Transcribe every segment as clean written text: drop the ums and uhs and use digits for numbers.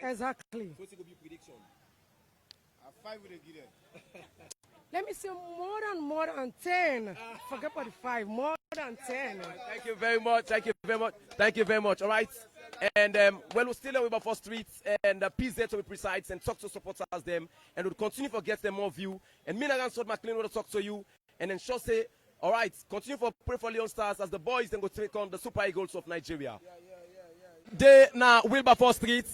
Exactly. So it's going to be prediction. 5 with a given. Let me see more than 10. Forget about the 5. More than 10. Thank you very much. Thank you very much. Thank you very much. All right. And we're still on Wilberforce Street and PZ to be precise and talk to supporters them and we'll continue to get them more view. And me and Sod McLean will talk to you and then sure say, all right, continue for pray for Leone Stars as the boys then go take on the Super Eagles of Nigeria. They now Wilberforce Street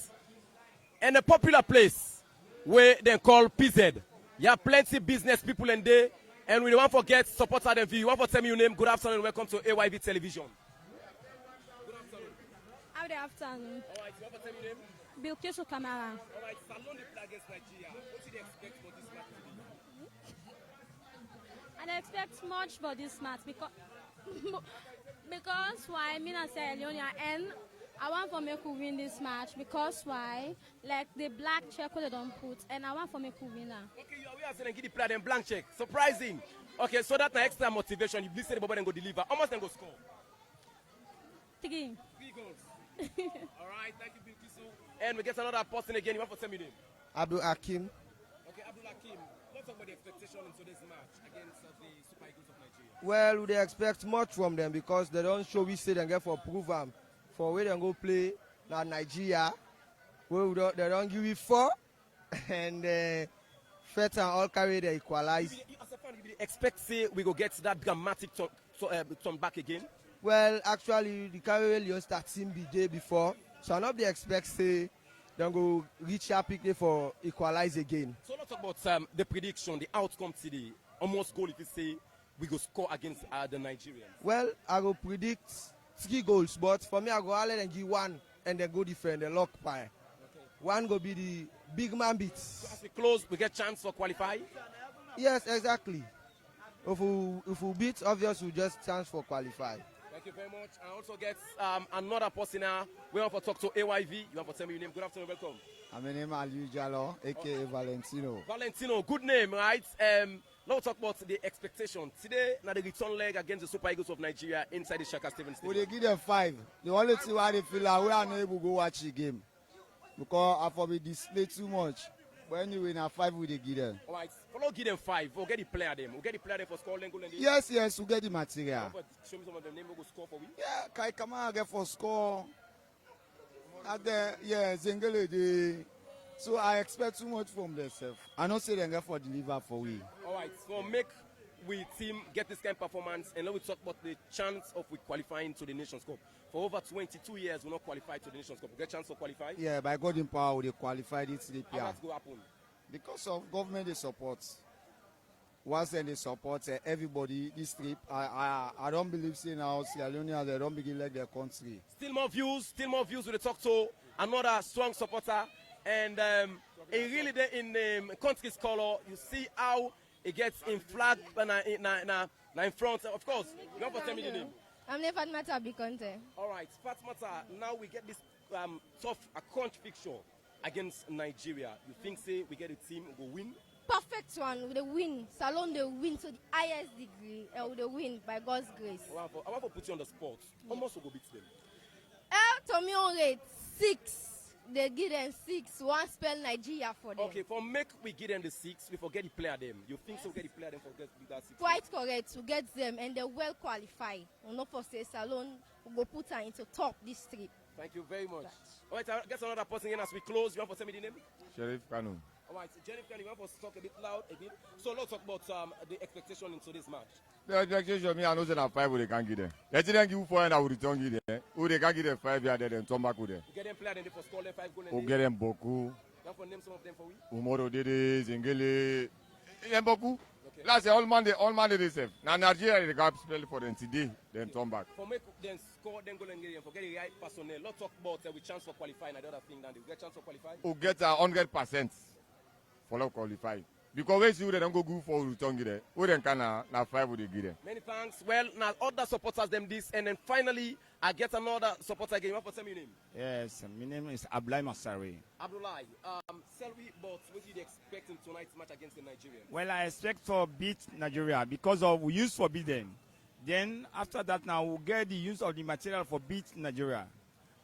and a popular place where they call PZ. You have plenty business people in there, and we don't forget supporter them view. You want to tell me your name? Good afternoon, welcome to AYV Television. Good afternoon. Good afternoon. All right, you want to tell me your name? Bilkisu Kamara. All right, Salon the play against Nigeria. What do you expect for this match today? I expect much for this match because why? Me and say Leone and I want for me to win this match because why? Like the black check what they don't put, and I want for me to win her. Okay, you are saying give the player them blank check. Surprising. Okay, so that's an extra motivation. You listen to the and go deliver. Almost then go score. 3. 3 goals. All right, thank you, Bilkisu. And we get another person again. You want to tell me name? Abdul Hakim. Okay, Abdul Hakim. Let's talk about the expectation in today's match against the Super Eagles of Nigeria. Well, they expect much from them because they don't show we say they get for prove them. For where they go play now Nigeria, where they don't give it 4, and Feta all carry the equalize. As a fan, you expect say we go get that dramatic turn back again? Well, actually, the carry Leone start team the day before, so I not be expect say they go reach our pick there for equalize again. So let's talk about the prediction, the outcome today. Almost goal if you say we go score against the Nigerians. Well, I go predict 3 goals, but for me, I go all and give 1 and then go defend the lock pie. Okay. 1 go be the big man beats. So as we close, we get chance for qualify? Yes, exactly. If we beat, obviously, we just chance for qualify. Thank you very much. I also get another person now. We want to talk to AYV. You want to tell me your name? Good afternoon, welcome. My name is Aliu Jalo, aka Valentino. Valentino, good name, right? Let's talk about the expectation. Today, now the return leg against the Super Eagles of Nigeria inside the Shaka Stevens Stadium. We give them 5. The only thing why they feel like we are not able to go watch the game. Because I probably display too much. But anyway, now 5 we give them. All right, follow give them 5. We'll get the player them. We'll get the player them for scoring goal. Yes, we get the material. Show me some of them name. We'll go score for we. Yeah, Kai Kamara get for score. And then, yeah, Zengele, so I expect too much from themselves. I don't say they get for deliver for we. All right, so make we team get this kind of performance, and then we talk about the chance of we qualifying to the Nations Cup. For over 22 years, we not qualified to the Nations Cup. We get chance to qualify. Yeah, by God in power, they qualified it. How that's going to happen? Because of government they support. Once then they support everybody this trip. I don't believe saying now Sierra Leone they don't begin like their country. Still more views we talk to another strong supporter. And it really in country's color, you see how it gets in flag in front. Of course, you have to tell me the name. I'm the Fatmata Bikonte. All right, Fatmata, now we get this tough crunch fixture against Nigeria. You think, say, we get a team who will win? Perfect one with the win. Salon the win to the highest degree with the win by God's grace. I want to put you on the spot. How much will go beat them? To me on rate 6. They give them 6. One spell Nigeria for them. Okay, for make we give them the 6, we forget the player them. You think so? Get the player them forget that 6? Quite correct. To get them and they're well qualified. We'll not for say Salon will go put her into top this trip. Thank you very much. All right, I'll get another person in as we close. You want to tell me the name? Sheriff Kanu. All right, Sheriff Kanu, you want to talk a bit loud a bit? So let's talk about the expectation into this match. The expectation, me, I know that 5 they can't get them. Let's then give 4 and I will return give them. Who they can't get them 5 here, then come back with them. You get them player, then they for score them 5 goals. Who get them Boku. You want to name some of them for we? Umoro Dede, Zengele. Them Boku. Okay. Last all man they say. Now Nigeria they got spell for them today, then come back. For make them score, then go and get them. Forget the right personnel. Let's talk about with chance for qualifying. Another thing, then they get chance for qualifying. Who get 100% for not qualify. Because we see they don't go good for return give them. Who then can na 5 would they give them. Many thanks. Well, now other supporters them this, and then finally I get another supporter again. You want to tell me your name? Yes, my name is Abdullah Masari. Abdullah, Selvi, but what did you expect in tonight's match against the Nigerians? Well, I expect for beat Nigeria because of we used for beat them. Then after that now we'll get the use of the material for beat Nigeria.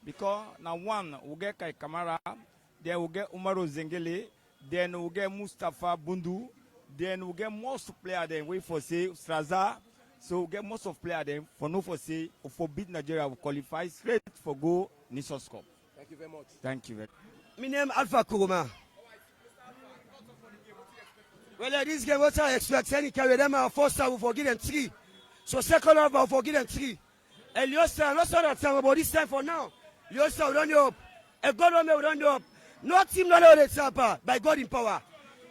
Because now one we'll get Kai Kamara, then we'll get Umaru Zengele, then we'll get Mustafa Bundu, then we'll get most player then wait for say Straza. So we'll get most of player then for no for say for beat Nigeria will qualify straight for go Nations Cup. Thank you very much. Thank you very My name Alpha Kuruma. Well, this game, what I expect, any carry them our first half will forgive them 3. So second half will forgive them 3. And Leone, not so that time about this time for now. Leone will run you up. A God will run you up. No team not all the time by God in power.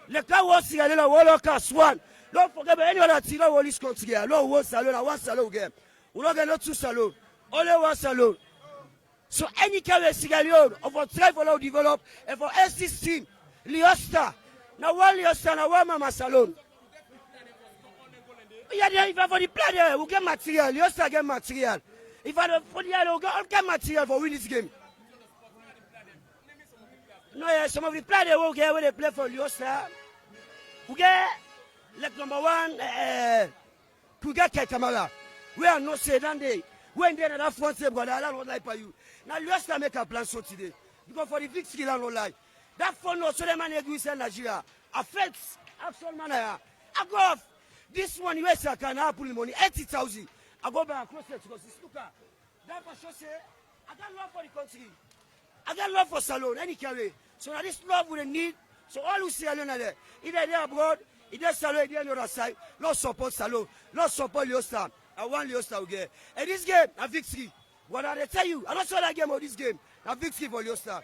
The car was here, the World Cup one. Don't forget any other team that will this country. No one salon, one salon game. We don't get no 2 salon. Only 1 salon. So any carry Sierra of a try for develop and for S6 team, Leone. Now one Leone, now one Mama Salon. Yeah, if I for the player, we get material. Leone get material. If I don't for the other, we get material for win this game. No, yeah, some of the players will get when they play for Leone. We get like number 1, we get Kamala. We are not saying that day. When they are front table, God, I don't lie for you. Now Leone make a plan so today because for the victory, I don't lie. That phone no so the man agree in Nigeria affects actual man. I go off this one US I can happen money 80,000. I go back across it because it's snooker. That for sure say I got love for the country. I got love for salon any carry. So now this love we need. So all who see alone there, either they abroad, either salon, either on the other side, not support salon, not support Leone. I want Leone again. And this game a victory. What I tell you, I don't saw that game of this game. A victory for Leone.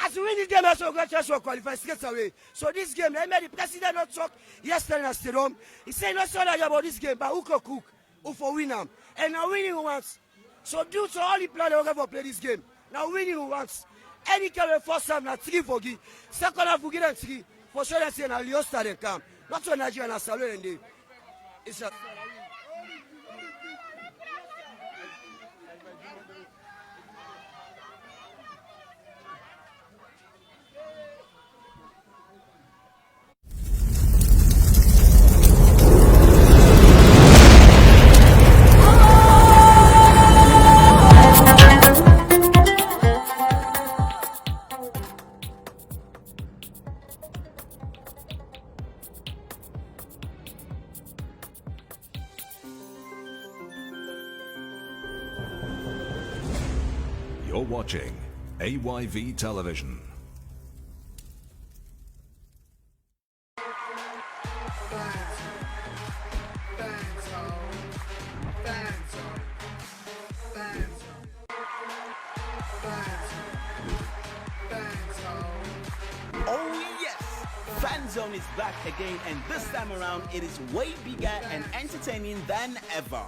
As we win this game, also got chance to qualify straight away. So this game, they made the president not talk yesterday in the stadium. He said not so that about this game, but who can cook, who for win them. And now winning who wants. So due to all the players who ever play this game, now winning who wants. Any kind of first half, now 3 for Guy. Second half, we get them 3. For sure, they say now Leone they come. Not so Nigeria and Salon and they. It's a... You're watching AYV Television. Oh yes! Fan Zone is back again, and this time around it is way bigger and entertaining than ever.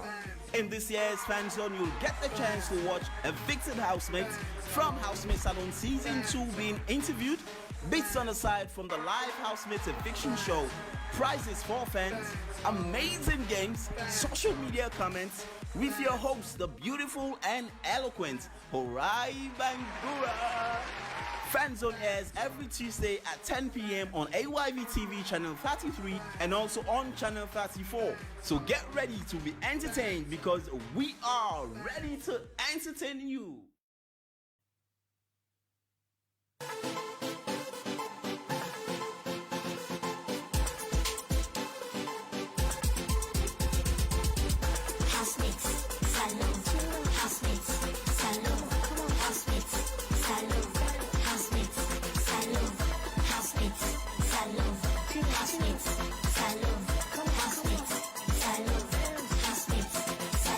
In this year's Fan Zone, you'll get the chance to watch evicted housemates from Housemate Salon Season 2 being interviewed, bits on the side from the live Housemates eviction show, prizes for fans, amazing games, social media comments, with your host, the beautiful and eloquent Horai Bangura. Fan Zone airs every Tuesday at 10 p.m. on AYV TV channel 33 and also on channel 34. So get ready to be entertained because we are ready to entertain you.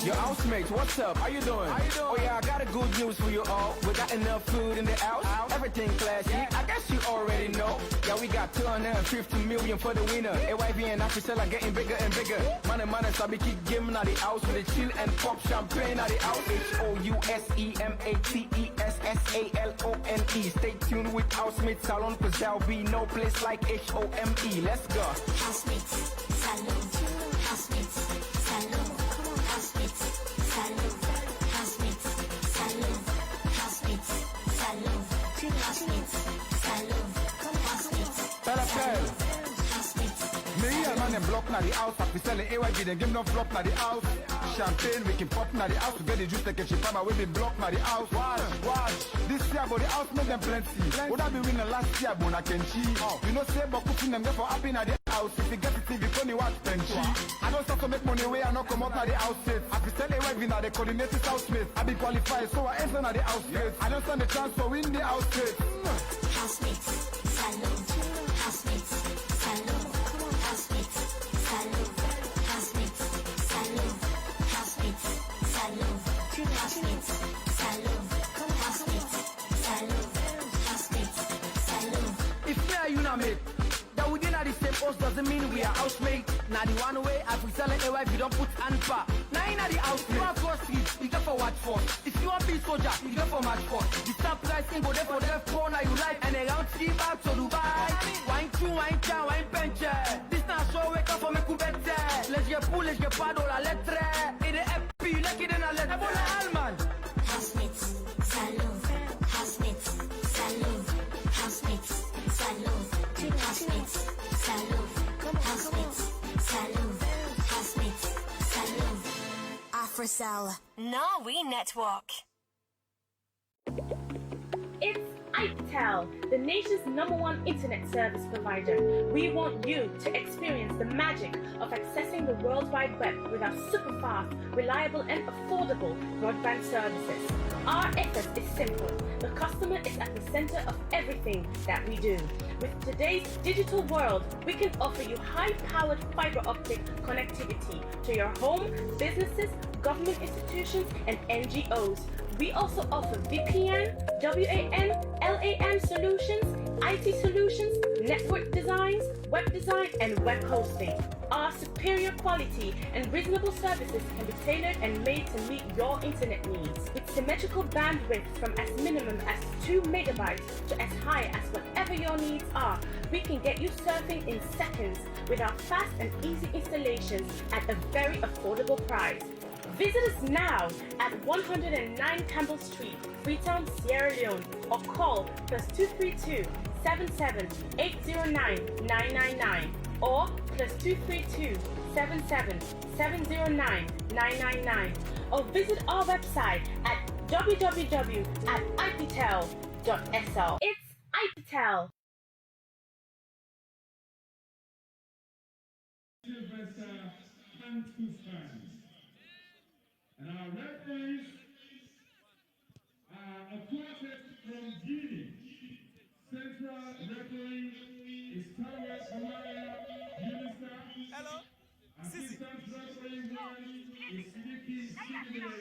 Yo, housemates, what's up? How you doing? Oh yeah, I got a good news for you all. We got enough food in the house, everything classy. I guess you already know. Yeah, we got 250 million for the winner. AYV and Africella getting bigger and bigger. Money, so we keep giving out the house with the chill and pop champagne out the house. HOUSEMATESSALONE. Stay tuned with Housemate Salon, cause there'll be no place like HOME. Let's go. Housemates Salon. Housemates Salon. Housemates Salon. Housemates Salon. Housemates Salon. Housemates Salon. Housemates Salon. Me and man them block na the house. After selling AYV, then give no flop na the house. champagne, we can pop na the house. To get the juice like a chipama, we be block na the house. Watch. This year, but the house make them plenty. Would I be winning last year, but I can cheat. You know, say, but cooking them there for happy na the house. If you get the TV, only watch plenty. I don't start to make money where I not come out na the house yet. I be selling wife in the coordinated housemates. I be qualified, so I enter na the house yet. I don't stand the chance to win the house yet. Housemates, salon. Housemates, salon. Housemates, salon. Housemates, salon. Housemates, salon. Housemates, salon. Housemates, salon. Housemates, salon. If me and you not mate, that we didn't have the same house doesn't mean we are housemates. Now the one way, if we sell it, wife, you don't put anpa. Now in the house, you want for street, you get for watch force. If you want be soldier, you get for match force. The star pricing go there for the corner you like, and around 3 bags to Dubai. Wine true, wine chan, wine bench. This now show wake up for me kubete. Let's get pull, let's get pad la lettre. In the FP, like it in a letter. Alman. Housemates, salon. Housemates, salon. Housemates, salon. Housemates, salon. Housemates, salon. Housemates, salon. AfroCell. Nawi Network. It's IPTEL, the nation's #1 internet service provider. We want you to experience the magic of accessing the World Wide Web with our super fast, reliable and affordable broadband services. Our effort is simple. The customer is at the center of everything that we do. With today's digital world, we can offer you high-powered fiber optic connectivity to your home, businesses, government institutions, and NGOs. We also offer VPN, WAN, LAN solutions, IT solutions, network designs, web design, and web hosting. Our superior quality and reasonable services can be tailored and made to meet your internet needs. With symmetrical bandwidth from as minimum as 2 megabytes to as high as whatever your needs are, we can get you surfing in seconds with our fast and easy installations at a very affordable price. Visit us now at 109 Campbell Street, Freetown, Sierra Leone, or call +232 77 809 999 or +232 77 709 999, or visit our website at www.ipitel.sl. It's IPTEL. And our referees are a quartet from Guinea. Central referee is Tawet Amaya Unisa. Hello. Assistant referee 1 is Sidiki Sidile.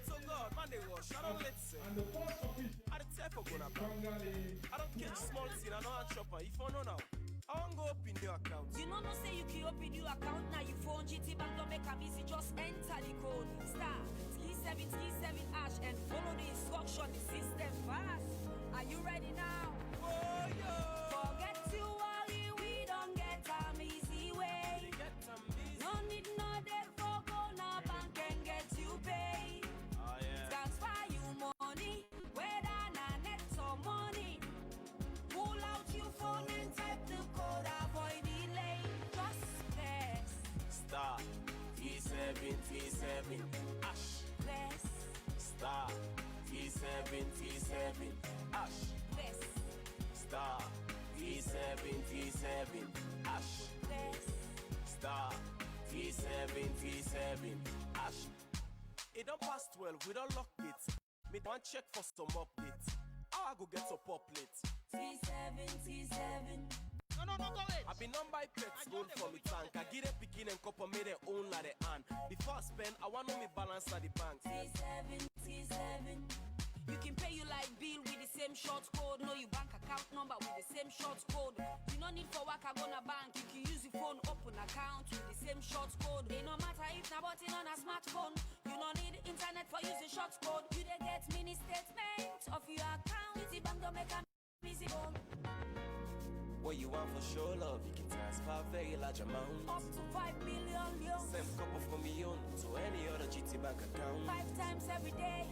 So God, man, they wash. I don't let say. And the first official, I don't take for gonna I don't catch small thing. I know I chopper. If I know now, I won't go open the account. You know, no say you can open your account now. You phone GT Bank don't make a busy. Just enter the code star 3737 hash and follow the instruction. The system fast. Are you ready now? Oh yeah. Forget to worry, we don't get an easy way. No need no debt for go now bank and get you pay. Oh yeah. Transfer you money, whether na net or money. Pull out your phone and type the code, avoid delay. Just press Star T7 hash. press Star T7 hash. press Star T7 hash. press Star T7 hash. It don't pass 12, we don't lock it. Me one check for some updates. How I go get up late? T7 No, go ahead. I been on by pets, gold for me tank. I get it picking and copper made their own like the hand. Before I spend, I want to me balance at the bank. T7 You can pay you like bill with the same short code. Know your bank account number with the same short code. You no need for work, I go na bank. You can use your phone, open account with the same short code. It no matter if na button on a smartphone. You no need internet for using short code. You dey get mini statement of your account. City Bank don't make a busy phone. What you want for sure, love, you can transfer very large amounts. Up to 5 million euros. Send couple from me on to any other GT Bank account. 5 times every day.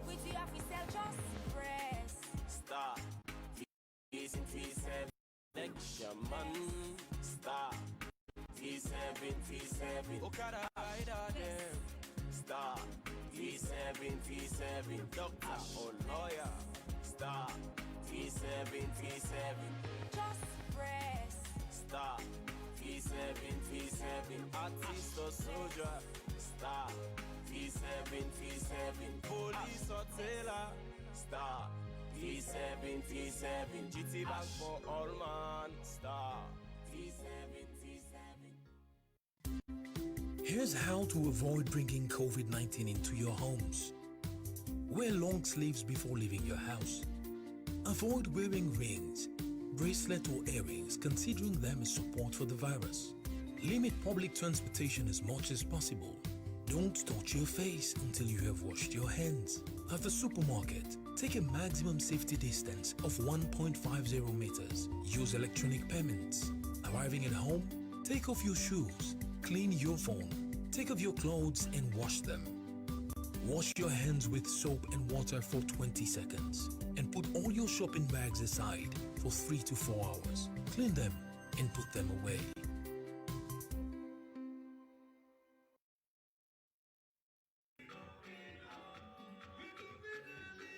With your official, just press Star T7 next man. Star T7 T7. Okada rider them. Star T7 doctor or lawyer. Star T7 Just press. Star T7 artist or soldier. Star T7 police or tailor. Star T7 GT Bank for all man. Star T7 Here's how to avoid bringing COVID-19 into your homes. Wear long sleeves before leaving your house. Avoid wearing rings, bracelet or earrings, considering them as support for the virus. Limit public transportation as much as possible. Don't touch your face until you have washed your hands. At the supermarket, take a maximum safety distance of 1.50 meters. Use electronic payments. Arriving at home, take off your shoes. Clean your phone. Take off your clothes and wash them. Wash your hands with soap and water for 20 seconds and put all your shopping bags aside for 3 to 4 hours. Clean them and put them away.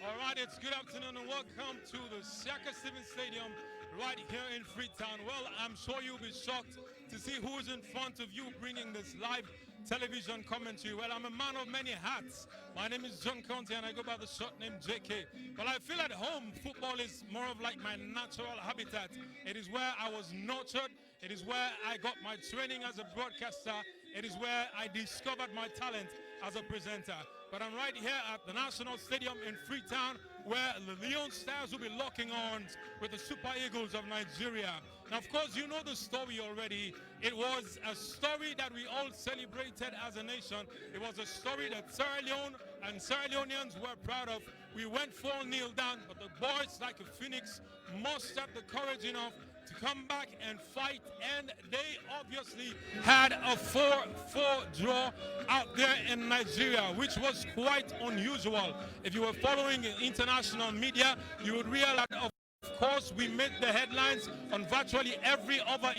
All right, it's good afternoon and welcome to the XISVVCX Stadium right here in Freetown. Well, I'm sure you'll be shocked to see who is in front of you bringing this live television commentary. Well, I'm a man of many hats. My name is John Conte and I go by the short name JK. But I feel at home. Football is more of like my natural habitat. It is where I was nurtured. It is where I got my training as a broadcaster. It is where I discovered my talent as a presenter. But I'm right here at the National Stadium in Freetown, where the Leone Stars will be locking arms with the Super Eagles of Nigeria. Now, of course, you know the story already. It was a story that we all celebrated as a nation. It was a story that Sierra Leone and Sierra Leoneans were proud of. We went 4-0 down, but the boys, like a phoenix, mustered the courage enough to come back and fight, and they obviously had a 4-4 draw out there in Nigeria, which was quite unusual. If you were following international media, you would realize, of course, we made the headlines on virtually every other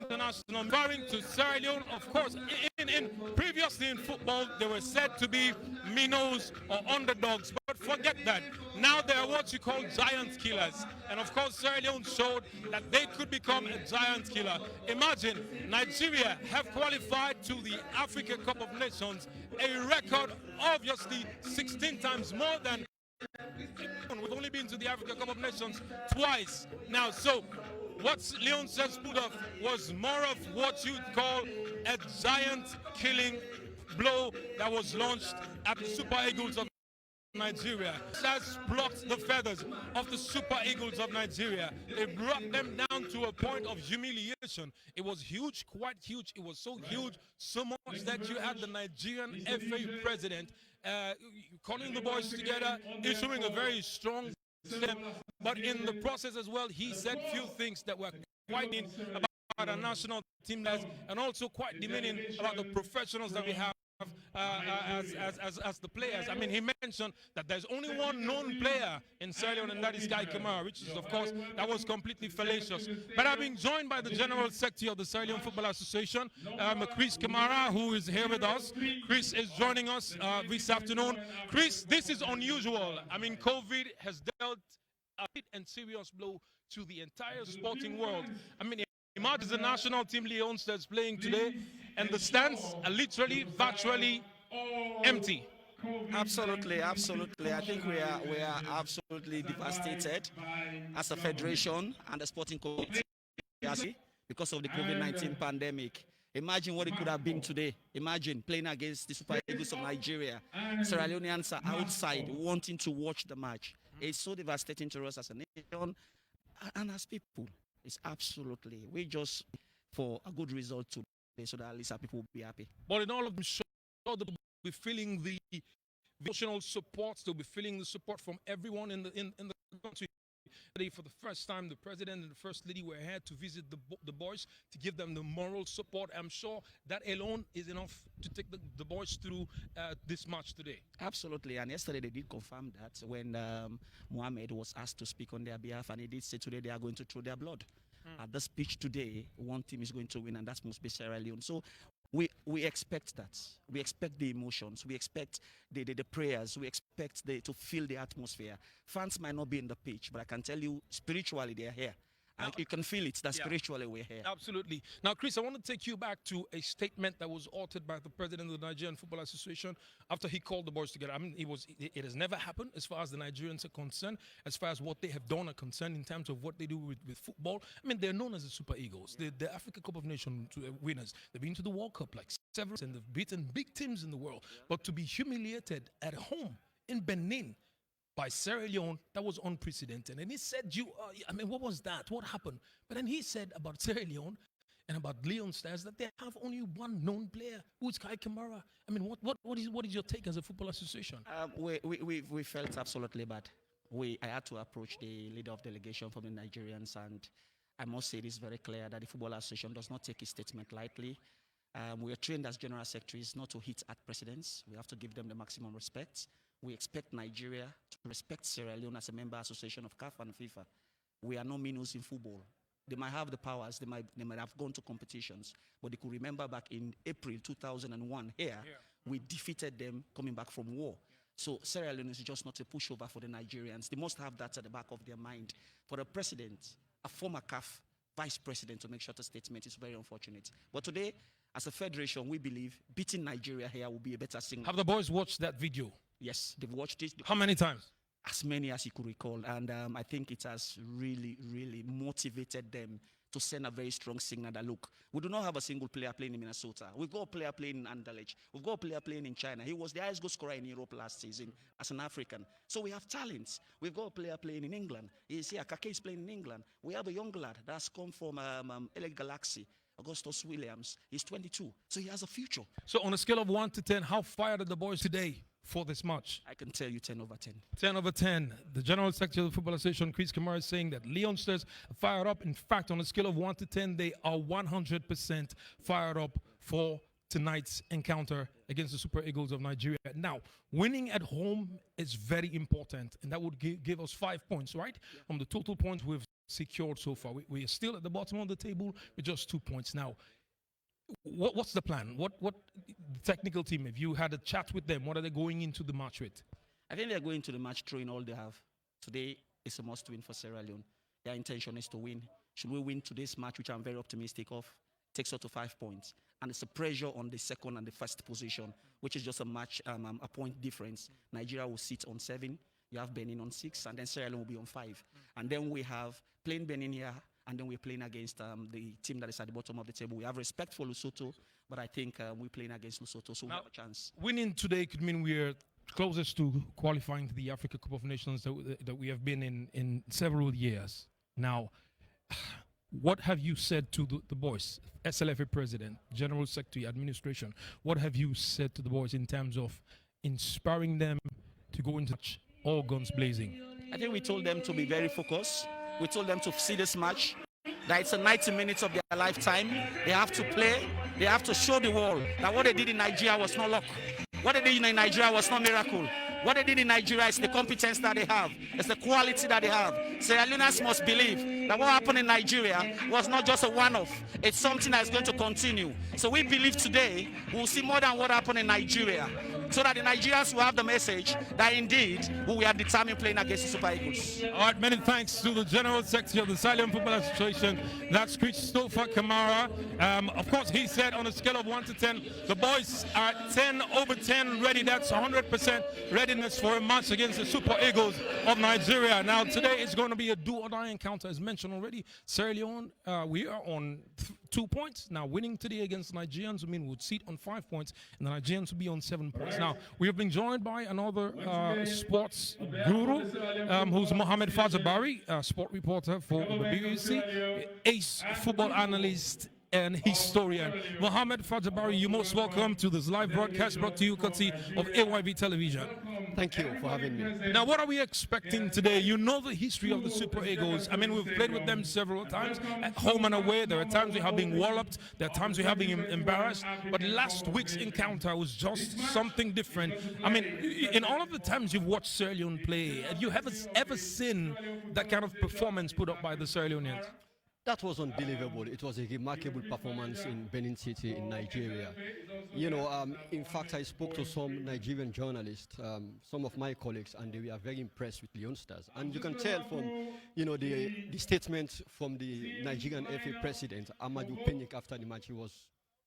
international. Referring to Sierra Leone, of course, previously in football, they were said to be minnows or underdogs, but forget that. Now they are what you call giant killers. And of course, Sierra Leone showed that they could become a giant killer. Imagine Nigeria have qualified to the Africa Cup of Nations, a record obviously 16 times more than we've only been to the Africa Cup of Nations twice. Now, so what Leone says put off was more of what you'd call a giant killing blow that was launched at the Super Eagles of Nigeria. That's blocked the feathers of the Super Eagles of Nigeria. They brought them down to a point of humiliation. It was huge, quite huge. It was so huge, so much that you had the Nigerian FA president calling the boys together, issuing a very strong step. But in the process as well, he said few things that were quite in about our national team lads, and also quite demeaning about the professionals that we have as the players. I mean, he mentioned that there's only one known player in Sierra Leone, and that is Guy Kamara, which is, of course, that was completely fallacious. But I've been joined by the General Secretary of the Sierra Leone Football Association, Chris Kamara, who is here with us. Chris is joining us this afternoon. Chris, this is unusual. I mean, COVID has dealt a big and serious blow to the entire sporting world. I mean, imagine the national team Leone Stars playing today, and the stands are literally, virtually empty. Absolutely. I think we are absolutely devastated as a federation and the sporting community because of the COVID-19 pandemic. Imagine what it could have been today. Imagine playing against the Super Eagles of Nigeria. Sierra Leoneans are outside wanting to watch the match. It's so devastating to us as a nation and as people. It's absolutely. We just for a good result today so that at least our people will be happy. But in all of them, they'll be feeling the emotional support. They'll be feeling the support from everyone in the country. Today, for the first time, the president and the first lady were here to visit the boys to give them the moral support. I'm sure that alone is enough to take the boys through this match today. Absolutely, and yesterday they did confirm that when Mohamed was asked to speak on their behalf, and he did say today they are going to throw their blood. At the speech today, one team is going to win, and that must be Sierra Leone. So We expect that. We expect the emotions. We expect the prayers. We expect to feel the atmosphere. Fans might not be in the pitch, but I can tell you spiritually they are here. And you can feel it, that spiritually we're here. Absolutely. Now, Chris, I want to take you back to a statement that was uttered by the president of the Nigerian Football Association after he called the boys together. I mean, it has never happened as far as the Nigerians are concerned, as far as what they have done are concerned in terms of what they do with football. I mean, they're known as the Super Eagles. They're the Africa Cup of Nations winners. They've been to the World Cup like several, and they've beaten big teams in the world. But to be humiliated at home in Benin by Sierra Leone, that was unprecedented. And he said, I mean, what was that? What happened? But then he said about Sierra Leone and about Leon Stars that they have only one known player, who's Kai Kamara. I mean, what is your take as a football association? We felt absolutely bad. I had to approach the leader of delegation from the Nigerians, and I must say it is very clear that the football association does not take his statement lightly. We are trained as general secretaries not to hit at presidents. We have to give them the maximum respect. We expect Nigeria to respect Sierra Leone as a member association of CAF and FIFA. We are not minnows in football. They might have the powers, they might have gone to competitions, but they could remember back in April 2001 here, we defeated them coming back from war. So Sierra Leone is just not a pushover for the Nigerians. They must have that at the back of their mind. For the president, a former CAF vice president, to make short a statement is very unfortunate. But today, as a federation, we believe beating Nigeria here will be a better signal. Have the boys watched that video? Yes, they've watched it. How many times? As many as you could recall. And I think it has really, really motivated them to send a very strong signal that, look, we do not have a single player playing in Minnesota. We've got a player playing in Anderlecht. We've got a player playing in China. He was the highest goal scorer in Europe last season as an African. So we have talents. We've got a player playing in England. He's here. Kake is playing in England. We have a young lad that's come from LA Galaxy, Augustus Williams. He's 22. So he has a future. So on a scale of 1 to 10, how fired are the boys today for this match? I can tell you 10 over 10. 10 over 10. The General Secretary of the Football Association, Chris Kamara, is saying that Leon Stars are fired up. In fact, on a scale of 1 to 10, they are 100% fired up for tonight's encounter against the Super Eagles of Nigeria. Now, winning at home is very important, and that would give us 5 points, right? Yeah. From the total points we've secured so far. We are still at the bottom of the table with just 2 points. Now, what's the plan? What the technical team, if you had a chat with them, what are they going into the match with? I think they're going to the match throwing all they have. Today is a must win for Sierra Leone. Their intention is to win. Should we win today's match, which I'm very optimistic of, takes us to 5 points. And it's a pressure on the second and the first position, which is just a match, a point difference. Nigeria will sit on 7. You have Benin on 6, and then Sierra Leone will be on 5. And then we have playing Benin here, and then we're playing against the team that is at the bottom of the table. We have respect for Lesotho, but I think we're playing against Lesotho, so we have a chance. Winning today could mean we're closest to qualifying to the Africa Cup of Nations that we have been in several years. Now, what have you said to the boys, SLFA President, General Secretary, Administration? What have you said to the boys in terms of inspiring them to go into all guns blazing? I think we told them to be very focused. We told them to see this match, that it's a 90 minutes of their lifetime. They have to play. They have to show the world that what they did in Nigeria was not luck. What they did in Nigeria was not miracle. What they did in Nigeria is the competence that they have. It's the quality that they have. Sierra Leoneans must believe that what happened in Nigeria was not just a one-off. It's something that's going to continue. So we believe today we'll see more than what happened in Nigeria, so that the Nigerians will have the message that indeed we are determined playing against the Super Eagles. All right, many thanks to the General Secretary of the Sierra Leone Football Association. That's Christopher Kamara. Of course, he said on a scale of 1 to 10, the boys are 10 over 10 ready. That's 100% readiness for a match against the Super Eagles of Nigeria. Now, today is going to be a do-or-die encounter, as mentioned already. Sierra Leone, we are on 2 points. Now, winning today against the Nigerians would mean we would sit on 5 points, and the Nigerians would be on 7 points. Now, we have been joined by another sports guru, who's Mohamed Fazabari, sport reporter for the BBC, ace football analyst and historian. Mohamed Fazabari, you're most welcome to this live broadcast brought to you courtesy of AYV Television. Thank you for having me. Now, what are we expecting today? You know the history of the Super Eagles. I mean, we've played with them several times, at home and away. There are times we have been walloped. There are times we have been embarrassed. But last week's encounter was just something different. I mean, in all of the times you've watched Sierra Leone play, have you ever seen that kind of performance put up by the Sierra Leoneans? that was unbelievable. It was a remarkable performance in Benin City in Nigeria. You know, in fact, I spoke to some Nigerian journalists, some of my colleagues, and they were very impressed with Leone Stars. And you can tell from, you know, the statement from the Nigerian FA president, Amadou Penik, after the match. He was,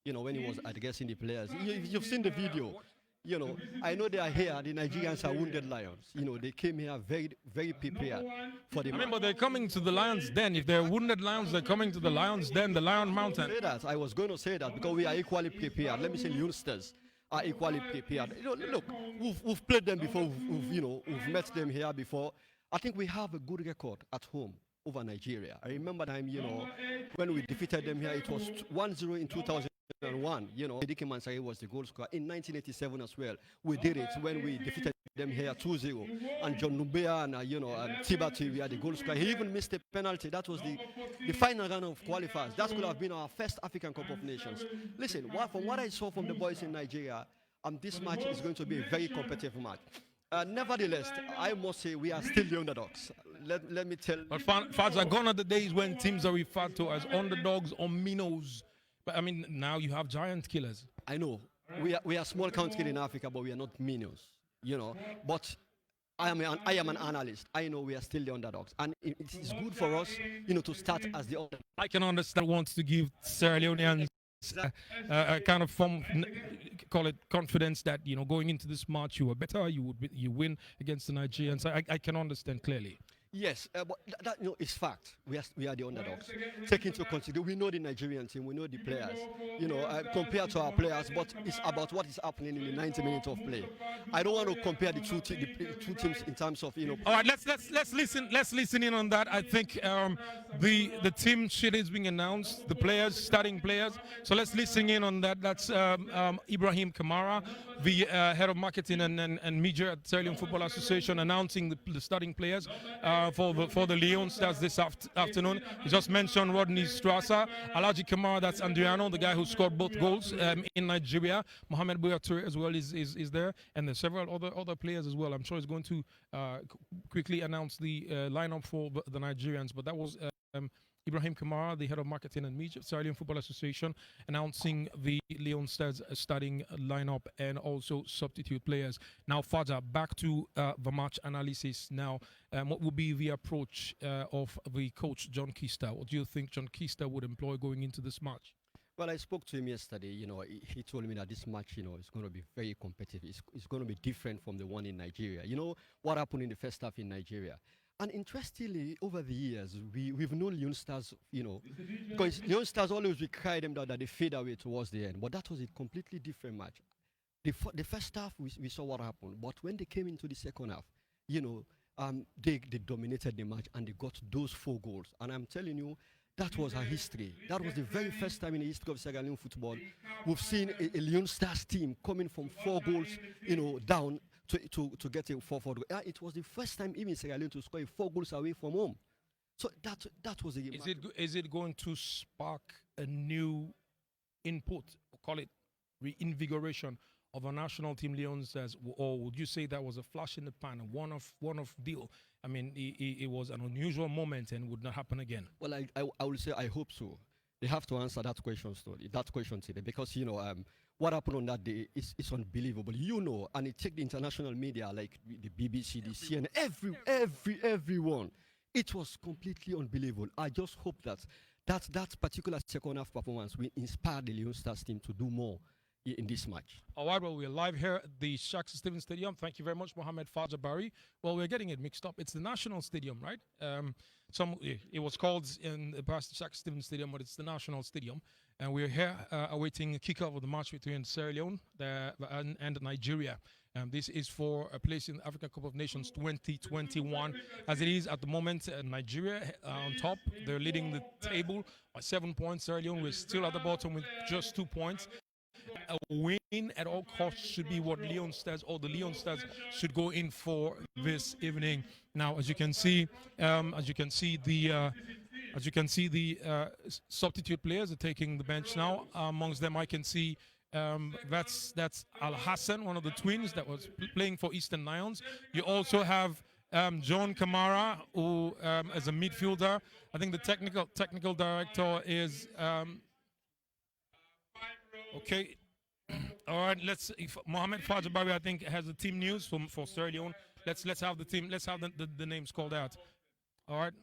you know, when he was addressing the players. You've seen the video. You know, I know they are here. The Nigerians are wounded lions. You know, they came here very, very prepared for the match. But they're coming to the Lions Den. If they're wounded lions, they're coming to the Lions Den, the Lion Mountain. I was going to say that because we are equally prepared. Let me say, Leone Stars are equally prepared. You know, look, we've played them before. We've met them here before. I think we have a good record at home over Nigeria. I remember time, you know, when we defeated them here, it was 1-0 in 2001. You know, Dike Mansari was the goal scorer. In 1987 as well, we did it when we defeated them here 2-0. And John Numbea and, you know, and Tibati, we had the goal scorer. He even missed a penalty. That was the final round of qualifiers. That could have been our first African Cup of Nations. Listen, from what I saw from the boys in Nigeria, this match is going to be a very competitive match. Nevertheless, I must say we are still the underdogs. Let me tell you. But Fadza, gone are the days when teams are referred to as underdogs or minnows. But I mean, now you have giant killers. I know. We are small country in Africa, but we are not minnows, you know. But I am an analyst. I know we are still the underdogs. And it is good for us, you know, to start as the underdogs. I can understand wants to give Sierra Leoneans a kind of form, call it confidence that, you know, going into this match you were better, you win against the Nigerians. I can understand clearly. Yes, but that you know, is fact. We are the underdogs. Take into consideration, we know the Nigerian team, we know the players. You know, compared to our players, but it's about what is happening in the 90 minutes of play. I don't want to compare the two teams in terms of, you know. All right, let's listen in on that. I think the team sheet is being announced, the players, starting players. So let's listen in on that. That's Ibrahim Kamara, the head of marketing and media at Sierra Leone Football Association, announcing the starting players for the Leone Stars this afternoon. He just mentioned Rodney Strasser, Alaji Kamara, that's Andriano, the guy who scored both goals in Nigeria. Mohamed Bouyatoure as well is there, and there's several other players as well. I'm sure he's going to quickly announce the lineup for the Nigerians, but that was Ibrahim Kamara, the head of marketing and media of Sierra Leone Football Association, announcing the Leone Stars starting lineup and also substitute players. Now, Fadza, back to the match analysis now. What will be the approach of the coach, John Keister? What do you think John Keister would employ going into this match? Well, I spoke to him yesterday. You know, he told me that this match, you know, is going to be very competitive. It's going to be different from the one in Nigeria. You know what happened in the first half in Nigeria? And interestingly, over the years, we've known Leone Stars, you know, because Leone Stars always we cry them down that they fade away towards the end. But that was a completely different match. The first half, we saw what happened. But when they came into the second half, you know, they dominated the match and they got those 4 goals. And I'm telling you, that was our history. That was the very first time in the history of Sierra Leone football we've seen a Leone Stars team coming from 4 goals, you know, down to get a 4-4. It was the first time even Sierra Leone to score 4 goals away from home. So that was a game. Is it going to spark a new input, or call it reinvigoration of a national team, Leone Stars, or would you say that was a flash in the pan, a one-off deal? I mean, it was an unusual moment and would not happen again. Well, I will say I hope so. They have to answer that question today, because you know what happened on that day is unbelievable. You know, and it take the international media like the BBC, the CNN, everyone. It was completely unbelievable. I just hope that particular second half performance will inspire the Leone Stars team to do more in this match. All right, well, we're live here at the Shaka Stevens Stadium. Thank you very much, Mohamed Fadza Barry. Well, we're getting it mixed up. It's the National Stadium, right? It was called in the past Shaka Stevens Stadium, but it's the National Stadium. And we're here awaiting a kickoff of the match between Sierra Leone and Nigeria. This is for a place in the African Cup of Nations 2021. As it is at the moment, Nigeria on top. They're leading the table by 7 points. Sierra Leone, we're still at the bottom with just 2 points. A win at all costs should be what Leone Stars or the Leone Stars should go in for this evening. Now, as you can see, the substitute players are taking the bench now. Amongst them, I can see that's Al Hassan, one of the twins that was playing for Eastern Lions. You also have John Kamara, who is a midfielder. I think the technical director is okay. All right, if Mohamed Fajabari, I think, has the team news for Sierra Leone. Let's have the team. Let's have the names called out. All right.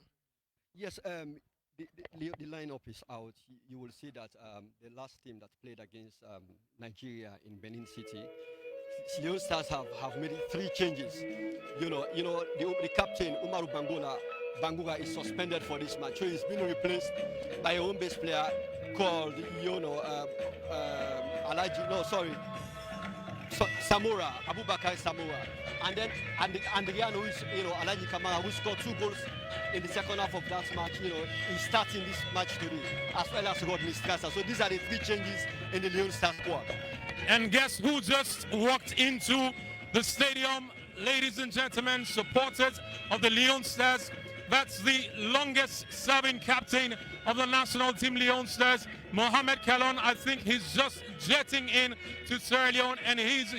Yes, the lineup is out. You will see that the last team that played against Nigeria in Benin City, Leone Stars have made 3 changes. The captain Umaru Bangura is suspended for this match, so he's been replaced by a home base player called Samora, Abubakar Samora, and then Andriano, who is Alaji Kamara, who scored 2 goals in the second half of that match. He's starting this match today, as well as Rodney Strasser. So these are the 3 changes in the Leone Stars squad. And guess who just walked into the stadium, ladies and gentlemen, supporters of the Leone Stars? That's the longest serving captain of the national team, Leone Stars, Mohamed Kalon. I think he's just jetting in to Sierra Leone, and he's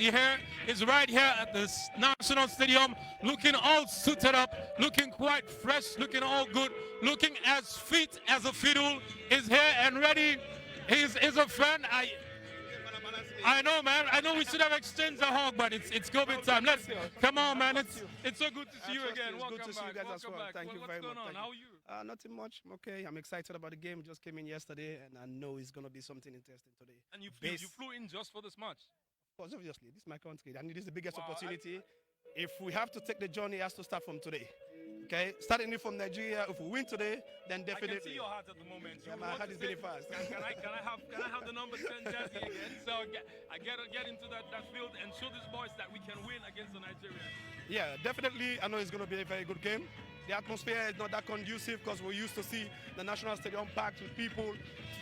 right here at the national stadium, looking all suited up, looking quite fresh, looking all good, looking as fit as a fiddle. Is here and ready. He's a friend. I know, man. I know we should have exchanged a hug, but it's COVID time. Come on, man. It's so good to see you again. It's good to see you guys as well. Thank you very much. What's going on? How are you? Nothing much. I'm okay. I'm excited about the game. Just came in yesterday, and I know it's going to be something interesting today. And you flew in just for this match? Of course, obviously. This is my country, and it is the biggest opportunity. If we have to take the journey, it has to start from today. Okay, starting it from Nigeria. If we win today, then definitely. I can see your heart at the moment. Yeah, my heart is beating fast. Can I have the number 10 jersey again? So I get into that field and show these boys that we can win against the Nigerians. Yeah, definitely. I know it's going to be a very good game. The atmosphere is not that conducive because we used to see the national stadium packed with people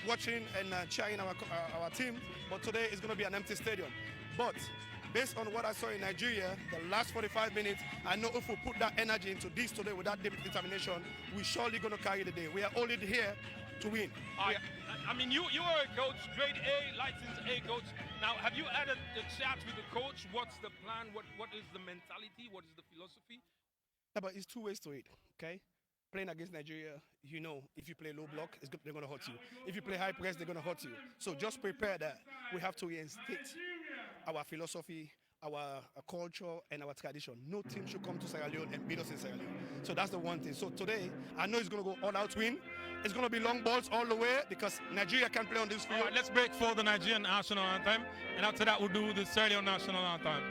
watching and cheering our team. But today it's going to be an empty stadium. But based on what I saw in Nigeria, the last 45 minutes, I know if we put that energy into this today with that determination, we're surely going to carry the day. We are only here to win. I mean, you are a coach, grade A, license A coach. Now, have you had a chat with the coach? What's the plan? What is the mentality? What is the philosophy? Yeah, but it's 2 ways to it, okay? Playing against Nigeria, if you play low block, they're going to hurt you. If you play high press, they're going to hurt you. So just prepare that. We have to reinstate our philosophy, our culture, and our tradition. No team should come to Sierra Leone and beat us in Sierra Leone. So that's the one thing. So today, I know it's going to go all-out win. It's going to be long balls all the way because Nigeria can play on this field. All right, let's break for the Nigerian national anthem, and after that, we'll do the Sierra Leone national anthem.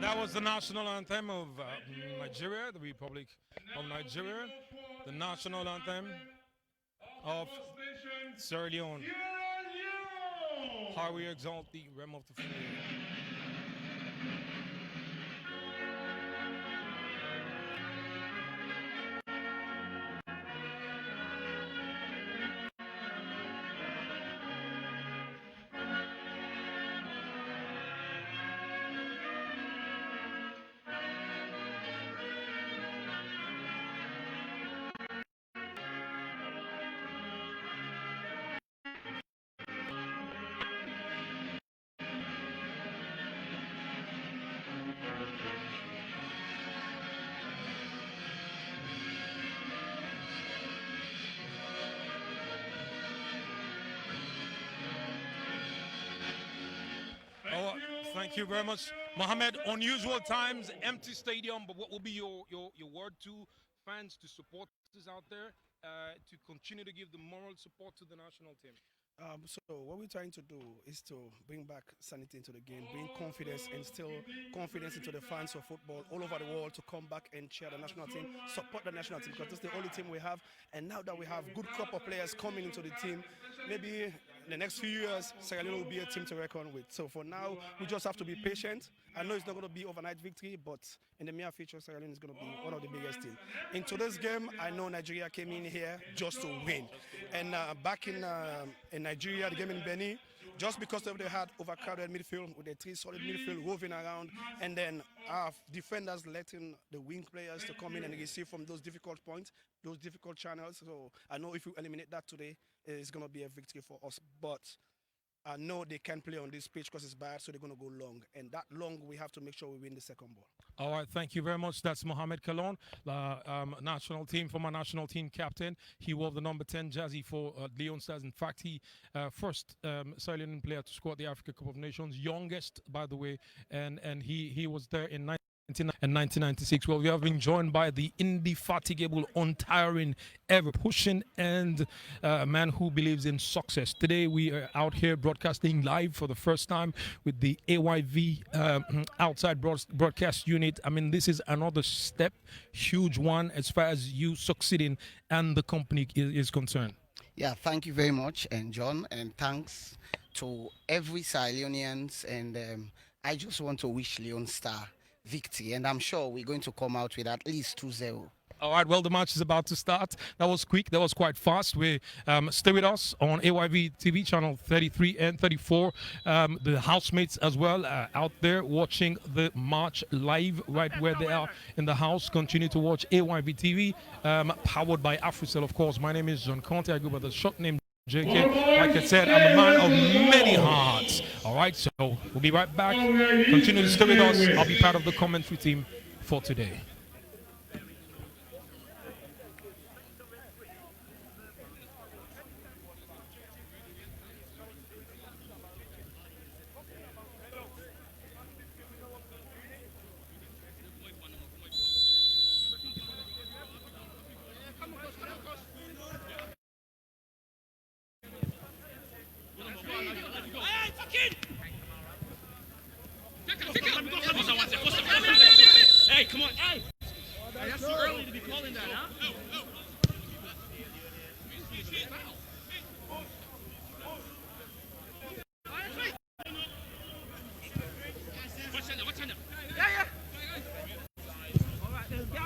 That was the national anthem of Nigeria, the Republic of Nigeria, the national anthem of Sierra Leone. How we exalt the realm of the free. Thank you very much, Mohamed. Unusual times, empty stadium, but what will be your word to fans, to supporters out there, to continue to give the moral support to the national team? So what we're trying to do is to bring back sanity into the game, bring confidence, instill confidence into the fans of football all over the world to come back and cheer the national team, support the national team, because this is the only team we have. And now that we have good crop of players coming into the team, maybe in the next few years, Sierra Leone will be a team to reckon with. So for now, we just have to be patient. I know it's not going to be overnight victory, but in the near future, Sierra Leone is going to be one of the biggest teams. In today's game, I know Nigeria came in here just to win. And back in Nigeria, the game in Benin, just because they had overcrowded midfield with a 3 solid midfield roving around, and then our defenders letting the wing players to come in and receive from those difficult points, those difficult channels. So I know if we eliminate that today, it's going to be a victory for us. But I know they can't play on this pitch because it's bad, so they're going to go long. And that long, we have to make sure we win the second ball. All right, thank you very much. That's Mohamed Kalon, former national team captain. He wore the number 10 jersey for Leone Stars. In fact, he first Sierra Leonean player to score at the Africa Cup of Nations, youngest, by the way, and he was there in 1996. Well, we have been joined by the indefatigable, untiring, ever pushing, and a man who believes in success. Today we are out here broadcasting live for the first time with the AYV outside broadcast unit. I mean, this is another step, huge one, as far as you succeeding and the company is concerned. Yeah, thank you very much, and John, and thanks to every Sierra Leoneans, and I just want to wish Leone Star victory, and I'm sure we're going to come out with at least 2-0. All right, well, the match is about to start. That was quick. That was quite fast. Stay with us on AYV TV channel 33 and 34. The housemates as well out there watching the match live right where they are in the house. Continue to watch AYV TV, powered by AfriCell, of course. My name is John Conte. I go by the short name JK. Like I said, I'm a man of many hearts. All right, so we'll be right back. Continue to stay with us. I'll be part of the commentary team for today. Hey, come on, hey! That's too early to be calling that, huh? What's on them? Yeah. All right, then go.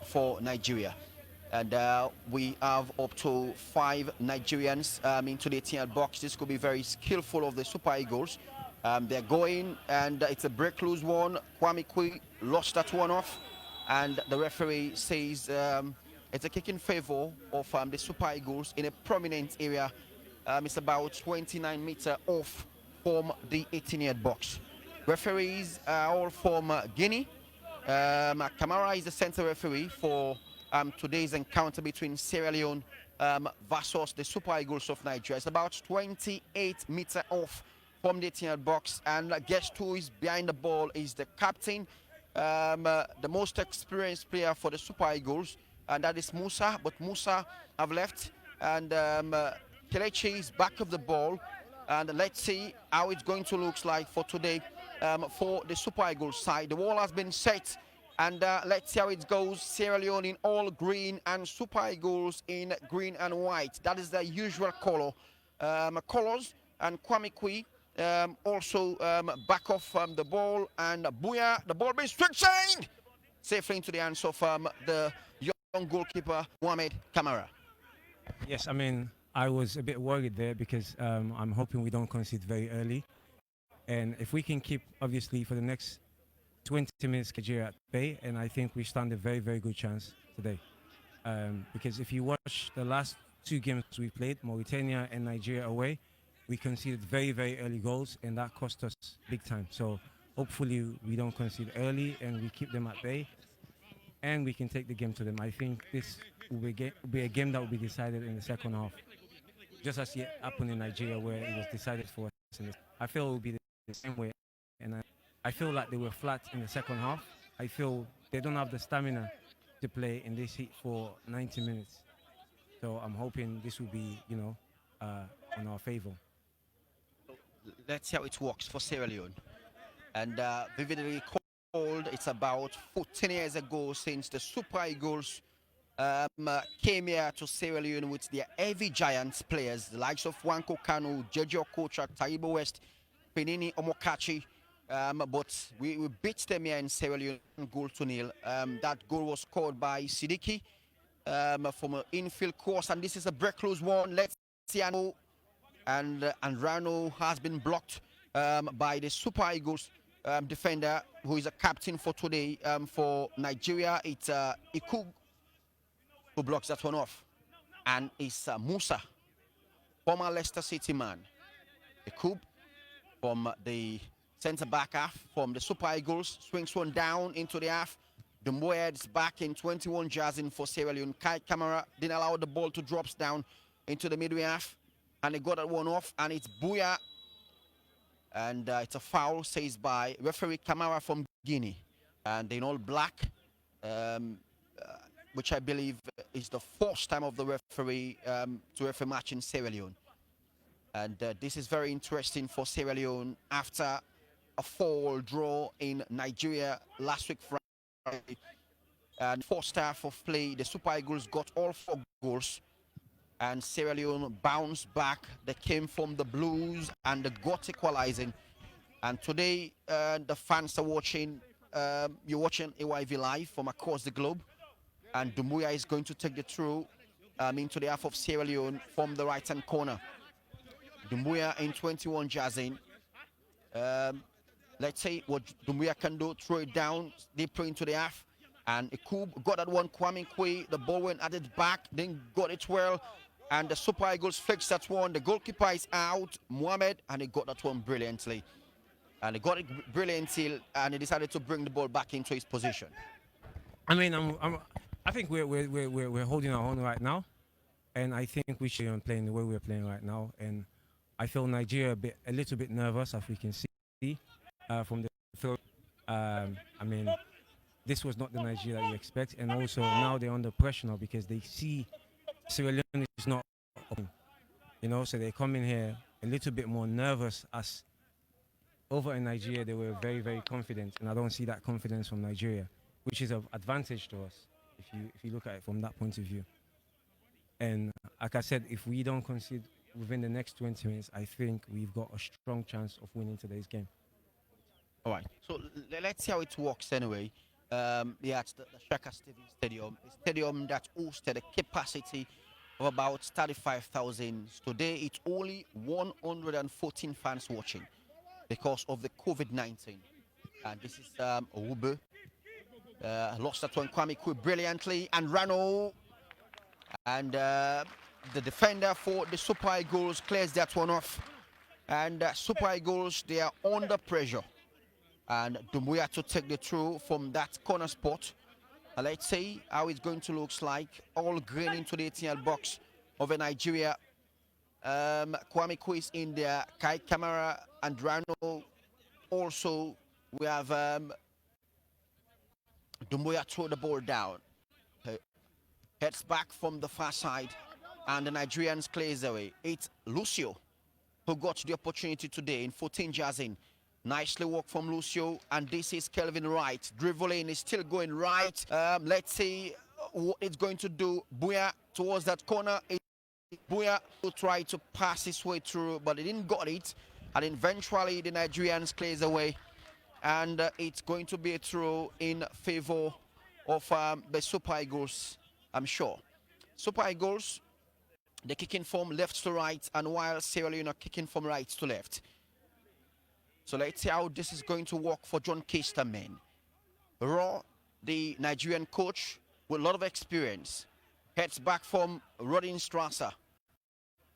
For Nigeria, and we have up to 5 Nigerians into the 18-yard box. This could be very skillful of the Super Eagles. They're going, and it's a break loose one. Kwame Kui lost that one off, and the referee says it's a kick in favor of the Super Eagles in a prominent area. It's about 29 meters off from the 18-yard box. Referees are all from Guinea. Kamara is the center referee for today's encounter between Sierra Leone versus the Super Eagles of Nigeria. It's about 28 meters off from the 18-yard box, and guess who is behind the ball is the captain, the most experienced player for the Super Eagles, and that is Musa, but Musa have left, and Kelechi is back of the ball, and let's see how it's going to look like for today for the Super Eagles side. The wall has been set, and let's see how it goes. Sierra Leone in all green and Super Eagles in green and white. That is the usual colors, and Kwame Kui also back off the ball, and Booyah, the ball being stretched safely into the hands of the young goalkeeper Mohamed Kamara. Yes, I mean, I was a bit worried there because I'm hoping we don't concede very early. And if we can keep, obviously, for the next 20 minutes, Nigeria at bay, and I think we stand a very, very good chance today. Because if you watch the last two games we played, Mauritania and Nigeria away, we conceded very, very early goals, and that cost us big time. So hopefully we don't concede early and we keep them at bay, and we can take the game to them. I think this will be a game that will be decided in the second half, just as it happened in Nigeria where it was decided for us. I feel it will be the same way, and I feel like they were flat in the second half. I feel they don't have the stamina to play in this heat for 90 minutes. So I'm hoping this will be, on our favor. Let's see how it works for Sierra Leone. And vividly cold, it's about 14 years ago since the Super Eagles came here to Sierra Leone with their heavy giants players, the likes of Wanko Kanu, Jeje Okocha, Taibo West, Penini Omokachi. But we beat them here in Sierra Leone, goal to nil. That goal was scored by Sidiki from an infield course, and this is a break close one. Let's see, and Rano has been blocked by the Super Eagles defender, who is a captain for today for Nigeria. It's Ikug who blocks that one off, and it's Musa, former Leicester City man. Ikug from the centre-back half from the Super Eagles swings one down into the half. Dumboya is back in 21 jazzing for Sierra Leone. Kai Kamara didn't allow the ball to drop down into the midway half, and they got that one off, and it's Booyah, and it's a foul, says by referee Kamara from Guinea, and in all black, which I believe is the first time of the referee to referee match in Sierra Leone. And this is very interesting for Sierra Leone after a 4-4 draw in Nigeria last week Friday. And first half of play, the Super Eagles got all 4 goals, and Sierra Leone bounced back. They came from the blues and they got equalizing. And today, the fans are watching. You're watching AYV live from across the globe, and Dumbuya is going to take the through into the half of Sierra Leone from the right-hand corner. Dumbuya in 21 jazzing. Let's see what Dumbuya can do. Throw it down deeper into the half. And Ikub got that one. Kwame Kui, the ball went at it back, then got it well. And the Super Eagles fixed that one. The goalkeeper is out, Mohamed, and he got that one brilliantly. And he got it brilliantly, and he decided to bring the ball back into his position. I mean, I think we're holding our own right now, and I think we should be playing the way we're playing right now. And I feel Nigeria a little bit nervous, as we can see from the field. I mean, this was not the Nigeria that you expect, and also now they're under pressure now because they see Sierra Leone is not open, so they come in here a little bit more nervous. As over in Nigeria, they were very, very confident, and I don't see that confidence from Nigeria, which is of advantage to us if you look at it from that point of view. And like I said, if we don't concede within the next 20 minutes, I think we've got a strong chance of winning today's game. All right, so let's see how it works anyway. It's the Shaka Stadium, a stadium that hosted a capacity of about 35,000. Today, it's only 114 fans watching because of the COVID-19. And this is Owube. Lost that one, Kwame Kui brilliantly, and Rano. And the defender for the Super Eagles clears that one off. And Super Eagles, they are under pressure. And Dumbuya to take the through from that corner spot. Let's see how it's going to look like. All green into the 18-yard box of Nigeria. Kwame Kui is in there. Kai Kamara and Rano. Also, we have Dumbuya throw the ball down. heads back from the far side, and the Nigerians clears away. It's Lucio who got the opportunity today in 14 jazzing. Nicely worked from Lucio, and this is Kelvin Wright. Dribbling is still going right. Let's see what it's going to do. Buya towards that corner. Buya will try to pass his way through, but he didn't got it. And eventually the Nigerians clears away. And it's going to be a throw in favor of the Super Eagles, I'm sure. Super Eagles, they're kicking from left to right, and while Sierra Leone are kicking from right to left. So let's see how this is going to work for John Keister, man. Raw, the Nigerian coach with a lot of experience, heads back from Rodin Strasser.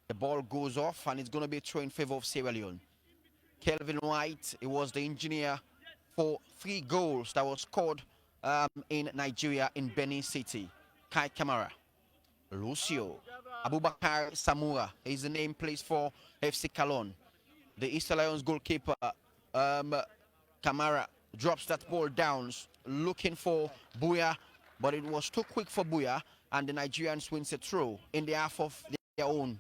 The ball goes off, and it's going to be a throw in favor of Sierra Leone. Kelvin White, he was the engineer for 3 goals that was scored in Nigeria in Benin City. Kai Kamara, Lucio, Abubakar Samura is the name placed for FC Cologne. The Easter Lions goalkeeper, Kamara, drops that ball down, looking for Buya, but it was too quick for Buya, and the Nigerians wins a throw in the half of their own,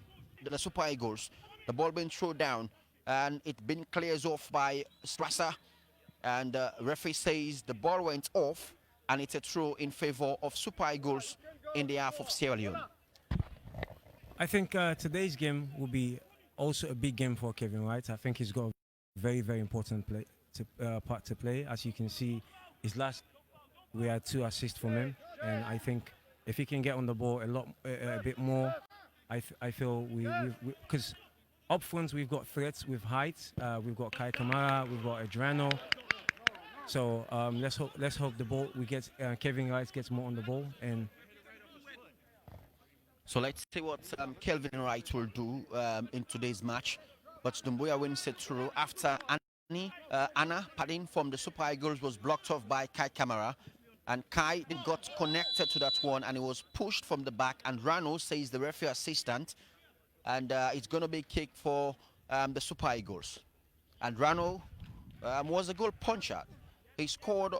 the Super Eagles. The ball being thrown down, and it been cleared off by Strasser, and the referee says the ball went off, and it's a throw in favor of Super Eagles in the half of Sierra Leone. I think today's game will be also a big game for Kevin Wright. I think he's got a very, very important part to play. As you can see, his last, we had 2 assists from him, and I think if he can get on the ball a bit more, I feel because up front we've got threats with height. We've got Kai Kamara, we've got Adriano. So let's hope the ball Kevin Wright gets more on the ball. And so let's see what Kelvin Wright will do in today's match. But Dumbuya wins it through after Anna from the Super Eagles was blocked off by Kai Kamara. And Kai got connected to that one, and it was pushed from the back. And Rano says the referee assistant, and it's going to be kicked for the Super Eagles. And Rano was a goal puncher. He scored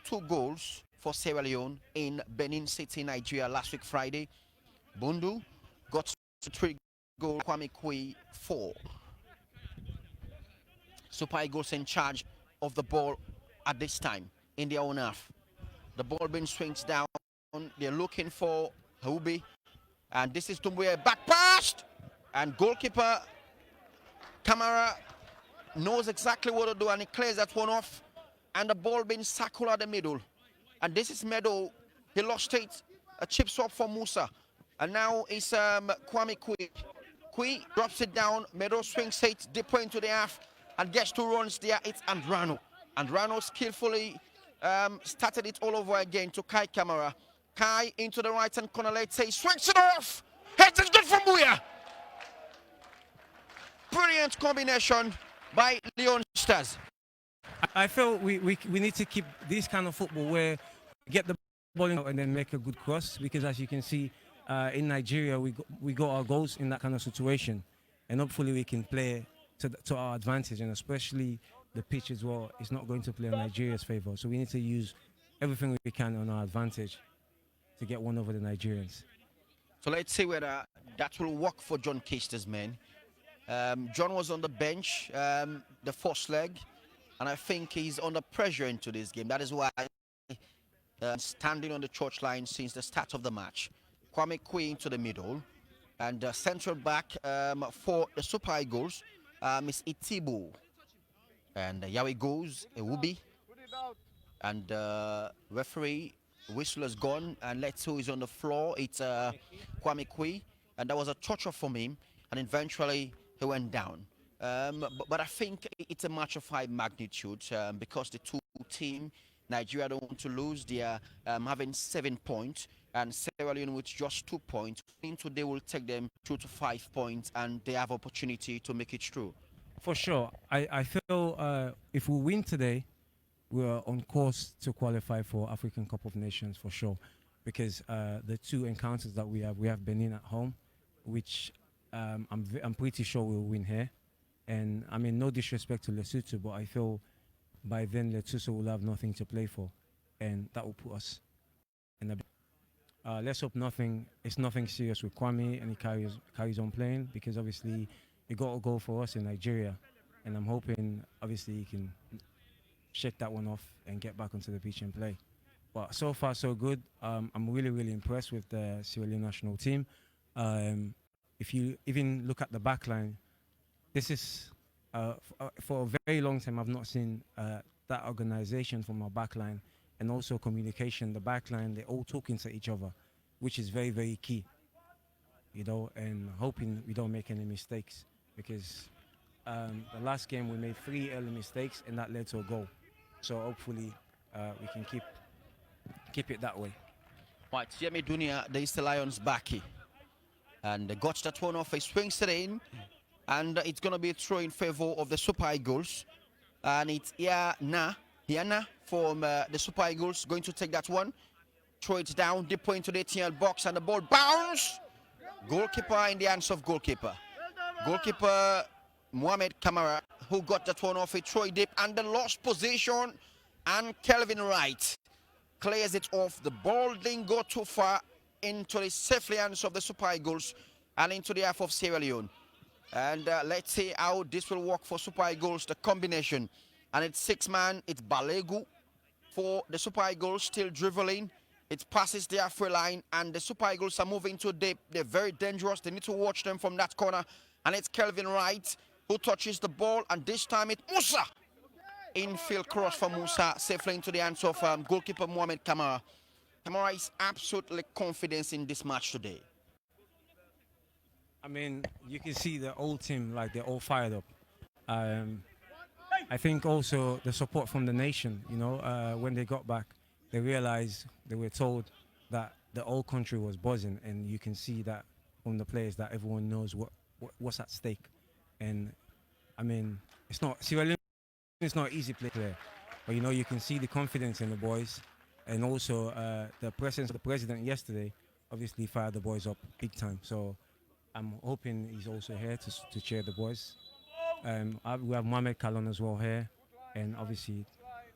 2 goals for Sierra Leone in Benin City, Nigeria last week Friday. Bundu got 3 goals, Kwame Kui 4. Super Eagles in charge of the ball at this time in their own half. The ball being swings down. They're looking for Hubi. And this is Tumbuya back passed. And goalkeeper Kamara knows exactly what to do, and he clears that one off. And the ball being circled at the middle. And this is Meadow. He lost it. A chip swap for Musa. And now it's Kwame Kui. Kui drops it down. Meadow swings it deeper into the half and gets 2 runs there. It's Andrano. Andrano skillfully started it all over again to Kai Kamara. Kai into the right hand corner. Let's say swings it off. Heads is good from Buya. Brilliant combination by Leone Stars. I feel we need to keep this kind of football where we get the ball in and then make a good cross, because as you can see in Nigeria we got our goals in that kind of situation, and hopefully we can play to our advantage, and especially the pitch as well. It's not going to play in Nigeria's favour, so we need to use everything we can on our advantage to get one over the Nigerians. So let's see whether that will work for John Keister's men. John was on the bench the first leg, and I think he's under pressure into this game. That is why standing on the church line since the start of the match. Kwame Kui into the middle, and central back for the Super Eagles is Itibu. And here he goes, Ewubi. And referee whistle has gone, and let's see who is on the floor. It's Kwame Kui, and that was a touch-off from him, and eventually he went down. But I think it's a match of high magnitude because the 2 teams, Nigeria don't want to lose. They are having 7 points, and Sierra Leone with just 2 points. Today will take them 2 to 5 points, and they have opportunity to make it through. For sure. I feel if we win today, we are on course to qualify for African Cup of Nations for sure, because the 2 encounters that we have Benin at home, which I'm pretty sure we'll win here. And I mean, no disrespect to Lesotho, but I feel by then Lesotho will have nothing to play for, and that will put us in a. let's hope it's nothing serious with Kwame and he carries on playing, because obviously he got a goal for us in Nigeria, and I'm hoping obviously he can shake that one off and get back onto the pitch and play. But so far so good. I'm really impressed with the Sierra Leone national team. If you even look at the back line, this is for a very long time I've not seen that organization from our back line, and also communication. The back line, they're all talking to each other, which is very key, and hoping we don't make any mistakes, because the last game we made 3 early mistakes and that led to a goal. So hopefully we can keep it that way. Right, Yemi Dunia, the East Lions backy. And they got that one off, he swings it in. And it's going to be a throw in favor of the Super Eagles. And it's Yana from the Super Eagles going to take that one. Throw it down, deep into the 18-yard box, and the ball bounce. Goalkeeper in the hands of goalkeeper. Goalkeeper Mohamed Kamara, who got that one off, a throw deep, and the lost position. And Kelvin Wright clears it off. The ball didn't go too far into the safely hands of the Super Eagles and into the half of Sierra Leone. And let's see how this will work for Super Eagles, the combination. And it's 6-man, it's Balegu for the Super Eagles, still dribbling. It passes the halfway line, and the Super Eagles are moving too deep. They're very dangerous. They need to watch them from that corner. And it's Kelvin Wright who touches the ball, and this time it's Musa. Infield cross for Musa, safely into the hands of goalkeeper Mohamed Kamara. Kamara is absolutely confident in this match today. I mean, you can see the old team, like, they're all fired up. I think also the support from the nation, when they got back, they realized, they were told that the whole country was buzzing, and you can see that from the players that everyone knows what's at stake. And I mean, Sierra Leone is not easy play there, but you can see the confidence in the boys, and also the presence of the president yesterday obviously fired the boys up big time. So I'm hoping he's also here to cheer the boys. We have Mohamed Kalon as well here, and obviously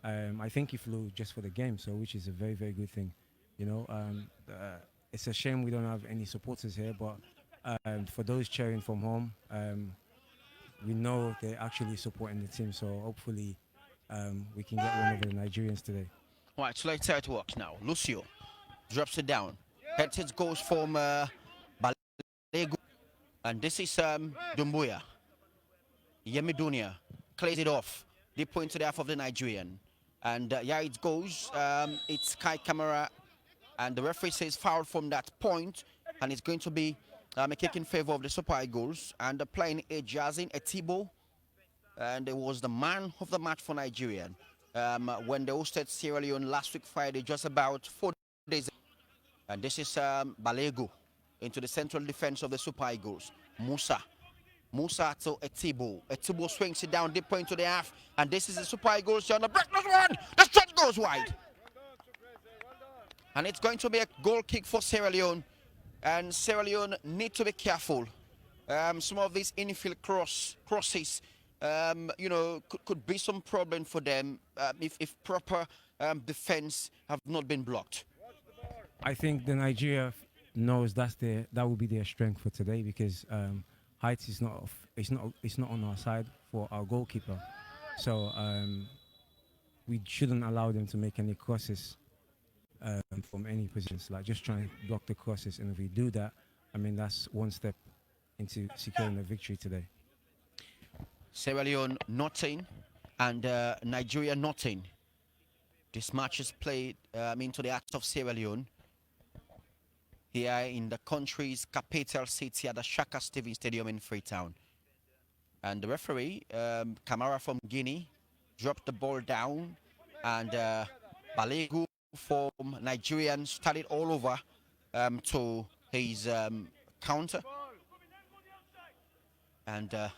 I think he flew just for the game, so which is a very good thing. It's a shame we don't have any supporters here, but for those cheering from home, we know they're actually supporting the team, so hopefully we can get one over the Nigerians today. All right, so let's see how it works now. Lucio drops it down. Head goes from Balegu, and this is Dumbuya. Yemi Dunia clears it off. Deep point to the half of the Nigerian. And it goes. It's Kai Kamara, and the referee says foul from that point, and it's going to be a kick in favor of the Super Eagles. And playing Ejazin Etibo, and it was the man of the match for Nigeria when they hosted Sierra Leone last week Friday, just about 4 days ago. And this is Balegu into the central defense of the Super Eagles. Musa to Etibo. Etibo swings it down deep point to the half, and this is the Super Eagles on the break. This one, the shot goes wide, and it's going to be a goal kick for Sierra Leone. And Sierra Leone need to be careful. Some of these infield crosses, could be some problem for them if proper defense have not been blocked. I think the Nigeria knows that will be their strength for today, because height is not on our side for our goalkeeper. So we shouldn't allow them to make any crosses from any positions. Like, just try and block the crosses, and if we do that, I mean, that's one step into securing the victory today. Sierra Leone nothing, and Nigeria nothing. This match is played into the heart of Sierra Leone, here in the country's capital city at the Shaka Stevens Stadium in Freetown. And the referee, Kamara from Guinea, dropped the ball down, and Balegu from Nigerian started all over to his counter. And the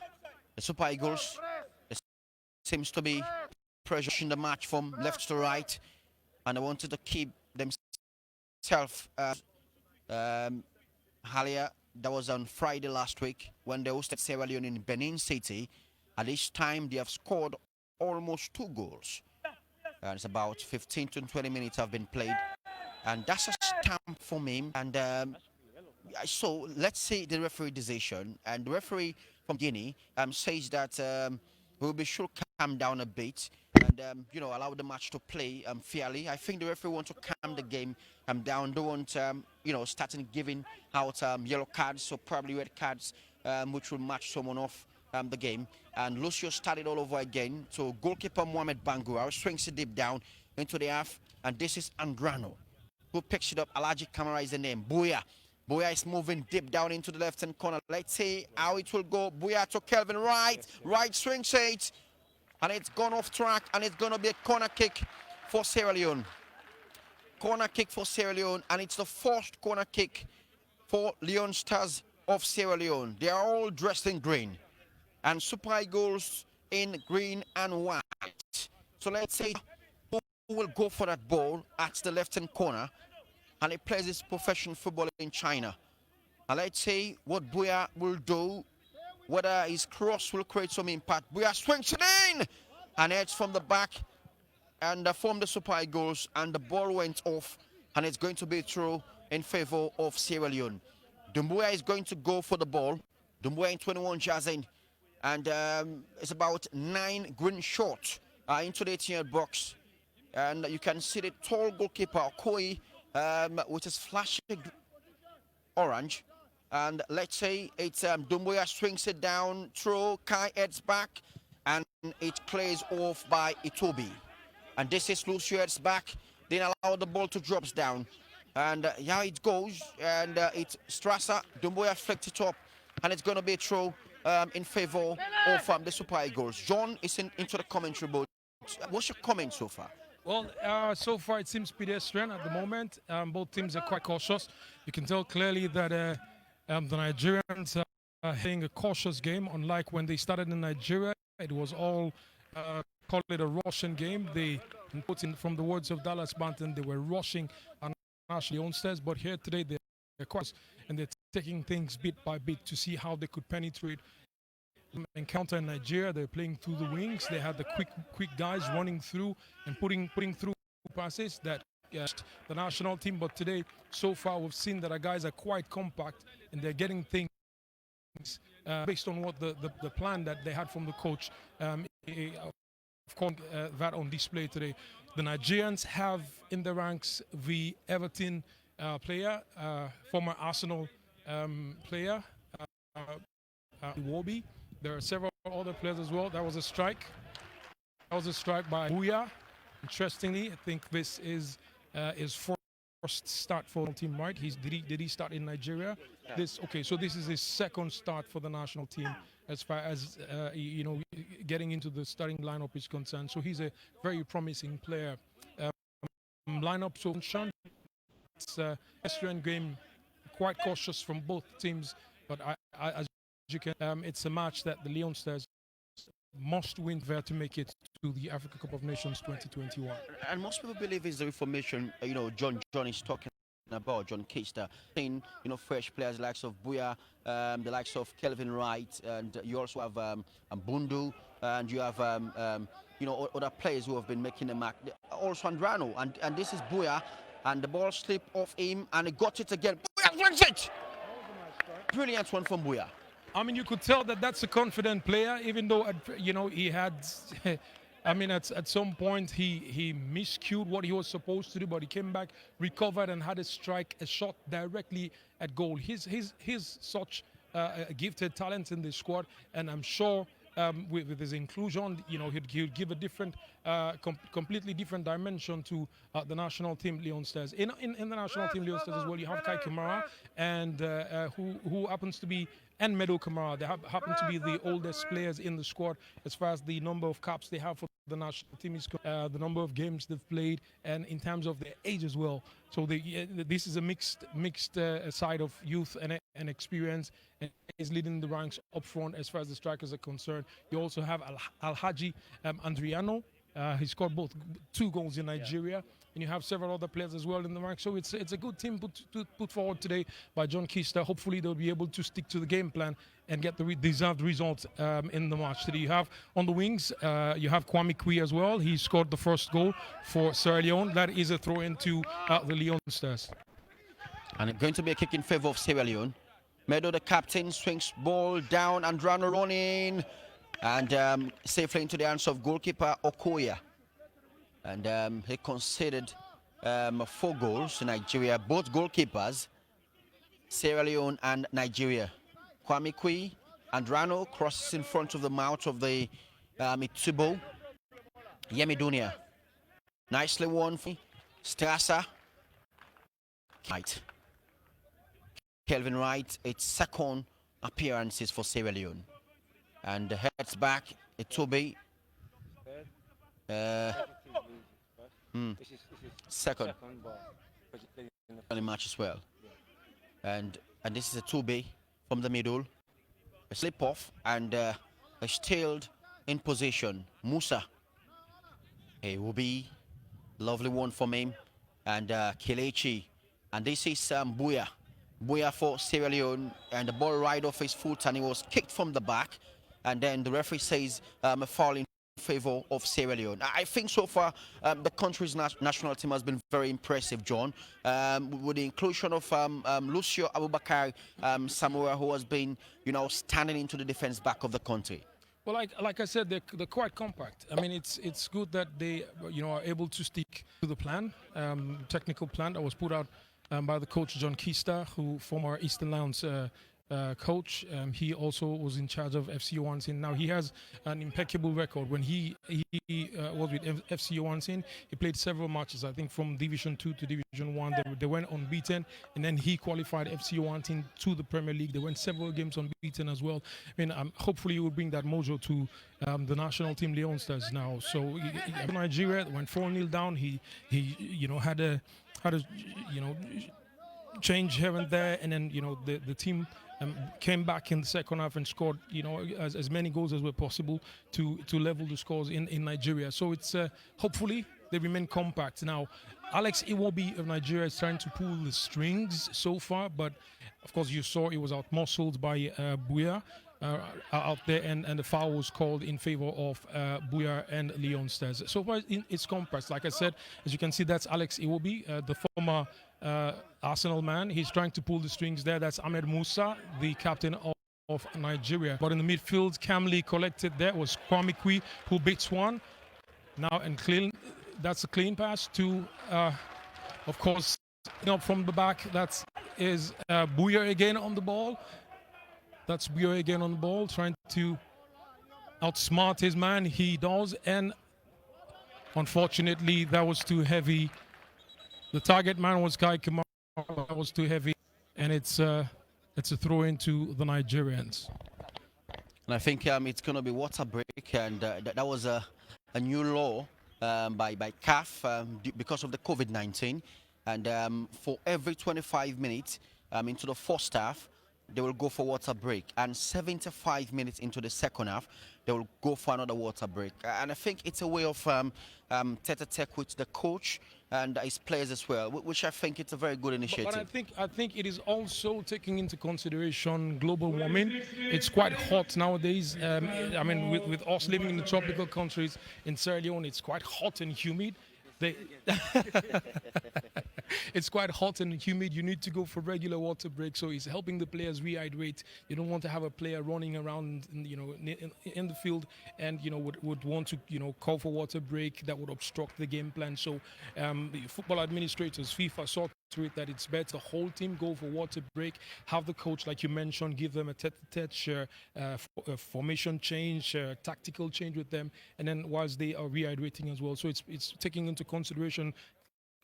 Super Eagles seems to be pressuring the match from left to right, and they wanted to keep themselves earlier. That was on Friday last week when they hosted Sierra Leone in Benin City. At this time, they have scored almost 2 goals. And it's about 15 to 20 minutes have been played. and that's a stamp for me. And so let's say the referee decision, and the referee from Guinea says that we'll be sure calm down a bit and allow the match to play fairly. I think the referee want to calm the game down. Don't want starting giving out yellow cards, so probably red cards, which will match someone off the game. And Lucio started all over again. So goalkeeper Mohamed Bangura swings it deep down into the half, and this is Andrano who picks it up. Alaji Kamara is the name. Buya is moving deep down into the left-hand corner. Let's see how it will go. Buya to Kelvin Wright. Wright swings it. And it's gone off track. And it's going to be a corner kick for Sierra Leone. Corner kick for Sierra Leone. And it's the first corner kick for Leone Stars of Sierra Leone. They are all dressed in green. And Super Eagles in green and white. So let's see who will go for that ball at the left-hand corner. And he plays his professional football in China. And let's see what Buya will do, whether his cross will create some impact. Buya swings it in, and it's from the back, and from the Super Eagles, and the ball went off, and it's going to be through in favor of Sierra Leone. Dumbuya is going to go for the ball. Dumbuya in 21 jazzing, and it's about 9 green short into the 18-yard box. And you can see the tall goalkeeper, Okoye, which is flashing orange. And let's say it's Dumbuya swings it down through, Kai heads back, and it plays off by Itobi. And this is Lucio heads back, then allow the ball to drop down. And yeah, it goes, and it's Strasser. Dumbuya flicked it up, and it's going to be a throw in favor of the Super Eagles. John is into the commentary booth. What's your comment so far? Well, so far it seems pedestrian at the moment. Both teams are quite cautious. You can tell clearly that the Nigerians are playing a cautious game, unlike when they started in Nigeria. It was all, call it a Russian game. They, from the words of Dallas Banton, they were rushing on national youngsters. But here today, they're cautious, and they're taking things bit by bit to see how they could penetrate. Encounter in Nigeria, they're playing through the wings. They had the quick guys running through and putting through passes that the national team. But today, so far, we've seen that our guys are quite compact and they're getting things based on what the plan that they had from the coach. Of course, that on display today. The Nigerians have in the ranks the Everton player, former Arsenal player, Iwobi. There are several other players as well. That was a strike. That was a strike by Buya. Interestingly, I think this is his first start for the team, right? Did he start in Nigeria? Yeah. So this is his second start for the national team as far as getting into the starting lineup is concerned. So he's a very promising player. Lineup so it's a Australian game, quite cautious from both teams, but as you can, it's a match that the Leone Stars must win there to make it to the Africa Cup of Nations 2021. And most people believe it's the reformation, John is talking about, John Keister, saying, fresh players, the likes of Buya, the likes of Kelvin Wright, and you also have Bundu, and you have, other players who have been making a mark. Also Andrano, and this is Buya, and the ball slipped off him, and he got it again. Buya wins it! Brilliant one from Buya. I mean, you could tell that that's a confident player, even though, he had, at some point he miscued what he was supposed to do, but he came back, recovered, and had a shot directly at goal. He's such a gifted talent in this squad, and I'm sure with his inclusion, he'll give a different, completely different dimension to the national team Leone Stars. In the national team Leone Stars as well, you have Kai Kamara, and who happens to be, and Meadow Kamara. They happen to be the oldest players in the squad as far as the number of caps they have for the national team is the number of games they've played, and in terms of their age as well. So this is a mixed side of youth and experience, and is leading the ranks up front as far as the strikers are concerned. You also have Alhaji Andriano. He scored 2 goals in Nigeria. and you have several other players as well in the rank. So it's a good team put forward today by John Keister. Hopefully they'll be able to stick to the game plan and get the deserved results in the match today. You have on the wings, you have Kwame Kwei as well. He scored the first goal for Sierra Leone. That is a throw into the Leone Stars. And it's going to be a kick in favor of Sierra Leone. Meadow, the captain, swings ball down, and Andrano running, and safely into the hands of goalkeeper Okoya. And he conceded 4 goals to Nigeria, both goalkeepers, Sierra Leone and Nigeria. Kwame Kwei, Andrano crosses in front of the mouth of the Itsubo. Yemi Dunia. Nicely won for Strasser. Right. Kelvin Wright, its second appearances for Sierra Leone. And heads back, Itobe. Second on the match as well. And this is a Itobe from the middle. A slip off and a stealed in position. Musa. It will be lovely one from him. And Kelechi. And this is Buya. Buya for Sierra Leone, and the ball right off his foot, and he was kicked from the back. And then the referee says a foul in favor of Sierra Leone. I think so far the country's national team has been very impressive, John, with the inclusion of Lucio Abubakar Samura, who has been, standing into the defense back of the country. Well, like I said, they're quite compact. I mean, it's good that they are able to stick to the plan, technical plan that was put out by the coach John Keister, who former Eastern Lions coach. He also was in charge of FC Owansing. Now he has an impeccable record. When he was with FC Owansing, he played several matches, I think from Division 2 to Division 1. They went unbeaten, and then he qualified FC Owansing to the Premier League. They went several games unbeaten as well. I mean, hopefully he will bring that mojo to the national team Leone Stars now. So Nigeria went 4-0 down. He had a change here and there, and then the team came back in the second half and scored as many goals as were possible to level the scores in Nigeria. So it's hopefully they remain compact. Now Alex Iwobi of Nigeria is trying to pull the strings so far, but of course you saw he was out-muscled by Buya out there, and the foul was called in favor of Buya and Leone Stars. So far it's compact. Like I said, as you can see, that's Alex Iwobi, the former Arsenal man. He's trying to pull the strings there. That's Ahmed Musa, the captain of Nigeria. But in the midfield, Camley collected there was Kwame Kwei, who beats one. Now and clean. That's a clean pass to, of course, from the back. That is Buya again on the ball. That's Buya again on the ball, trying to outsmart his man. He does, and unfortunately, that was too heavy. The target man was Kai Kamara. That was too heavy, and it's a throw into the Nigerians. And I think it's going to be water break, and that was a new law by CAF because of the COVID-19. And for every 25 minutes into the first half, they will go for water break, and 75 minutes into the second half, they will go for another water break. And I think it's a way of tete-a-tete with the coach and his players as well, which I think it's a very good initiative. But I think it is also taking into consideration global warming. It's quite hot nowadays. I mean, with us living in the tropical countries, in Sierra Leone, it's quite hot and humid. It's quite hot and humid. You need to go for regular water breaks, so it's helping the players rehydrate. You don't want to have a player running around, in the field, and would want to call for water break. That would obstruct the game plan. So the football administrators, FIFA, saw to it that it's better the whole team go for water break, have the coach, like you mentioned, give them a tete-a-tete formation change, tactical change with them, and then whilst they are rehydrating as well. So it's taking into consideration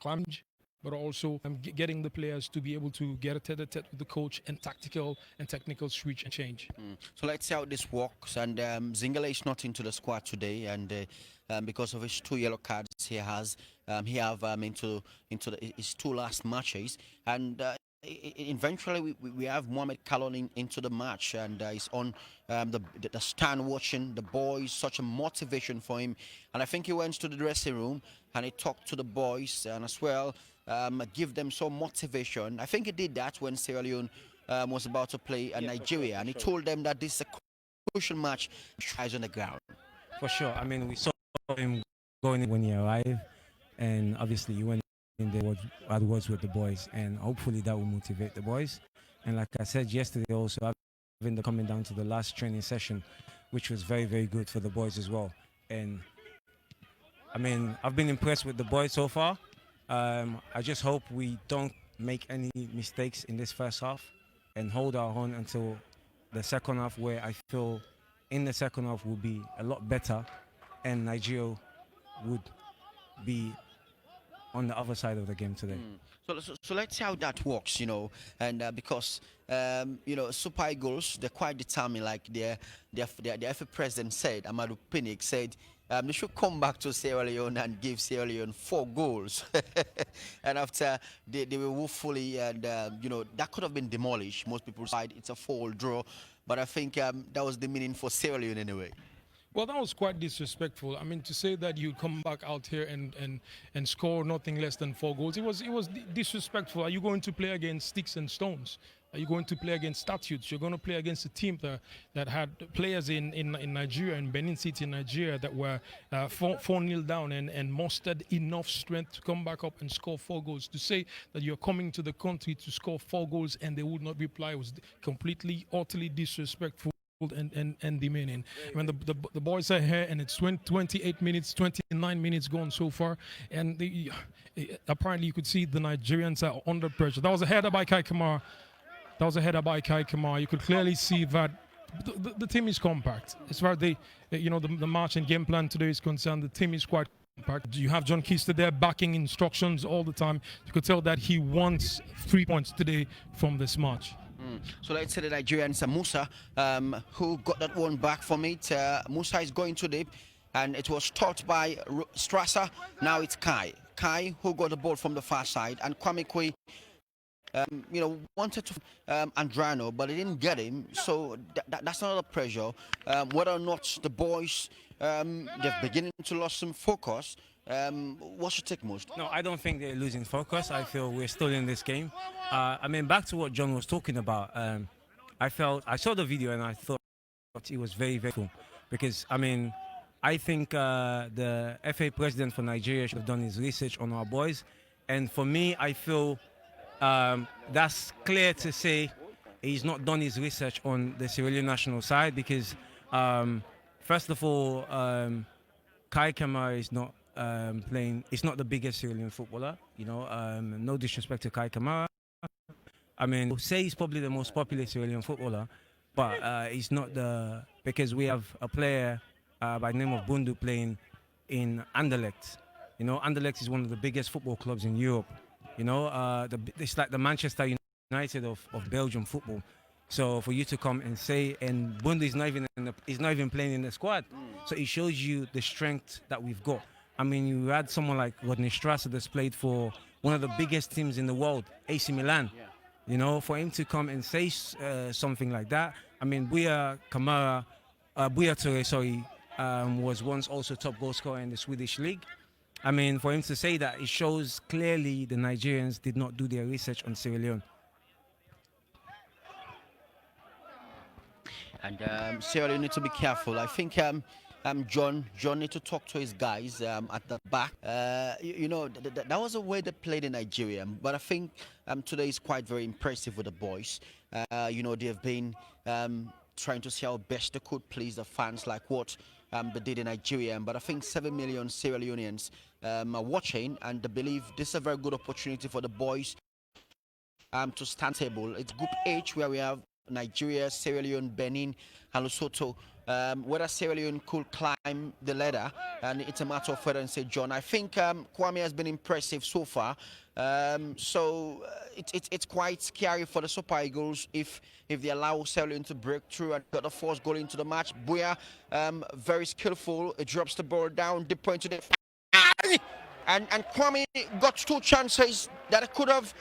climate, but also getting the players to be able to get a tete-a-tete with the coach and tactical and technical switch and change. So let's see how this works. And Zingale is not into the squad today, and because of his 2 yellow cards he has, into his 2 last matches, and eventually we have Mohamed Kalon into the match, and he's on the stand watching the boys. Such a motivation for him, and I think he went to the dressing room and he talked to the boys and as well give them some motivation. I think he did that when Sierra Leone was about to play Nigeria, and he told them that this is a crucial match. Eyes on the ground. For sure. I mean, we saw him going in when he arrived, and obviously he went in there had words with the boys, and hopefully that will motivate the boys. And like I said yesterday, also having the coming down to the last training session, which was very, very good for the boys as well. And I mean, I've been impressed with the boys so far. I just hope we don't make any mistakes in this first half and hold our own until the second half, where I feel in the second half will be a lot better and Nigeria would be on the other side of the game today. So let's see how that works, you know, and because you know, Super Eagles, they're quite determined. Like their FA president said, Amadou Pinnick said, they should come back to Sierra Leone and give Sierra Leone 4 goals. And after they were woefully, and you know, that could have been demolished. Most people said it's a 4-all draw, but I think that was the meaning for Sierra Leone anyway. Well, that was quite disrespectful. I mean, to say that you come back out here and score nothing less than 4 goals, it was disrespectful. Are you going to play against sticks and stones? Are you going to play against statutes? You're going to play against a team that had players in Nigeria, in Benin City, in Nigeria, that were 4-0 down and mustered enough strength to come back up and score 4 goals. To say that you're coming to the country to score 4 goals and they would not reply was completely, utterly disrespectful and demeaning. I mean, the boys are here, and it's 28 minutes, 29 minutes gone so far, and apparently you could see the Nigerians are under pressure. That was a header by Kai Kamara. You could clearly see that the team is compact. As far as the match and game plan today is concerned, the team is quite compact. You have John Keister there backing instructions all the time. You could tell that he wants 3 points today from this match. So let's say the Nigerians, Musa, who got that one back from it. Musa is going too deep, and it was taught by Strasser. Now it's Kai. Kai, who got the ball from the far side, and Kwame Kwe, you know, wanted to Andrano, but he didn't get him. So that's another pressure. Whether or not the boys, they're beginning to lose some focus. What's your take, most? No, I don't think they're losing focus. I feel we're still in this game. I mean, back to what John was talking about. I saw the video and I thought it was very, very cool. Because, I mean, I think the FA president for Nigeria should have done his research on our boys. And for me, I feel that's clear to say he's not done his research on the Sierra Leone national side. Because, first of all, Kai Kamara is not playing. It's not the biggest Sierra Leone footballer, you know. No disrespect to Kai Kamara. I mean, we'll say he's probably the most popular Sierra Leone footballer, but he's not because we have a player by the name of Bundu playing in Anderlecht. You know, Anderlecht is one of the biggest football clubs in Europe. You know, it's like the Manchester United of Belgium football. So for you to come and say, and Bundu is not even playing in the squad, so it shows you the strength that we've got. I mean, you had someone like Rodney Strasser that's played for one of the biggest teams in the world, AC Milan. Yeah. You know, for him to come and say something like that. I mean, Buya Toure, was once also top goal scorer in the Swedish league. I mean, for him to say that, it shows clearly the Nigerians did not do their research on Sierra Leone. And Sierra Leone need to be careful. I think John need to talk to his guys at the back. You know, that was the way they played in Nigeria. But I think today is quite very impressive with the boys. You know, they've been trying to see how best they could please the fans, like what they did in Nigeria. But I think 7 million Sierra Leoneans are watching, and they believe this is a very good opportunity for the boys to stand table. It's Group H, where we have Nigeria, Sierra Leone, Benin, and Lesotho. Whether Sierra Leone could climb the ladder, and it's a matter of whether and say John. I think Kwame has been impressive so far. So it's quite scary for the Super Eagles if they allow Sierra Leone to break through and got the first goal into the match. Buya, very skillful. It drops the ball down deep into the and Kwame got 2 chances that could have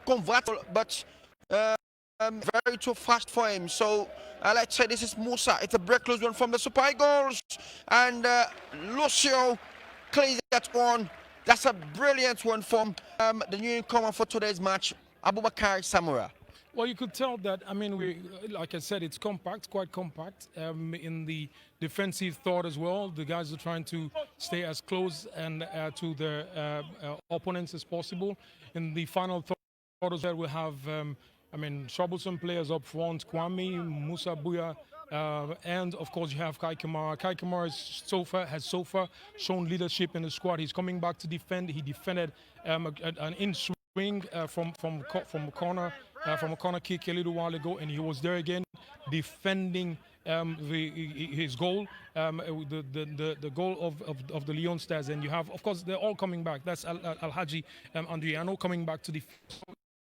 convertible, but very too fast for him. So let's say this is Musa. It's a break loose one from the Super Eagles, and Lucio clears that one. That's a brilliant one from the newcomer for today's match, Abubakar Samura. Well, you could tell that, I mean, like I said, it's compact, quite compact in the defensive thought as well. The guys are trying to stay as close and to their opponents as possible. In the final thought as well, we have, I mean, troublesome players up front, Kwame, Musa Buya, and of course you have Kai Kamara. Kai Kamara has so far shown leadership in the squad. He's coming back to defend. He defended an in-swing from a corner kick a little while ago, and he was there again defending his goal, the goal of the Leone Stars. And you have, of course, they're all coming back. That's Alhaji Andriano coming back to defend.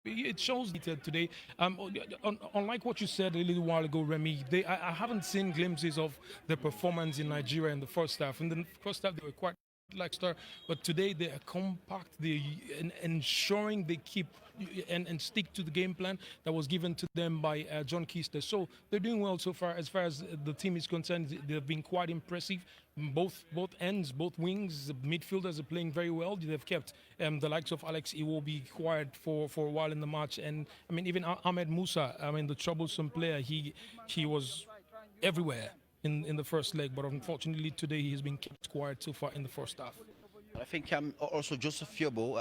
It shows today. Unlike what you said a little while ago, Remy, I haven't seen glimpses of the performance in Nigeria in the first half. In the first half, they were quite lackluster, but today they are compact. They're ensuring they keep and stick to the game plan that was given to them by John Keister. So they're doing well so far. As far as the team is concerned, they've been quite impressive. Both ends, both wings, the midfielders are playing very well. They've kept the likes of Alex Iwobi quiet for a while in the match. And I mean, even Ahmed Musa, I mean, the troublesome player, he was everywhere in the first leg, but unfortunately today he's been kept quiet so far in the first half. I think also Joseph Fiobo,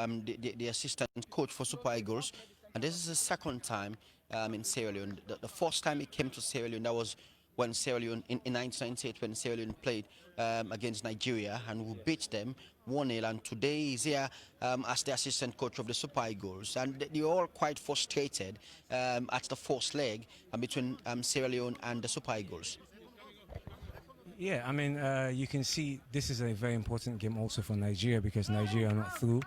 the assistant coach for Super Eagles, and this is the second time in Sierra Leone. The first time he came to Sierra Leone, that was when Sierra Leone, in 1998, when Sierra Leone played against Nigeria, and we beat them 1-0. And today he's here as the assistant coach of the Super Eagles, and they're all quite frustrated at the first leg between Sierra Leone and the Super Eagles. Yeah, I mean, you can see this is a very important game also for Nigeria, because Nigeria are not through.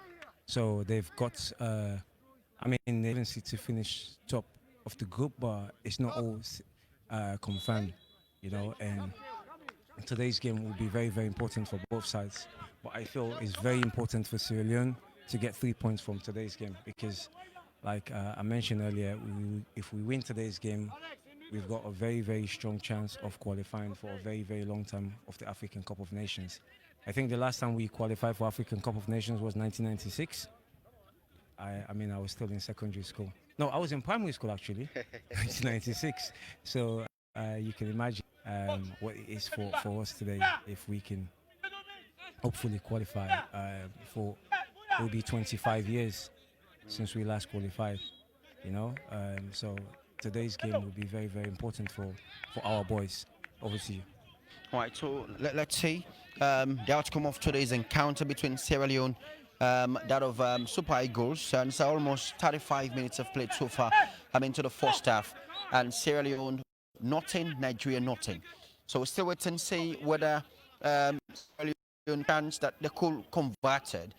So they've got, I mean, they didn't see to finish top of the group, but it's not all confirmed, you know. And today's game will be very, very important for both sides. But I feel it's very important for Sierra Leone to get 3 points from today's game, because, like I mentioned earlier, if we win today's game, we've got a very, very strong chance of qualifying for a very, very long time of the African Cup of Nations. I think the last time we qualified for African Cup of Nations was 1996. I mean, I was still in secondary school. No, I was in primary school, actually, 1996. So you can imagine what it is for us today if we can hopefully qualify for, it will be 25 years since we last qualified, you know. So today's game will be very, very important for our boys. Over to you. All right, so let's see the outcome of today's encounter between Sierra Leone, that of Super Eagles. And it's almost 35 minutes of play so far into the first half. And Sierra Leone nothing, Nigeria nothing. So we're still waiting to see whether Sierra Leone chance that they could convert it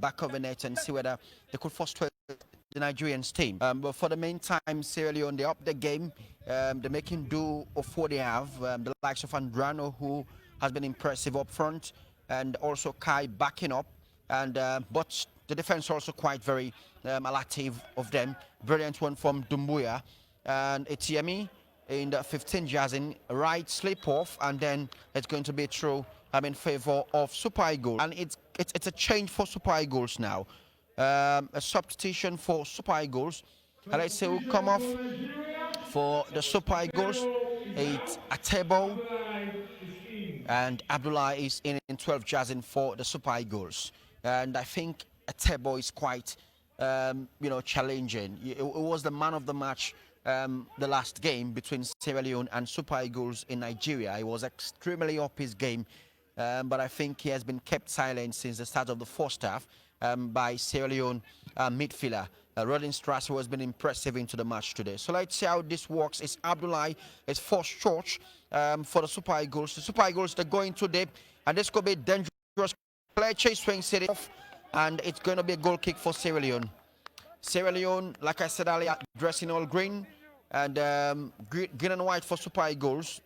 back of the net and see whether they could frustrate the Nigerians team. But for the meantime, Sierra Leone, they up the game. They're making do of what they have. The likes of Andrano, who has been impressive up front, and also Kai backing up. And but the defense also quite very active of them. Brilliant one from Dumbuya. And it's Yemi in the 15 jazzing, right slip off, and then it's going to be through in favor of Super Eagles. And it's a change for Super Eagles now. A substitution for Super Eagles. And let's say we'll come off for the Super Eagles. It's Atebo, and Abdullah is in 12 jazzing for the Super Eagles. And I think Atebo is quite challenging. It was the man of the match the last game between Sierra Leone and Super Eagles in Nigeria. He was extremely up his game, but I think he has been kept silent since the start of the first half by Sierra Leone midfielder Rodin Strasser, who has been impressive into the match today. So let's see how this works. It's Abdullah, it's first charge for the Super Eagles. The Super Eagles, they're going too deep, and this could be dangerous. Play chase swings it off, and it's going to be a goal kick for Sierra Leone. Sierra Leone, like I said earlier, dressing all green, and green and white for Super Eagles.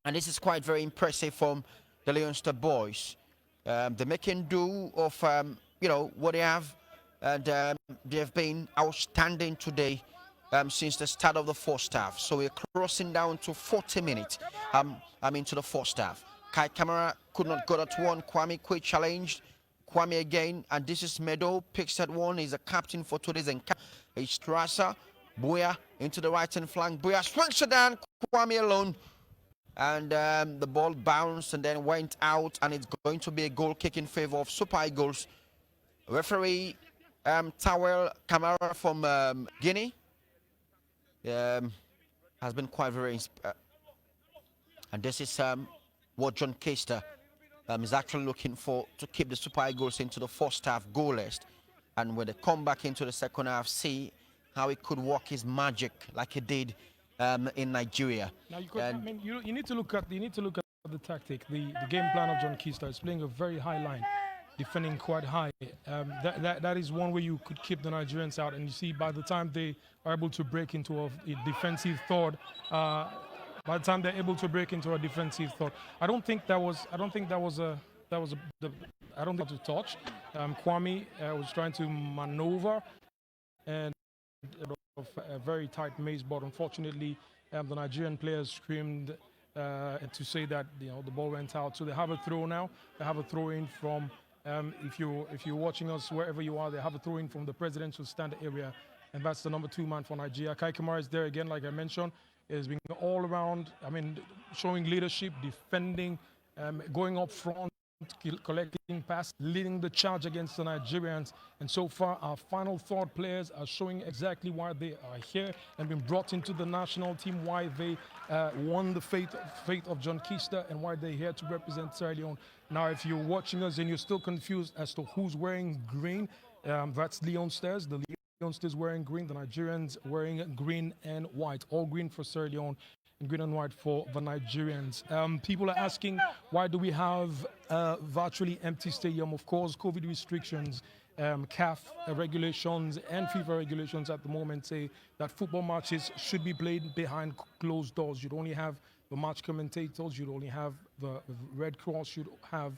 And this is quite very impressive from the Leone Star boys. They're making do of what they have and they've been outstanding today since the start of the first half. So we're crossing down to 40 minutes. To the first half. Kai Kamara could not go at one. Kwame quick challenged. Kwame again, and this is Meadow picks at one. He's a captain for today's encounter. It's Strasser. Buya into the right hand flank. Buya swings it down. Kwame alone. And the ball bounced and then went out, and it's going to be a goal kick in favor of Super Eagles. Referee Tawel Kamara from Guinea has been quite very and this is what John Kester is actually looking for, to keep the Super Eagles into the first half goalless, and when they come back into the second half, see how he could work his magic like he did in Nigeria. Now you need to look at the tactic, the game plan of John Kester. Is playing a very high line, defending quite high. That is one way you could keep the Nigerians out. And you see, by the time they are able to break into a defensive third, by the time they're able to break into a defensive third, I don't think that was a touch. Kwame was trying to maneuver and a very tight maze, but unfortunately, the Nigerian players screamed to say that the ball went out. So they have a throw now. They have a throw in from. If you're watching us wherever you are, they have a throw in from the presidential stand area, and that's the number 2 man for Nigeria. Kai Kamara is there again, like I mentioned. Is being all around. Showing leadership, defending, going up front, collecting pass, leading the charge against the Nigerians. And so far, our final third players are showing exactly why they are here and been brought into the national team, why they won the fate of John Kester, and why they're here to represent Sierra Leone. Now, if you're watching us and you're still confused as to who's wearing green, that's Leone Stars. The Leone Stars wearing green, the Nigerians wearing green and white. All green for Sierra Leone and green and white for the Nigerians. People are asking, why do we have a virtually empty stadium? Of course, COVID restrictions, CAF regulations and FIFA regulations at the moment say that football matches should be played behind closed doors. You'd only have the match commentators, you'd only have the Red Cross, you'd have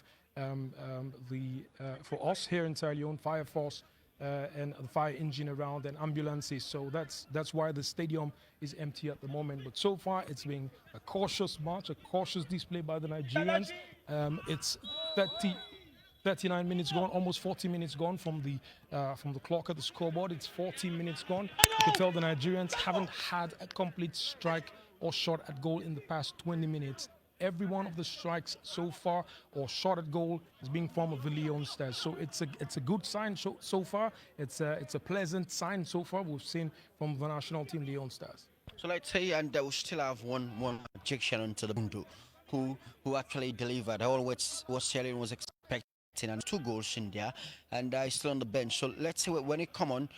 for us here in Sierra Leone, Fire Force, and the fire engine around, and ambulances. So that's why the stadium is empty at the moment. But so far, it's been a cautious march, a cautious display by the Nigerians. It's 39 minutes gone, almost 40 minutes gone from the clock at the scoreboard. It's 40 minutes gone. You can tell the Nigerians haven't had a complete strike or shot at goal in the past 20 minutes. Every one of the strikes so far or shot at goal is being from the Leone Stars. So it's a good sign so far. It's a pleasant sign so far we've seen from the national team Leone Stars. So let's say, and we still have one objection onto the Bundu, who actually delivered all what Sierra Leone was expecting, and 2 goals in there, and he's still on the bench. So let's see when he come on,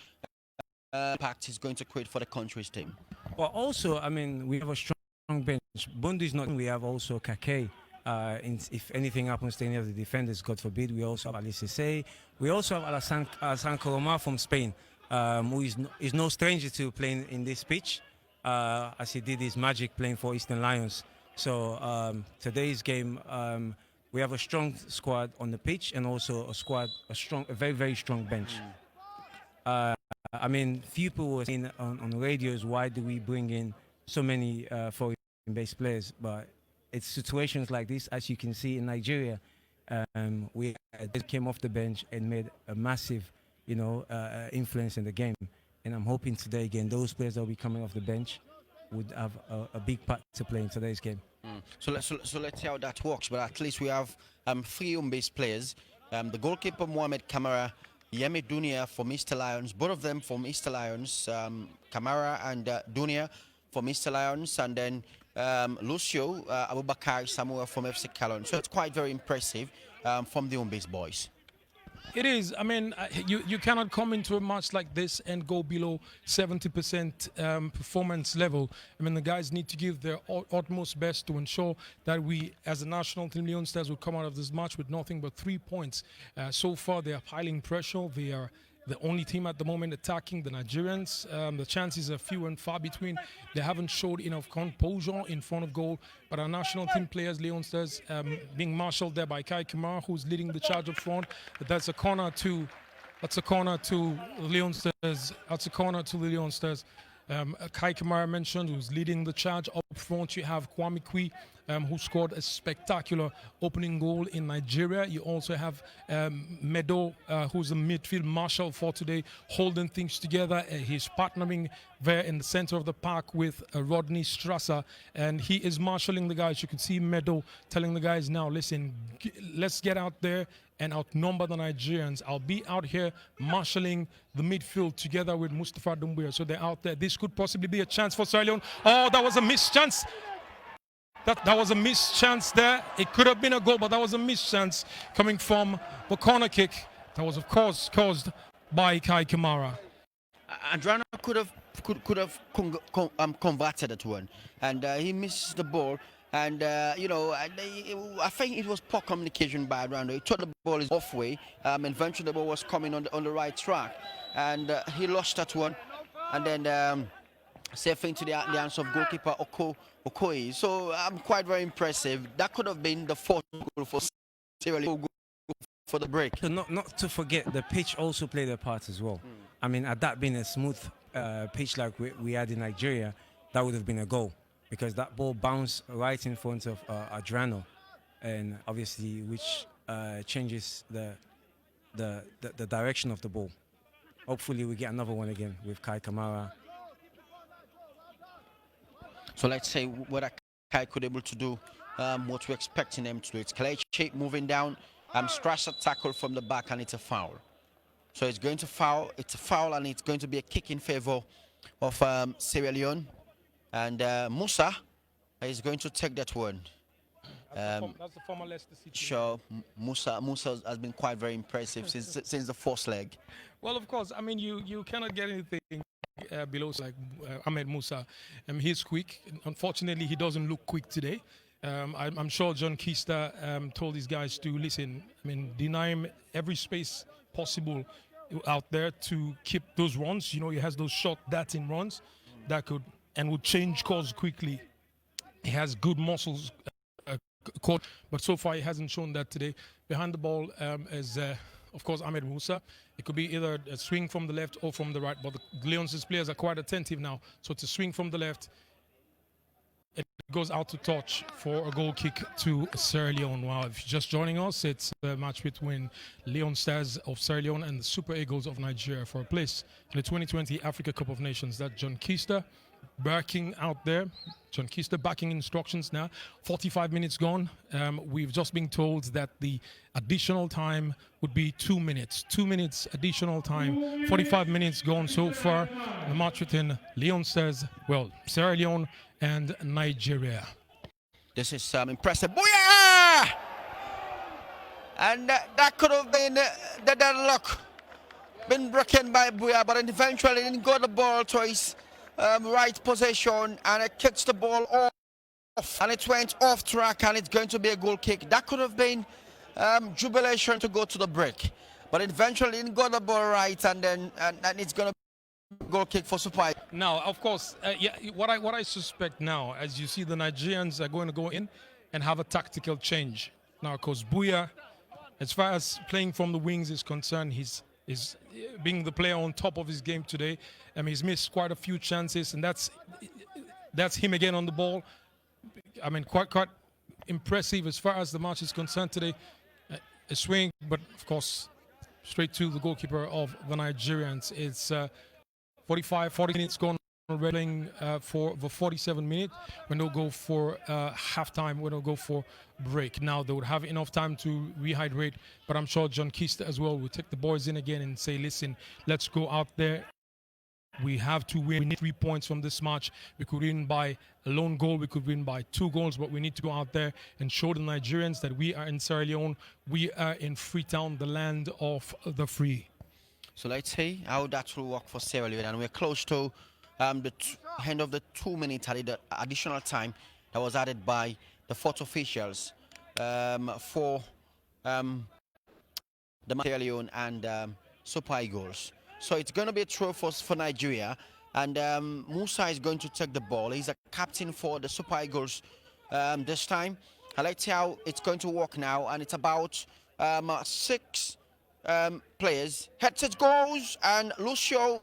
impact is going to create for the country's team. Well, also, we have a strong bench. Bundu is not. We have also Kake. If anything happens to any of the defenders, God forbid, we also have Alice Say. We also have Alassane Koroma from Spain, who is no stranger to playing in this pitch, as he did his magic playing for Eastern Lions. So today's game, we have a strong squad on the pitch, and also a very, very strong bench. Few people were saying on radios, why do we bring in so many foreign-based players? But it's situations like this, as you can see in Nigeria, we came off the bench and made a massive, influence in the game. And I'm hoping today, again, those players that will be coming off the bench would have a big part to play in today's game. So let's see how that works. But at least we have 3 home-based players. The goalkeeper, Mohamed Kamara, Yemi Dunia from Easter Lions, both of them from Easter Lions, Kamara and Dunia from Easter Lions, and then Lucio Abubakar Samuel from FC Calon. So it's quite very impressive from the home-based boys. It is. You cannot come into a match like this and go below 70% performance level. The guys need to give their utmost best to ensure that we, as a national team, Leone Stars, will come out of this match with nothing but 3 points. So far, they are piling pressure. They are the only team at the moment attacking the Nigerians. The chances are few and far between. They haven't showed enough composure in front of goal. But our national team players, Leone Stars, being marshaled there by Kai Kamara, who's leading the charge up front. That's a corner to That's a corner to Leone Stars. That's a corner to the Leone Stars. Kai Kamara mentioned, who's leading the charge. Up front, you have Kwame Kui, who scored a spectacular opening goal in Nigeria. You also have Meadow, who's a midfield marshal for today, holding things together. He's partnering there in the center of the park with Rodney Strasser, and he is marshalling the guys. You can see Meadow telling the guys now, listen, let's get out there and outnumber the Nigerians. I'll be out here marshalling the midfield together with Mustafa Doumbouya. So they're out there. This could possibly be a chance for Sierra Leone. Oh, that was a missed chance. That was a missed chance there. It could have been a goal, but that was a missed chance coming from the corner kick. That was, of course, caused by Kai Kamara. Adrano could have converted that one, and he missed the ball. And you know, I think it was poor communication by Adrano. He thought the ball is off way, and eventually the ball was coming on the right track, and he lost that one. And then same thing to the hands of goalkeeper Okoye. So quite very impressive. That could have been the fourth goal for Sierra Leone for the break. So not to forget, the pitch also played a part as well. I mean, had that been a smooth pitch like we had in Nigeria, that would have been a goal, because that ball bounced right in front of Adrano, and obviously which changes the direction of the ball. Hopefully we get another one again with Kai Kamara. So let's say what Kai could able to do, what we're expecting them to do. It's Kelechi moving down, Strasser tackle from the back, and it's a foul. So it's going to foul. It's a foul, and it's going to be a kick in favor of Sierra Leone. And Musa is going to take that one. That's the former Leicester City. Sure, Musa has been quite very impressive since the first leg. Well, of course, I mean, you cannot get anything below like Ahmed Musa. He's quick. Unfortunately, he doesn't look quick today. I'm sure John Keister told these guys to listen. I mean, deny him every space possible out there to keep those runs. You know, he has those short darting runs that could and would change course quickly. He has good muscles, but so far he hasn't shown that today. Behind the ball is, of course, Ahmed Musa. It could be either a swing from the left or from the right, but the Leone's players are quite attentive now. So it's a swing from the left. It goes out to touch for a goal kick to Sierra Leone. Wow, if you're just joining us, it's a match between Leone Stars of Sierra Leone and the Super Eagles of Nigeria for a place in the 2020 Africa Cup of Nations. That's John Keister backing out there. John Keister backing instructions now. 45 minutes gone. We've just been told that the additional time would be 2 minutes. 2 minutes additional time. 45 minutes gone so far. The match between Leone Stars, well, Sierra Leone and Nigeria. This is impressive. Booyah! And that could have been the deadlock. Been broken by Booyah, but eventually didn't go the ball to his right possession, and it kicks the ball off, and it went off track, and it's going to be a goal kick. That could have been jubilation to go to the break, but eventually didn't go the ball right, and then and it's going to goal kick for Super. Now, of course, yeah. What I suspect now, as you see, the Nigerians are going to go in and have a tactical change now, because Booyah, as far as playing from the wings is concerned, he's being the player on top of his game today. He's missed quite a few chances, and that's him again on the ball. I mean, quite impressive as far as the match is concerned today. A swing, but of course, straight to the goalkeeper of the Nigerians. It's 40 minutes gone already for the 47 minutes. When they'll go for halftime, when they'll go for break. Now they would have enough time to rehydrate, but I'm sure John Keister as well will take the boys in again and say, listen, let's go out there. We have to win. We need 3 points from this match. We could win by a lone goal. We could win by 2 goals, but we need to go out there and show the Nigerians that we are in Sierra Leone. We are in Freetown, the land of the free. So let's see how that will work for Sierra Leone, and we're close to the end of the 2 minutes added additional time that was added by the fourth officials for the Sierra Leone and Super Eagles. So it's going to be a throw for Nigeria, and Musa is going to take the ball. He's a captain for the Super Eagles this time. And let's see how it's going to work now, and it's about 6 players. Headset goes, and Lucio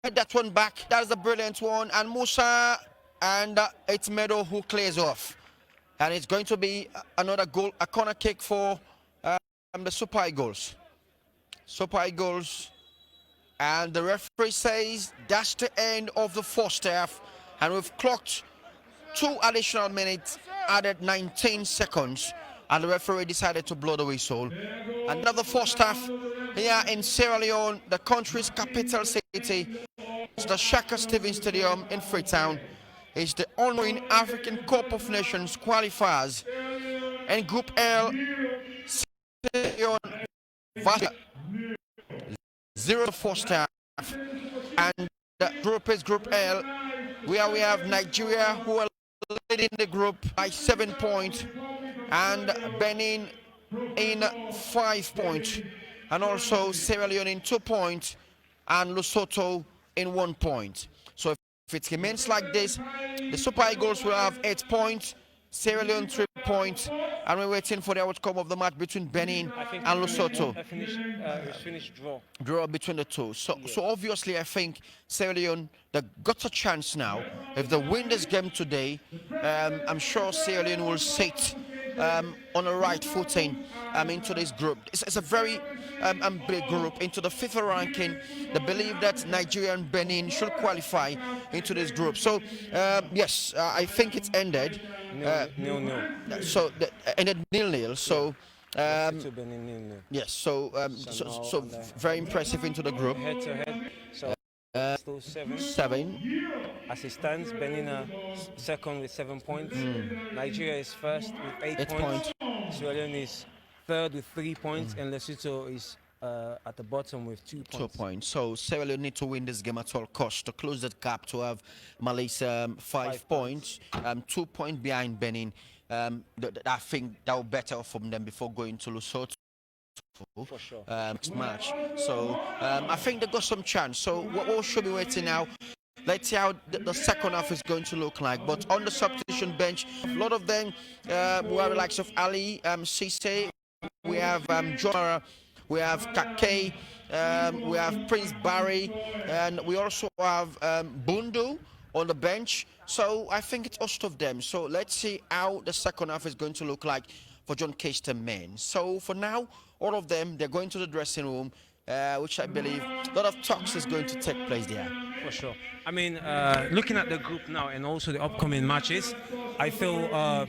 head that one back. That's a brilliant one. And Musa, and it's Meadow who clears off. And it's going to be another goal, a corner kick for the Super Eagles. Super Eagles. And the referee says that's the end of the first half. And we've clocked 2 additional minutes, added 19 seconds. And the referee decided to blow the whistle. Another first half here in Sierra Leone, the country's capital city. It's the Shaka Stevens Stadium in Freetown. It's the honoring African Cup of Nations qualifiers. And Group L, Sierra Leone, 0 first half. And the group is Group L, where we have Nigeria, who are leading the group by 7 points, and Benin in 5 points, and also Sierra Leone in 2 points, and Lesotho in 1 point. So if it remains like this, the Super Eagles will have 8 points, Sierra Leone 3 points, and we're waiting for the outcome of the match between Benin and Lesotho. Finished draw. Draw between the two. So obviously I think Sierra Leone, they got a chance now. If they win this game today, I'm sure Sierra Leone will sit on the right footing into this group. It's a very big group. Into the FIFA ranking, they believe that Nigeria and Benin should qualify into this group. So yes, I think it's ended. Nil-nil. So ended 0-0. So yes, so very impressive into the group. Head to head. So still 7. 7. As it stands, Benin are second with 7 points. Nigeria is first with 8 points. Sierra Leone is third with 3 points, and Lesotho is at the bottom with 2 points. 2 points. So Sierra Leone need to win this game at all costs to close that gap to have Malaysia 5 points, 2 points behind Benin. I think that will better from them before going to Lesotho. For sure. Next match. So I think they got some chance. So what should be waiting now? Let's see how the second half is going to look like. But on the substitution bench, a lot of them we have the likes of Ali, Cisse, we have John, we have Kake, we have Prince Barry, and we also have Bundu on the bench. So I think it's most of them. So let's see how the second half is going to look like for John Caster men. So for now, all of them, they're going to the dressing room, which I believe a lot of talks is going to take place there. For sure. I mean, looking at the group now and also the upcoming matches, I feel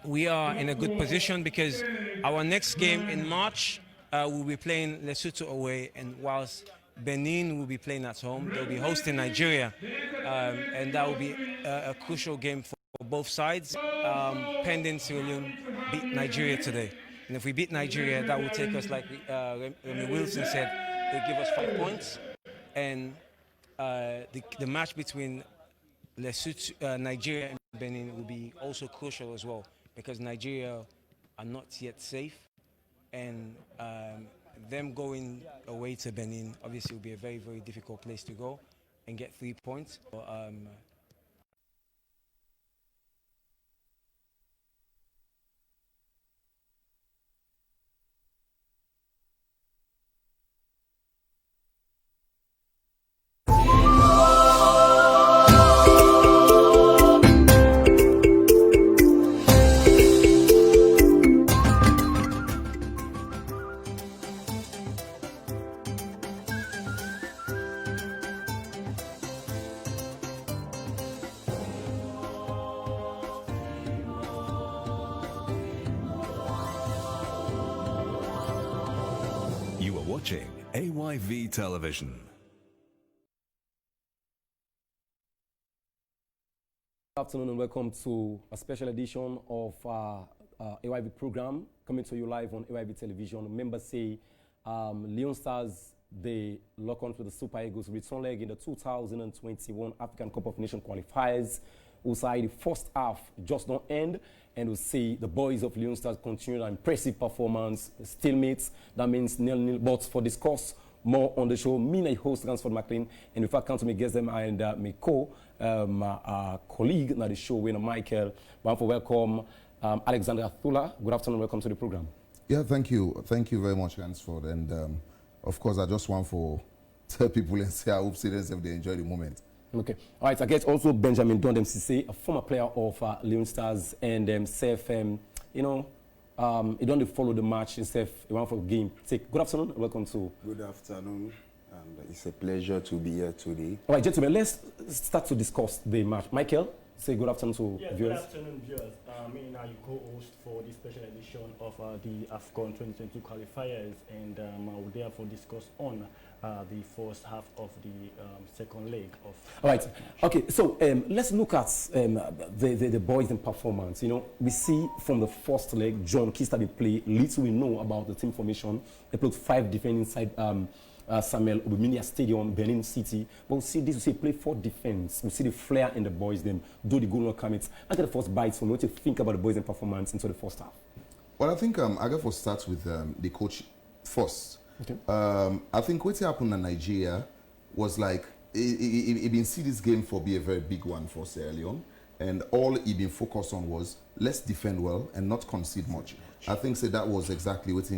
we are in a good position because our next game in March, we'll be playing Lesotho away, and whilst Benin will be playing at home, they'll be hosting Nigeria, and that will be a crucial game for both sides, pending Sierra Leone beat Nigeria today. And if we beat Nigeria, that will take us, like Remy Wilson said, it'll give us 5 points. And the match between Lesotho, Nigeria and Benin will be also crucial as well, because Nigeria are not yet safe, and them going away to Benin obviously will be a very, very difficult place to go and get 3 points. You are watching AYV Television. Good afternoon and welcome to a special edition of AYV program coming to you live on AYV Television. Members say Leone Stars, they lock on to the Super Eagles return leg in the 2021 African Cup of Nations qualifiers. We'll say the first half just don't end, and we'll see the boys of Leone Stars continue their impressive performance, stalemates. That means 0-0. But for discuss more on the show, me and your host, Ransford McLean, and if I come to me guest them and my colleague on the show, Michael. I want to welcome Alexandra Thula. Good afternoon, welcome to the program. Yeah, thank you. Thank you very much, Hansford. And of course, I just want to tell people and say I hope students if they enjoy the moment. Okay. All right. I guess also Benjamin Don Cisse, a former player of Leone Stars, and you know, he don't follow the match himself. He went for the game. Good afternoon. Welcome to. Good afternoon, and it's a pleasure to be here today. All right, gentlemen. Let's start to discuss the match. Michael, say good afternoon to yes, viewers. Good afternoon, viewers. Me and I co-host for this special edition of the AFCON 2022 qualifiers, and I will therefore discuss on the first half of the second leg of. All right. Okay. So let's look at the boys in performance. You know, we see from the first leg, John Kista they play. Little we know about the team formation. They played 5 defending inside Samuel Obuminia Stadium, Benin City. But we see this. We see play 4 defense. We see the flair in the boys. Them do the goal not come. It's I get the first bites from what you think about the boys in performance into the first half. Well, I think I got to start with the coach first. Okay. I think what happened in Nigeria was like he been see this game for be a very big one for Sierra Leone, and all he been focused on was let's defend well and not concede much. I think that was exactly what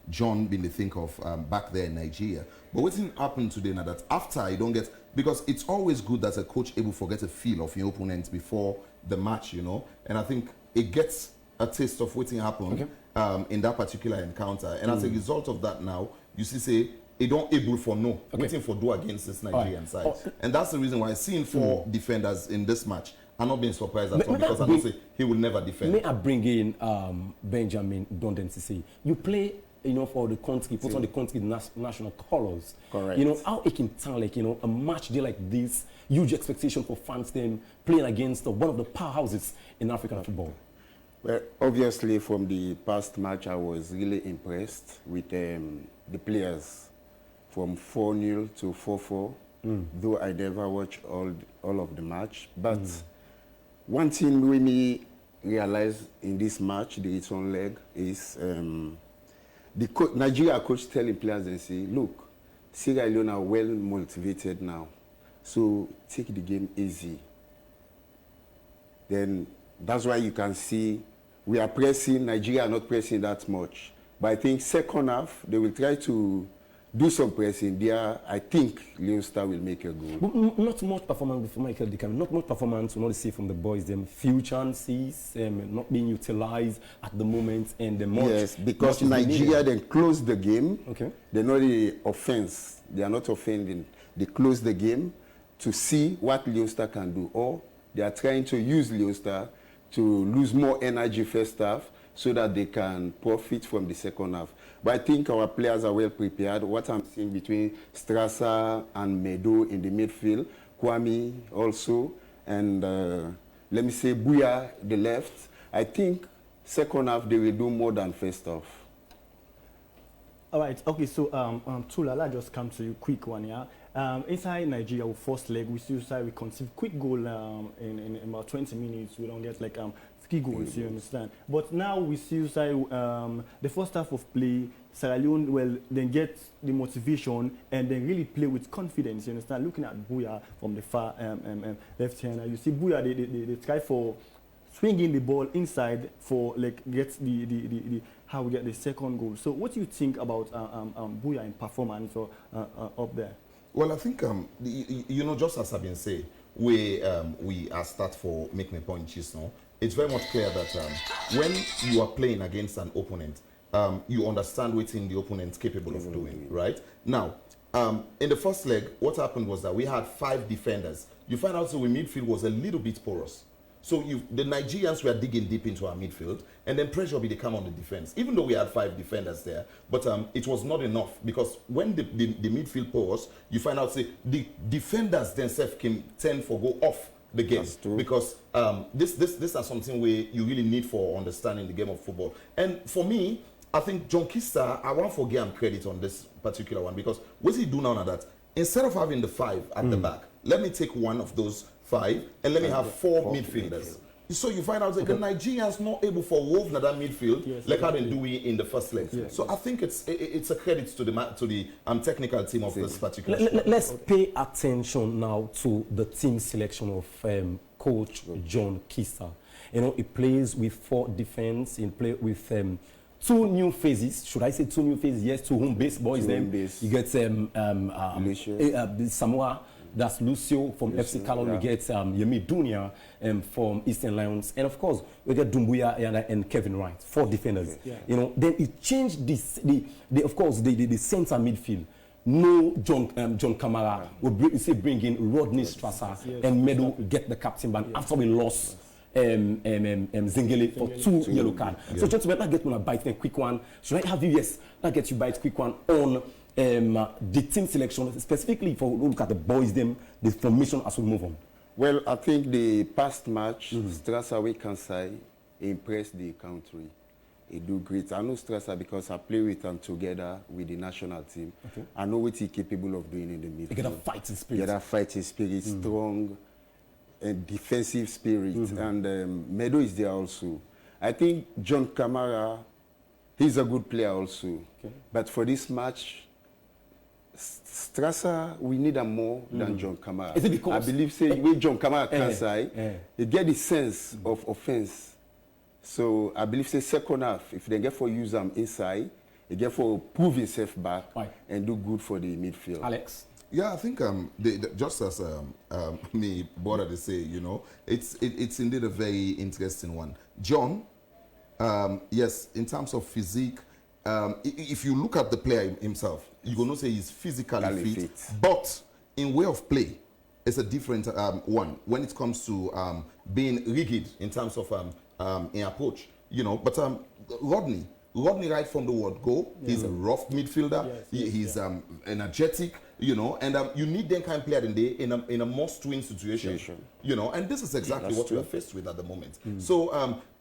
John been to think of back there in Nigeria. But what happened today now that after you don't get, because it's always good that a coach able to get a feel of your opponent before the match, you know, and I think it gets a taste of what happened in that particular encounter. And as a result of that now, you see say, they don't able for waiting for do against this Nigerian side. And that's the reason why seeing 4 defenders in this match, I'm not being surprised at all because I know say he will never defend. May I bring in Benjamin Don Cisse? You play, you know, for the country, put on the country national colors. Correct. You know, how it can sound like, you know, a match day like this, huge expectation for fans, them playing against one of the powerhouses in African football. Well, obviously, from the past match, I was really impressed with the players from 4-0 to 4-4, though I never watched all of the match. But one thing we may realize in this match, the return leg, is the Nigeria coach telling players and say, look, Sierra Leone are well motivated now, so take the game easy. Then that's why you can see we are pressing, Nigeria are not pressing that much. But I think second half, they will try to do some pressing there. I think Leone Star will make a goal. But not much performance before Michael Dicam. Not much performance, we not see from the boys. Them few chances, not being utilized at the moment, and the much. Yes, because Nigeria then closed the game. Okay. They know the offense. They are not offending. They close the game to see what Leone Star can do, or they are trying to use Leone Star to lose more energy first half so that they can profit from the second half. But I think our players are well prepared. What I'm seeing between Strasser and Medo in the midfield, Kwame also, and let me say Bouya, the left, I think second half they will do more than first half. All right. Okay. So, Tulala, just come to you, quick one, yeah. Inside Nigeria, with first leg, we see we conceive quick goal in about 20 minutes. We don't get like 3 goals, you understand? But now we see the first half of play, Sierra Leone will then get the motivation and then really play with confidence, you understand? Looking at Bouya from the far left hand, you see Bouya, they try for swinging the ball inside for like get the how we get the second goal. So what do you think about Bouya in performance up there? Well, I think you know, just as I've been saying, we are start for make my point just now. It's very much clear that when you are playing against an opponent, you understand what the opponent's capable of doing, right? Now, in the first leg, what happened was that we had 5 defenders. You find out the midfield was a little bit porous. So the Nigerians were digging deep into our midfield, and then pressure will come on the defense. Even though we had 5 defenders there, but it was not enough, because when the midfield pores, you find out the defenders themselves can tend to go off the game, because this is something where you really need for understanding the game of football. And for me, I think John Kista, I want to give him credit on this particular one, because what he do now is that instead of having the 5 at the back, let me take one of those 5 and let me have 4 midfielders. So you find out that the Nigerians not able for wolf that midfield like how they do it in the first leg. So I think it's a credit to the technical team of this particular. Let's pay attention now to the team selection of Coach John Kista. You know, he plays with 4 defense. He play with two new phases. Should I say two new phases? Yes, two home base boys. Then you get Samoa. That's Lucio from FC Calon. We get Yemi Dunia from Eastern Lions, and of course we get Dumbuya and Kevin Wright, 4 defenders. You know, then it changed the center midfield. No John Kamara. We bring in Rodney Strasser and Meadow get the captain ban after we lost Zengele for 2 yellow cards. So just to get me a bite a quick one. Should I have you? Yes, I'll get you bite quick one on the team selection, specifically for look at the boys, the formation as we move on. Well, I think the past match, Strasser Kansai impressed the country. He do great. I know Strasser because I play with him together with the national team. Okay. I know what he's capable of doing in the midfield. He get a fighting spirit. Get a fighting spirit, strong and defensive spirit. And Meadow is there also. I think John Kamara, he's a good player also. Okay. But for this match, Strasser, we need him more than John Kamara. Is it because? I believe, say, when John Kamara can say, he get the sense of offense. So I believe, say, second half, if they get for use them inside, they get for prove himself back and do good for the midfield. Alex? Yeah, I think just as me bother to say, you know, it's indeed a very interesting one. John, yes, in terms of physique, if you look at the player himself, you're going to say he's physically fit, but in way of play, it's a different one when it comes to being rigid in terms of in approach, you know. But Rodney right from the word go, he's a rough midfielder. He's energetic, you know, and you need that kind of player in a must-win situation, you know. And this is exactly what we are faced with at the moment. So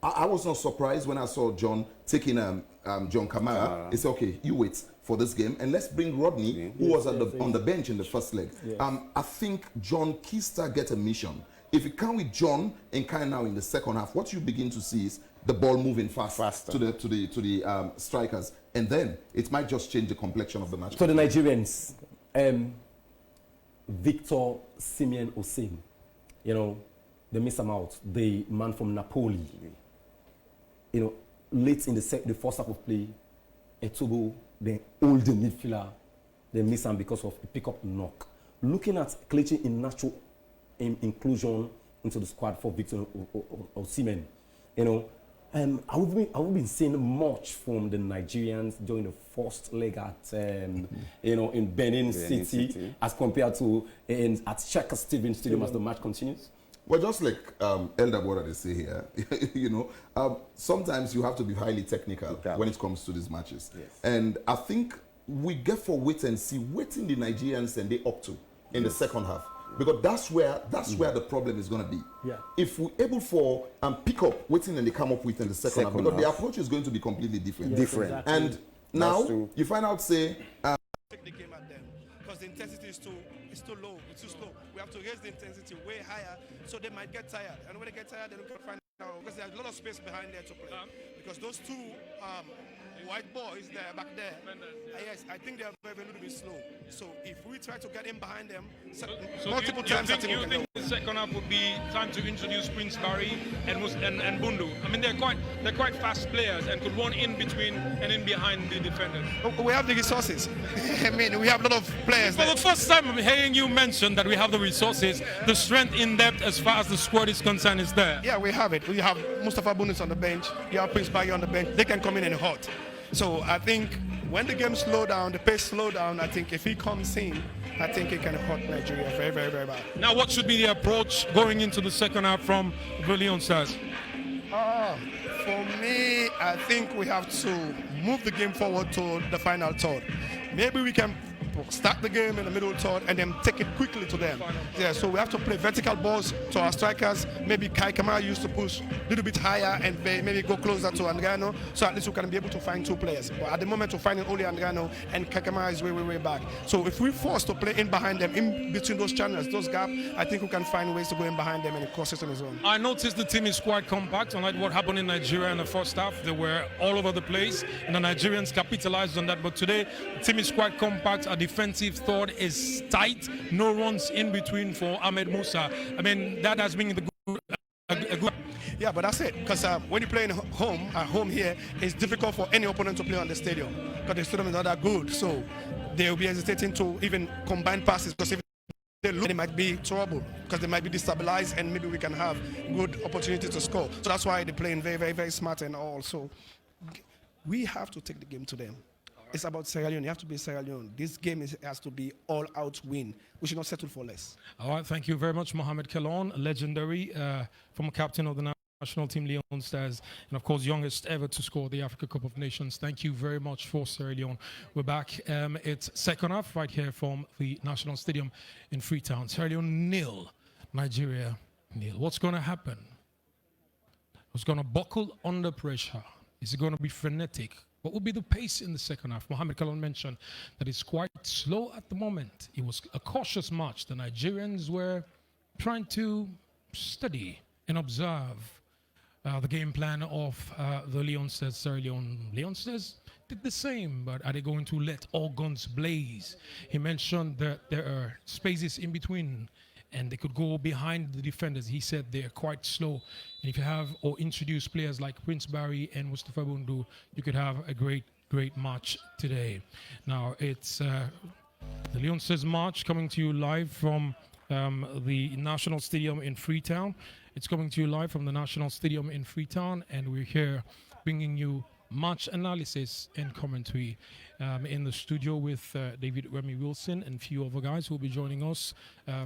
I was not surprised when I saw John taking John Kamara. It's okay, you wait for this game and let's bring Rodney, who was on the bench in the first leg. I think John Kister get a mission. If you come with John and kind now in the second half, what you begin to see is the ball moving faster to the strikers, and then it might just change the complexion of the match. So the Nigerians, Victor Simeon Osim, you know, they miss him out. The man from Napoli, you know, late in the first half of play, Etubo, the older midfielder, they miss him because of a pick-up knock. Looking at Kelechi in natural inclusion into the squad for Victor Osimhen, you know, I've been seeing much from the Nigerians during the first leg at you know, in Benin City as compared to at Shaka Stevens Stadium as the match continues. Well, just like Elder Brother they say here, you know, sometimes you have to be highly technical when it comes to these matches. And I think we get for wait and see waiting the Nigerians and they up to in the second half. Because that's where the problem is going to be. If we're able for pick up waiting and they come up with in the second half, because the approach is going to be completely different. Exactly. And now you find out, say, take the game at them because the intensity is too low, it's too slow. We have to raise the intensity way higher, so they might get tired. And when they get tired, they don't find out because there's a lot of space behind there to play. Because those two white boys there back there, yes, I think they are very, a little bit slow. So if we try to get in behind them multiple times, I think we can go. The second half would be time to introduce Prince Barry and Bundu. I mean, they're quite fast players and could run in between and in behind the defenders. We have the resources. I mean, we have a lot of players. For the first time I'm hearing you mention that we have the resources, the strength in depth as far as the squad is concerned is there. Yeah, we have it. We have Mustafa Bundu on the bench. You have Prince Barry on the bench. They can come in and hot. So I think when the game slow down, the pace slow down, I think if he comes in, I think he can hurt Nigeria very, very, very bad. Now, what should be the approach going into the second half from the Leone Stars? For me, I think we have to move the game forward to the final third. Maybe we can start the game in the middle third and then take it quickly to them. Yeah, so we have to play vertical balls to our strikers. Maybe Kai Kamara used to push a little bit higher and maybe go closer to Andriano, so at least we can be able to find two players. But at the moment, we're finding only Andriano and Kai Kamara is way, way, way back. So if we force to play in behind them, in between those channels, those gaps, I think we can find ways to go in behind them and cross it on his own. I noticed the team is quite compact, unlike what happened in Nigeria in the first half. They were all over the place, and the Nigerians capitalized on that. But today, the team is quite compact. Our defensive third is tight. No runs in between for Ahmed Musa. I mean, that has been a good. Yeah, but that's it. Because when you play at home here, it's difficult for any opponent to play on the stadium because the stadium is not that good. So they will be hesitating to even combine passes because if they lose, it might be trouble because they might be destabilized and maybe we can have good opportunity to score. So that's why they're playing very, very, very smart and all. So we have to take the game to them. It's about Sierra Leone. You have to be Sierra Leone. This game has to be all-out win. We should not settle for less. All right, thank you very much, Mohamed Kelon, legendary former captain of the national team Leone Stars, and of course youngest ever to score the Africa Cup of Nations. Thank you very much for Sierra Leone. We're back. It's second half right here from the National Stadium in Freetown. Sierra Leone 0, Nigeria 0. What's going to happen? Who's going to buckle under pressure? Is it going to be frenetic? What will be the pace in the second half? Mohamed Kalon mentioned that it's quite slow at the moment. It was a cautious march. The Nigerians were trying to study and observe the game plan of the Leone Stars. Sierra Leone. Leone Stars did the same, but are they going to let all guns blaze? He mentioned that there are spaces in between and they could go behind the defenders. He said they're quite slow. And if you have or introduce players like Prince Barry and Mustafa Bundu, you could have a great match today. Now, it's the Leone Stars March coming to you live from the National Stadium in Freetown. It's coming to you live from the National Stadium in Freetown, and we're here bringing you match analysis and commentary in the studio with David Remy Wilson and a few other guys who will be joining us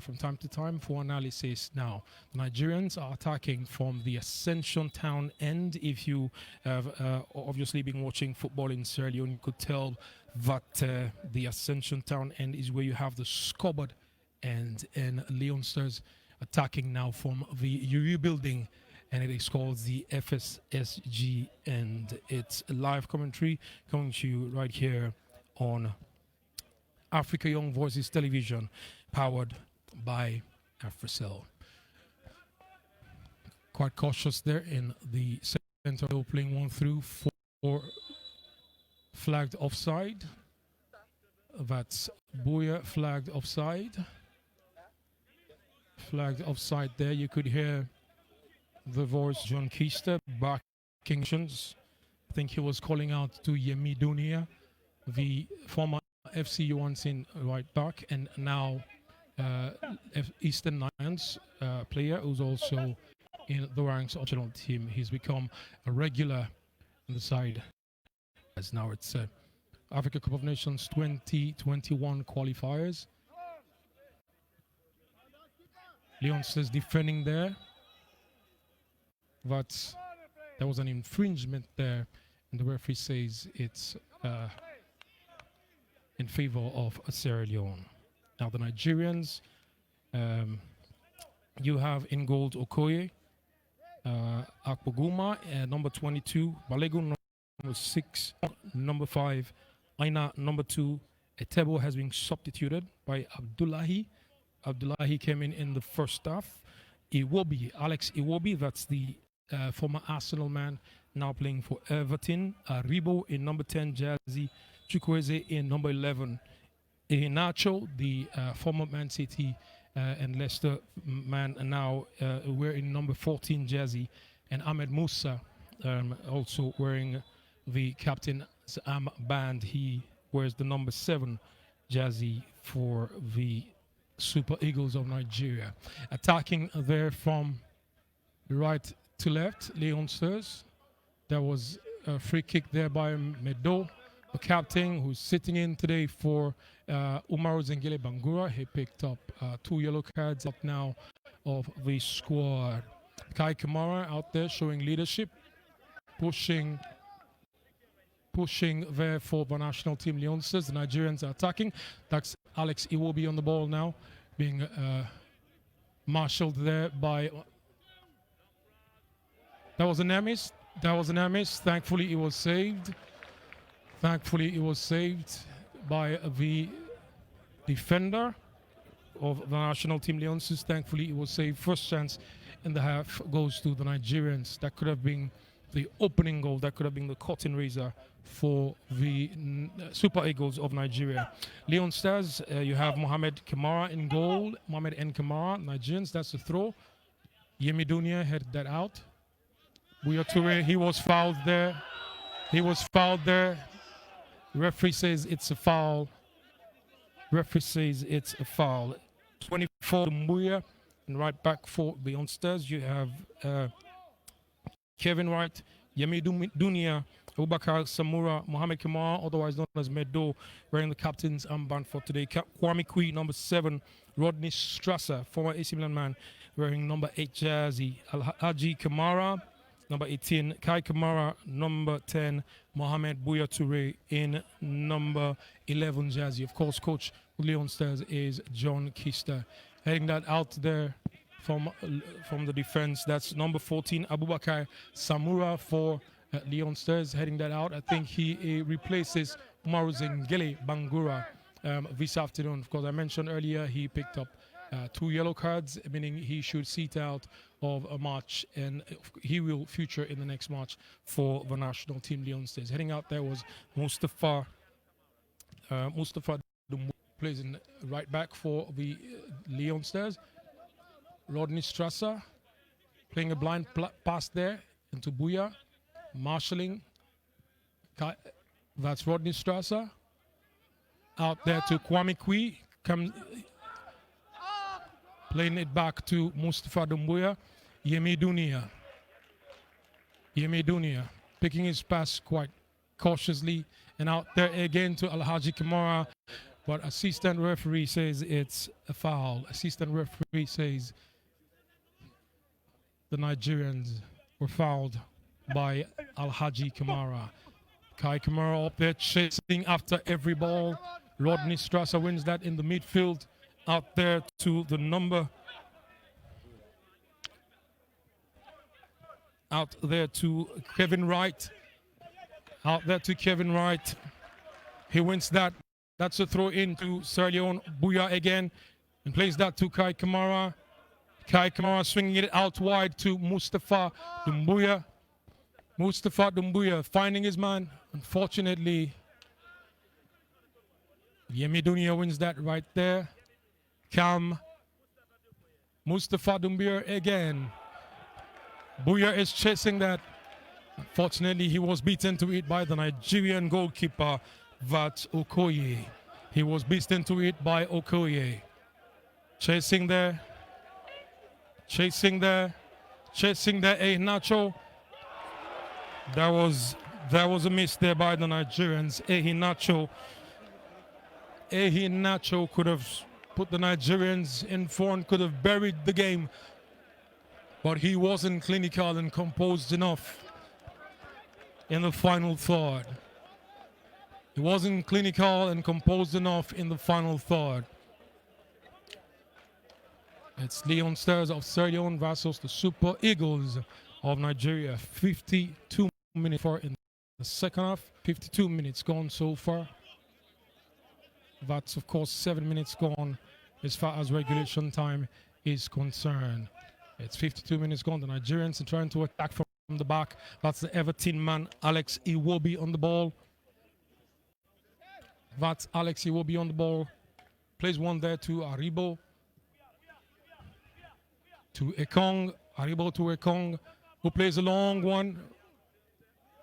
from time to time for analysis. Now, the Nigerians are attacking from the Ascension Town end. If you have obviously been watching football in Sierra Leone, you could tell that the Ascension Town end is where you have the scoreboard end, and Leone Stars attacking now from the Uri building, and it is called the FSSG, and it's a live commentary coming to you right here on Africa Young Voices Television, powered by AfriCell. Quite cautious there in the center, playing one through for flagged offside. That's Boya flagged offside. Flagged offside there. You could hear the voice John Keister backing. I think he was calling out to Yemi Dunia, the former FC Yuansin right back, and now Eastern Lions player who's also in the ranks of the national team. He's become a regular on the side. As now it's Africa Cup of Nations 2021 qualifiers. Leone Stars defending there, but there was an infringement there, and the referee says it's in favor of Sierra Leone. Now the Nigerians, you have in goal Okoye, Akpoguma, number 22, Balego, number 6, number 5, Aina, number 2. Etebo has been substituted by Abdullahi. Abdullahi came in the first half. Iwobi, Alex Iwobi, that's the former Arsenal man, now playing for Everton. Ribo in number 10, Jazzy. Chukwueze in number 11. Nacho, the former Man City and Leicester man, now wearing number 14, Jazzy. And Ahmed Musa also wearing the captain's armband. He wears the number 7, Jazzy, for the Super Eagles of Nigeria. Attacking there from right to left, Leone Stars. There was a free kick there by Medo, the captain, who's sitting in today for Umaru Zengele Bangura. He picked up 2 yellow cards up now of the squad. Kai Kamara out there showing leadership, pushing there for the national team Leone Stars. The Nigerians are attacking. That's Alex Iwobi on the ball now, being marshaled there by... That was a Nemes. Thankfully, it was saved. Thankfully, it was saved by the defender of the national team Leone Stars. Thankfully, it was saved. First chance in the half goes to the Nigerians. That could have been the opening goal. That could have been the cutting razor for the Super Eagles of Nigeria. Leone Stars, you have Mohamed Kamara in goal. Mohamed N. Kamara, Nigerians, that's a throw. Yemi Dunia headed that out. Buya Toure, he was fouled there. He was fouled there. Referee says it's a foul. Referee says it's a foul. 24 Mbuya, and right back for the youngsters you have Kevin Wright, Yemi Dunia, Abubakar Samura, Mohamed Kamara, otherwise known as Medo, wearing the captain's armband for today. Kwame Kui, number 7, Rodney Strasser, former AC Milan man, wearing number 8 jersey. Alhaji Kamara, number 18, Kai Kamara, number 10, Mohamed Buya Toure in number 11 jersey. Of course, coach Leon Stars is John Kister. Heading that out there from the defense, that's number 14, Abubakar Samura for Leon Stars. Heading that out, I think he replaces Umaru Zengele Bangura this afternoon. Of course, I mentioned earlier he picked up 2 yellow cards, meaning he should sit out of a match, and he will feature in the next match for the national team. Leon Stars. Heading out there was Mustafa Dumbu, plays in right back for the Leon Stars. Rodney Strasser playing a blind pass there into Buya, marshalling. That's Rodney Strasser. Out there to Kwame Kui, playing it back to Mustafa Dumbuya. Yemi Dunia picking his pass quite cautiously, and out there again to Alhaji Kamara, but assistant referee says it's a foul. Assistant referee says the Nigerians were fouled by Alhaji Kamara. Kai Kamara up there chasing after every ball. Rodney Strasser wins that in the midfield. Out there to the number. Out there to Kevin Wright. Out there to Kevin Wright. He wins that. That's a throw in to Sierra Leone. Buya again. And plays that to Kai Kamara. Kai Kamara swinging it out wide to Mustafa Dumbuya. Mustafa Dumbuya finding his man. Unfortunately, Yemi Dunia wins that right there. Mustafa Dumbuya again. Buya is chasing that. Unfortunately, he was beaten to it by the Nigerian goalkeeper, Vat Okoye. He was beaten to it by Okoye. Chasing there. Nacho. There was a miss there by the Nigerians. Nacho could have put the Nigerians in front, could have buried the game, but he wasn't clinical and composed enough in the final third. He wasn't clinical and composed enough in the final third. It's Leon Stars of Sierra Leone versus the Super Eagles of Nigeria. 52 minutes for in the second half. 52 minutes gone so far. That's, of course, 7 minutes gone as far as regulation time is concerned. It's 52 minutes gone. The Nigerians are trying to attack from the back. That's the Everton man, Alex Iwobi, on the ball. That's Alex Iwobi on the ball. Plays one there to Aribo. To Ekong. Aribo to Ekong, who plays a long one.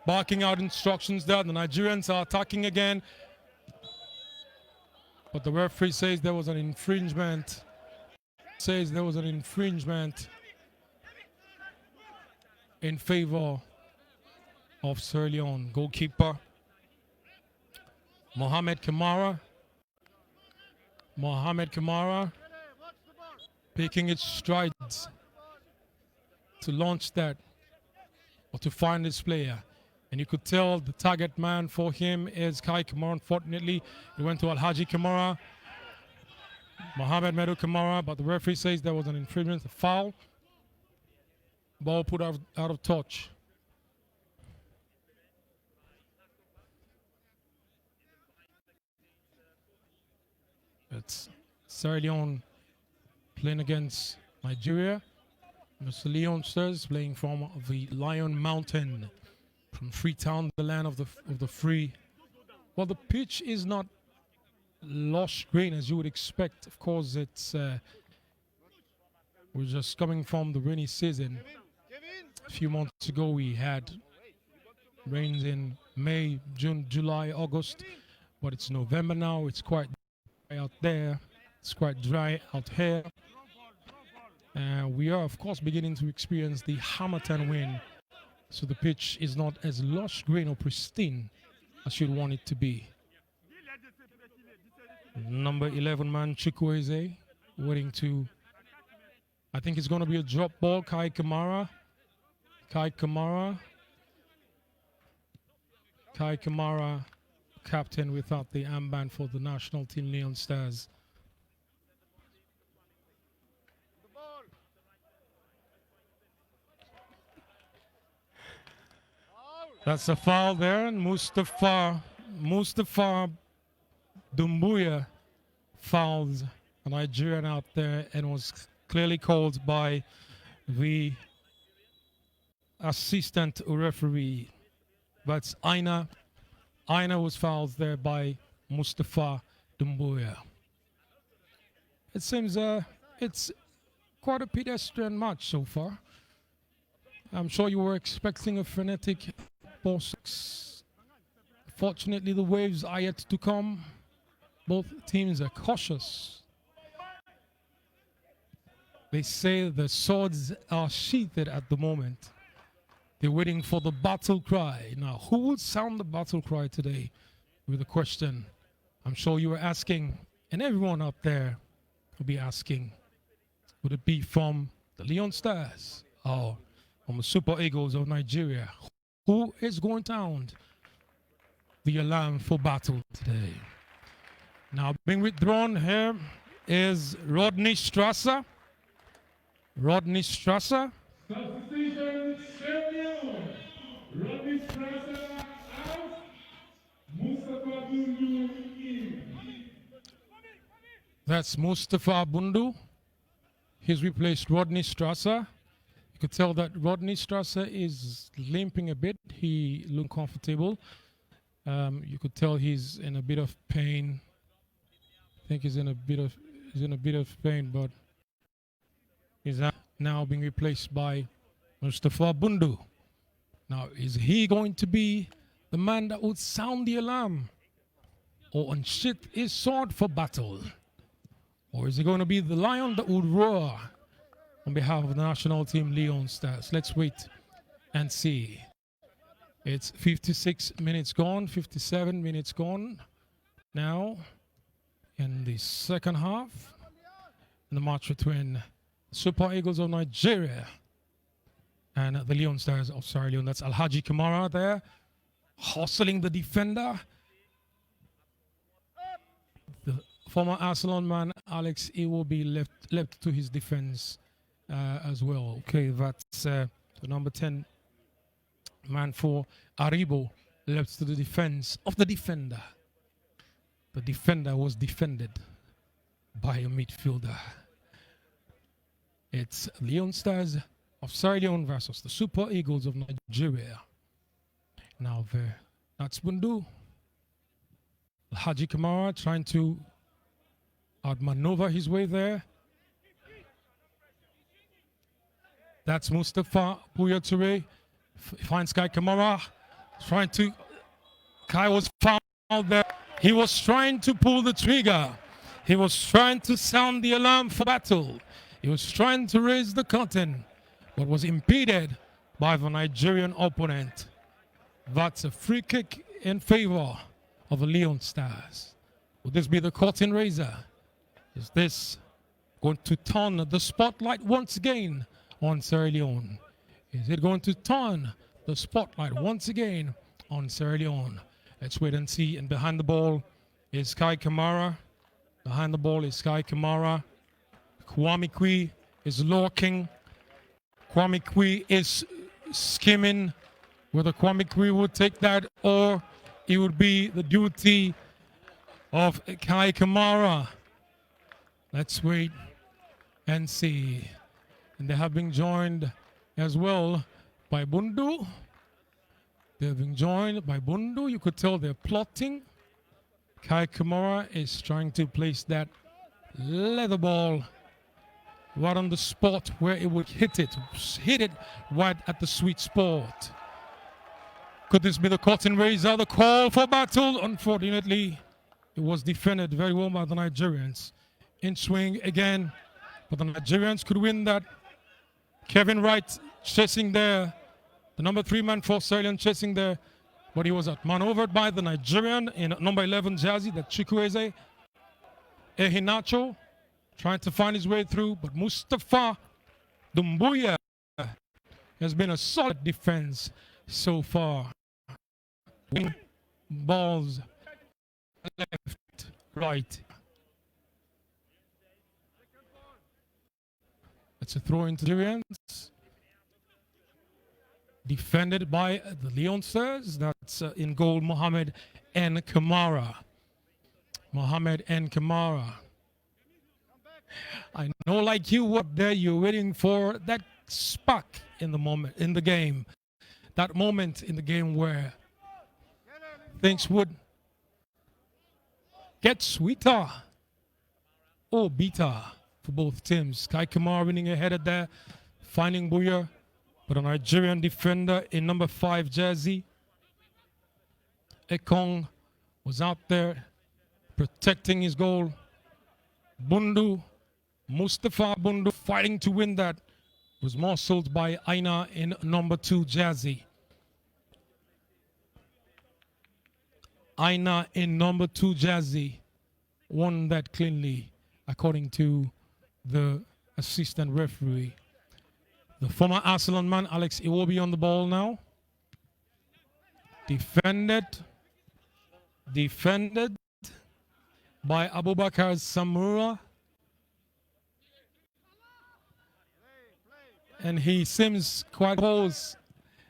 Barking out instructions there. The Nigerians are attacking again. But the referee says there was an infringement. In favor of Sierra Leone. Goalkeeper Mohamed Kamara taking its strides to launch that, or to find this player. And you could tell the target man for him is Kai Kamara. Unfortunately, he went to Alhaji Kamara, Mohamed Medo Kamara, but the referee says there was an infringement, a foul. Ball put out of touch. It's Sierra Leone playing against Nigeria. Mr. Leon Stars playing from the Lion Mountain, from Freetown, the land of the free. Well, the pitch is not lush green as you would expect. Of course, it's we're just coming from the rainy season. A few months ago, we had rains in May, June, July, August, but it's November now. It's quite dry out there. It's quite dry out here. We are, of course, beginning to experience the Hamilton wind, so the pitch is not as lush, green, or pristine as you'd want it to be. Number 11 man Chukwueze waiting to, I think it's going to be a drop ball. Kai Kamara, captain without the armband for the national team, Leone Stars. That's a foul there, and Mustafa Dumbuya fouled a Nigerian out there and was clearly called by the assistant referee. But Aina was fouled there by Mustafa Dumbuya. It seems it's quite a pedestrian match so far. I'm sure you were expecting a frenetic ball. Fortunately, the waves are yet to come. Both teams are cautious. They say the swords are sheathed at the moment. They're waiting for the battle cry. Now, who would sound the battle cry today? With a question I'm sure you were asking, and everyone out there will be asking. Would it be from the Leone Stars or from the Super Eagles of Nigeria? Who is going to sound the alarm for battle today? Now, being withdrawn here is Rodney Strasser. Substitution, Leone. Rodney Strasser out. Mustafa Bundu in. That's Mustafa Bundu. He's replaced Rodney Strasser. You could tell that Rodney Strasser is limping a bit. He looked comfortable. You could tell he's in a bit of pain. I think he's in a bit of pain, but he's now being replaced by Mustafa Bundu. Now, is he going to be the man that would sound the alarm or unsheath his sword for battle? Or is he going to be the lion that would roar on behalf of the national team Leone Stars? Let's wait and see. It's 56 minutes gone, 57 minutes gone now in the second half in the match between Super Eagles of Nigeria and the Leone Stars of Sierra Leone. That's Alhaji Kamara there, hustling the defender. The former Arsenal man, Alex, he will be left to his defense as well. Okay, that's the number 10 man for Aribo, left to the defense of the defender. The defender was defended by a midfielder. It's Leone Stars of Sierra Leone versus the Super Eagles of Nigeria. Now there, that's Bundu. Haji Kamara trying to outmaneuver his way there. That's Mustafa Bouya-Touré. Finds Kai Kamara. Trying to... Kai was fouled there. He was trying to pull the trigger. He was trying to sound the alarm for battle. He was trying to raise the curtain, but was impeded by the Nigerian opponent. That's a free kick in favor of the Leone Stars. Will this be the curtain raiser? Is this going to turn the spotlight once again on Sierra Leone? Is it going to turn the spotlight once again on Sierra Leone? Let's wait and see. And behind the ball is Kai Kamara. Behind the ball is Kai Kamara. Kwame Kwee is lurking. Kwame Kwee is skimming. Whether Kwame Kwee would take that or it would be the duty of Kai Kamara. Let's wait and see. And they have been joined as well by Bundu. They're being joined by Bundu. You could tell they're plotting. Kai Kamara is trying to place that leather ball right on the spot where it would hit it right at the sweet spot. Could this be the curtain raiser, the call for battle? Unfortunately, it was defended very well by the Nigerians. In swing again, but the Nigerians could win that. Kevin Wright chasing there. The number 3 man for Sierra Leone chasing there. But he was outmaneuvered by the Nigerian in number 11 jersey, the Chukwueze Ehinacho, trying to find his way through. But Mustafa Dumbuya has been a solid defense so far. Balls left, right. It's a throw into the Nigerians. Defended by the Leone Stars. That's in goal, Mohammed N. Kamara. Mohammed N. Kamara. I know, like you up there, you're waiting for that spark in the game. That moment in the game where things would get sweeter or bitter for both teams. Kai Kamara winning a header there, finding Buya. But a Nigerian defender in number 5 jersey, Ekong, was out there protecting his goal. Bundu, Mustafa Bundu, fighting to win that, was muscled by Aina in number 2 jersey. Aina in number 2 jersey won that cleanly, according to the assistant referee. The former Arsenal man, Alex Iwobi, on the ball now. Defended by Abubakar Samura. And he seems quite close.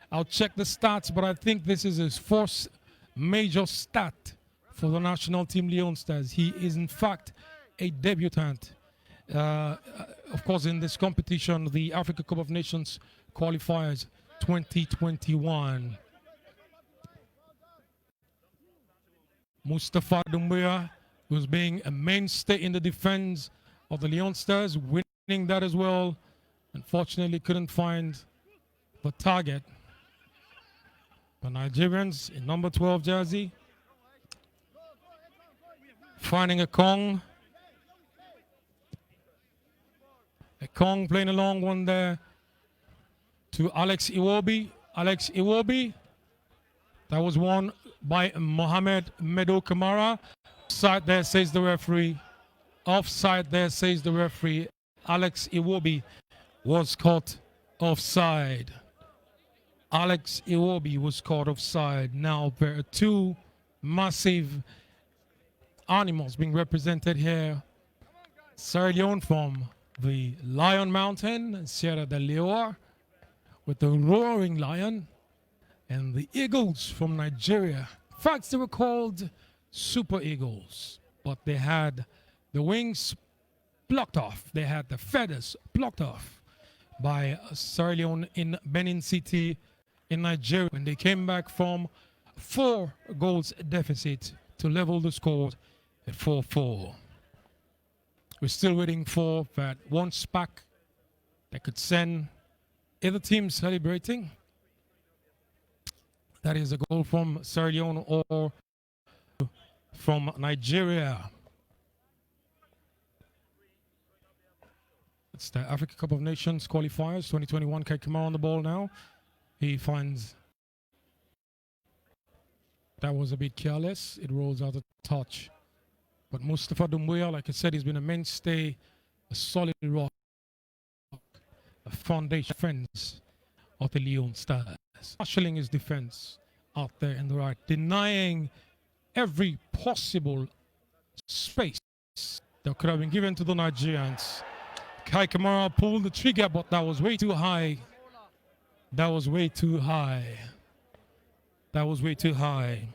I'll check the stats, but I think this is his first major stat for the national team Leone Stars. He is, in fact, a debutant. Of course, in this competition, the Africa Cup of Nations qualifiers 2021. Mustafa Dumbuya, who's being a mainstay in the defense of the Leone Stars, winning that as well. Unfortunately, couldn't find the target. The Nigerians in number 12 jersey, finding a Kong. A Kong playing a long one there to Alex Iwobi. Alex Iwobi. That was won by Mohamed Medo Kamara. Offside there, says the referee. Offside there, says the referee. Alex Iwobi was caught offside. Alex Iwobi was caught offside. Now there are 2 massive animals being represented here. Sierra Leone from the Lion Mountain, Sierra de Leone, with the roaring lion, and the eagles from Nigeria. In fact, they were called Super Eagles, but they had the wings plucked off. They had the feathers plucked off by Sierra Leone in Benin City in Nigeria when they came back from 4 goals deficit to level the score at 4-4. We're still waiting for that one spark that could send either team celebrating. That is a goal from Sierra Leone or from Nigeria. It's the Africa Cup of Nations qualifiers 2021. Kai Kamara on the ball now. He finds that was a bit careless. It rolls out of touch. But Mustafa Dumbuya, like I said, he's been a mainstay, a solid rock, a foundation defense of the Leone Stars. Marshalling his defense out there in the right, denying every possible space that could have been given to the Nigerians. Kai Kamara pulled the trigger, but that was way too high. That was way too high. That was way too high.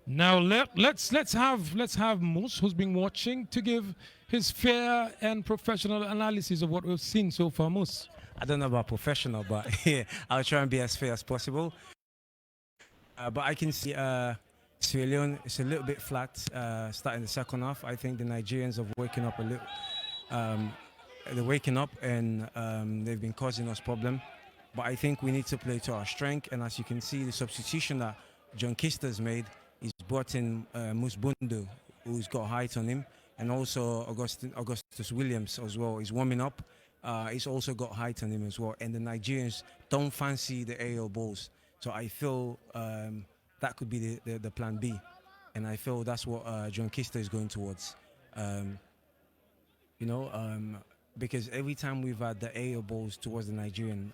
Now let's have Moose, who's been watching, to give his fair and professional analysis of what we've seen so far. Moose. I don't know about professional, but yeah, I'll try and be as fair as possible. But I can see Sierra Leone is a little bit flat starting the second half. I think the Nigerians are waking up a they're waking up and they've been causing us problem. But I think we need to play to our strength. And as you can see, the substitution that John Kister's made, he's brought in Musbundu, who's got height on him, and also Augustus Williams as well. He's warming up. He's also got height on him as well. And the Nigerians don't fancy the aerial balls. So I feel that could be the plan B. And I feel that's what John Kister is going towards. Because every time we've had the aerial balls towards the Nigerian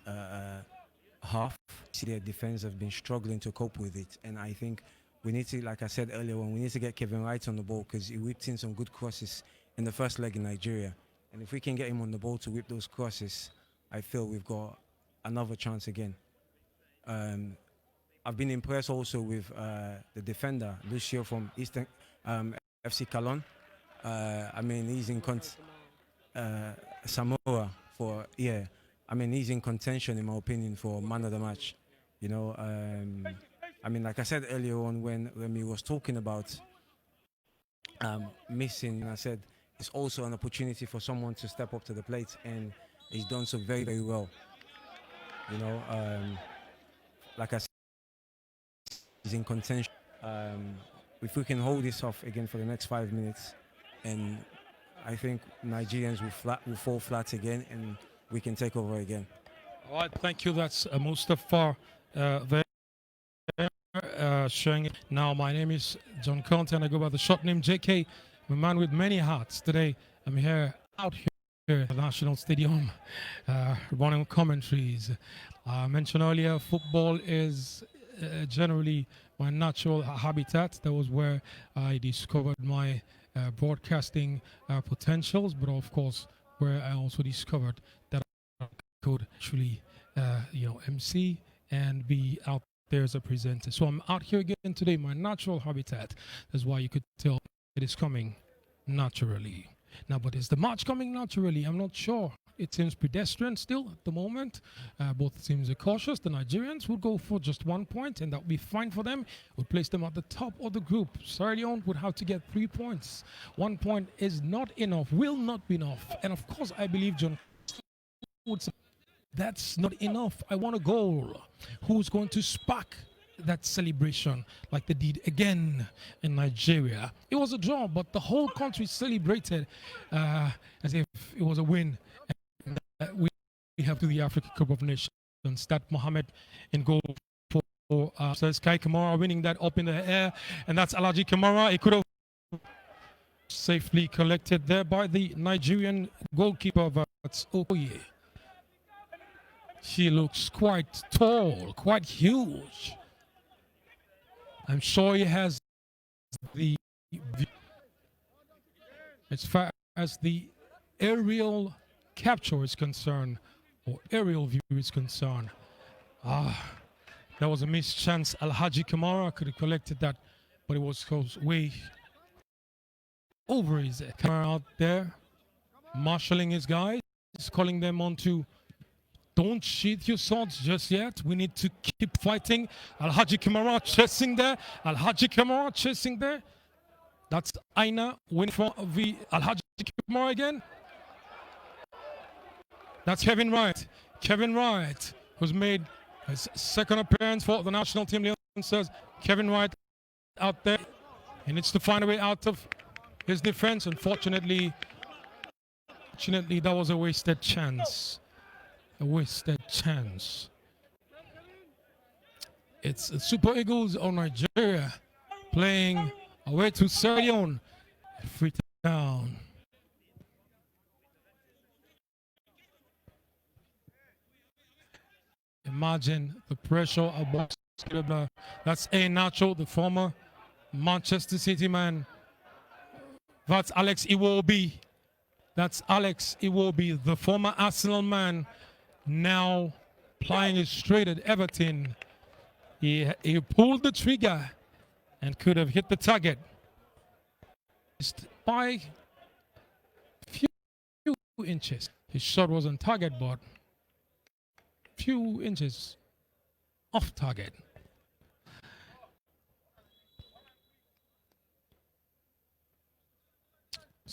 half, see their defense have been struggling to cope with it. And I think we need to, like I said earlier on, we need to get Kevin Wright on the ball because he whipped in some good crosses in the first leg in Nigeria. And if we can get him on the ball to whip those crosses, I feel we've got another chance again. I've been impressed also with the defender, Lucio from Eastern FC Calon. He's in Samoa for, he's in contention, in my opinion, for man of the match. Like I said earlier on when we was talking about missing, I said it's also an opportunity for someone to step up to the plate, and he's done so very, very well. Like I said, he's in contention. If we can hold this off again for the next 5 minutes, and I think Nigerians will fall flat again, and we can take over again. All right, thank you. That's Mustafa there showing it. Now, my name is John Conte, and I go by the short name JK. I'm a man with many hats. Today, I'm out here at the National Stadium, running commentaries. I mentioned earlier, football is generally my natural habitat. That was where I discovered my broadcasting potentials, but of course, where I also discovered that I could actually, MC and be out there as a presenter. So I'm out here again today, my natural habitat. That's why you could tell it is coming naturally. Now, but is the match coming naturally? I'm not sure. It seems pedestrian still at the moment. Both teams are cautious. The Nigerians would go for just 1 point, and that would be fine for them. Would place them at the top of the group. Sierra Leone would have to get 3 points. 1 point is not enough, will not be enough. And of course, I believe John would say, that's not enough. I want a goal. Who's going to spark that celebration like they did again in Nigeria? It was a draw, but the whole country celebrated as if it was a win. We have to the Africa Cup of Nations. That Mohammed in goal for Sky Kamara winning that up in the air, and that's Alhaji Kamara. It could have safely collected there by the Nigerian goalkeeper, that's Okoye. He looks quite tall, quite huge. I'm sure he has the, as far as the aerial capture is concerned, or aerial view is concerned. That was a missed chance. Alhaji Kamara could have collected that, but it was way over his head. Kamara out there, marshalling his guys, calling them on to don't sheath your swords just yet. We need to keep fighting. Alhaji Kamara chasing there. Alhaji Kamara chasing there. That's Aina winning from the Alhaji Kamara again. That's Kevin Wright. Kevin Wright, who's made his second appearance for the national team. Leon says Kevin Wright out there. He needs to find a way out of his defense. Unfortunately, that was a wasted chance. A wasted chance. It's Super Eagles of Nigeria playing away to Sierra Leone. Freetown. Imagine the pressure about that's A. Nacho, the former Manchester City man. That's Alex Iwobi. That's Alex Iwobi, the former Arsenal man, now plying it straight at Everton. He pulled the trigger and could have hit the target. Just by few inches. His shot was on target, but few inches off target.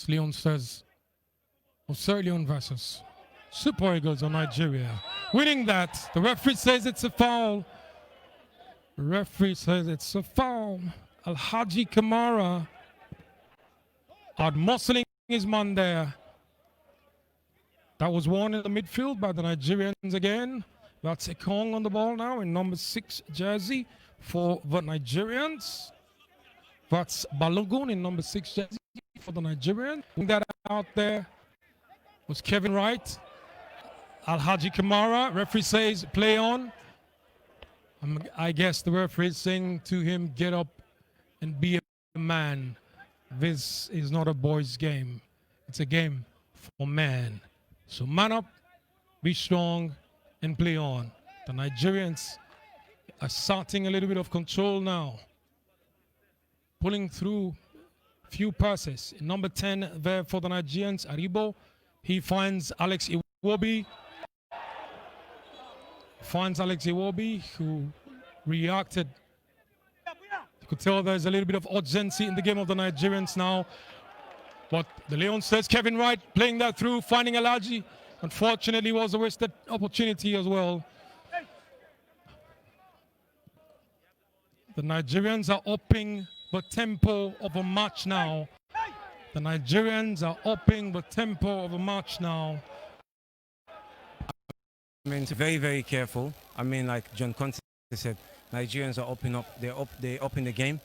Leone says of Sierra Leone versus Super Eagles of Nigeria. Winning that, the referee says it's a foul. The referee says it's a foul. Alhaji Kamara out muscling his man there. That was won in the midfield by the Nigerians again. That's Ekong on the ball now in number 6 jersey for the Nigerians. That's Balogun in number 6 jersey for the Nigerians. That out there was Kevin Wright. Alhaji Kamara, referee says play on. I guess the referee is saying to him, get up and be a man. This is not a boys' game. It's a game for men. So man up, be strong, and play on. The Nigerians are starting a little bit of control now. Pulling through few passes. Number 10 there for the Nigerians, Aribo. He finds Alex Iwobi. Who reacted. You could tell there's a little bit of urgency in the game of the Nigerians now. But the Leone says Kevin Wright playing that through, finding Alaji. Unfortunately, was a wasted opportunity as well. The Nigerians are upping the tempo of a match now. The Nigerians are upping the tempo of a match now. I mean, it's very, very careful. I mean, like John Conte said, Nigerians are they're upping the game.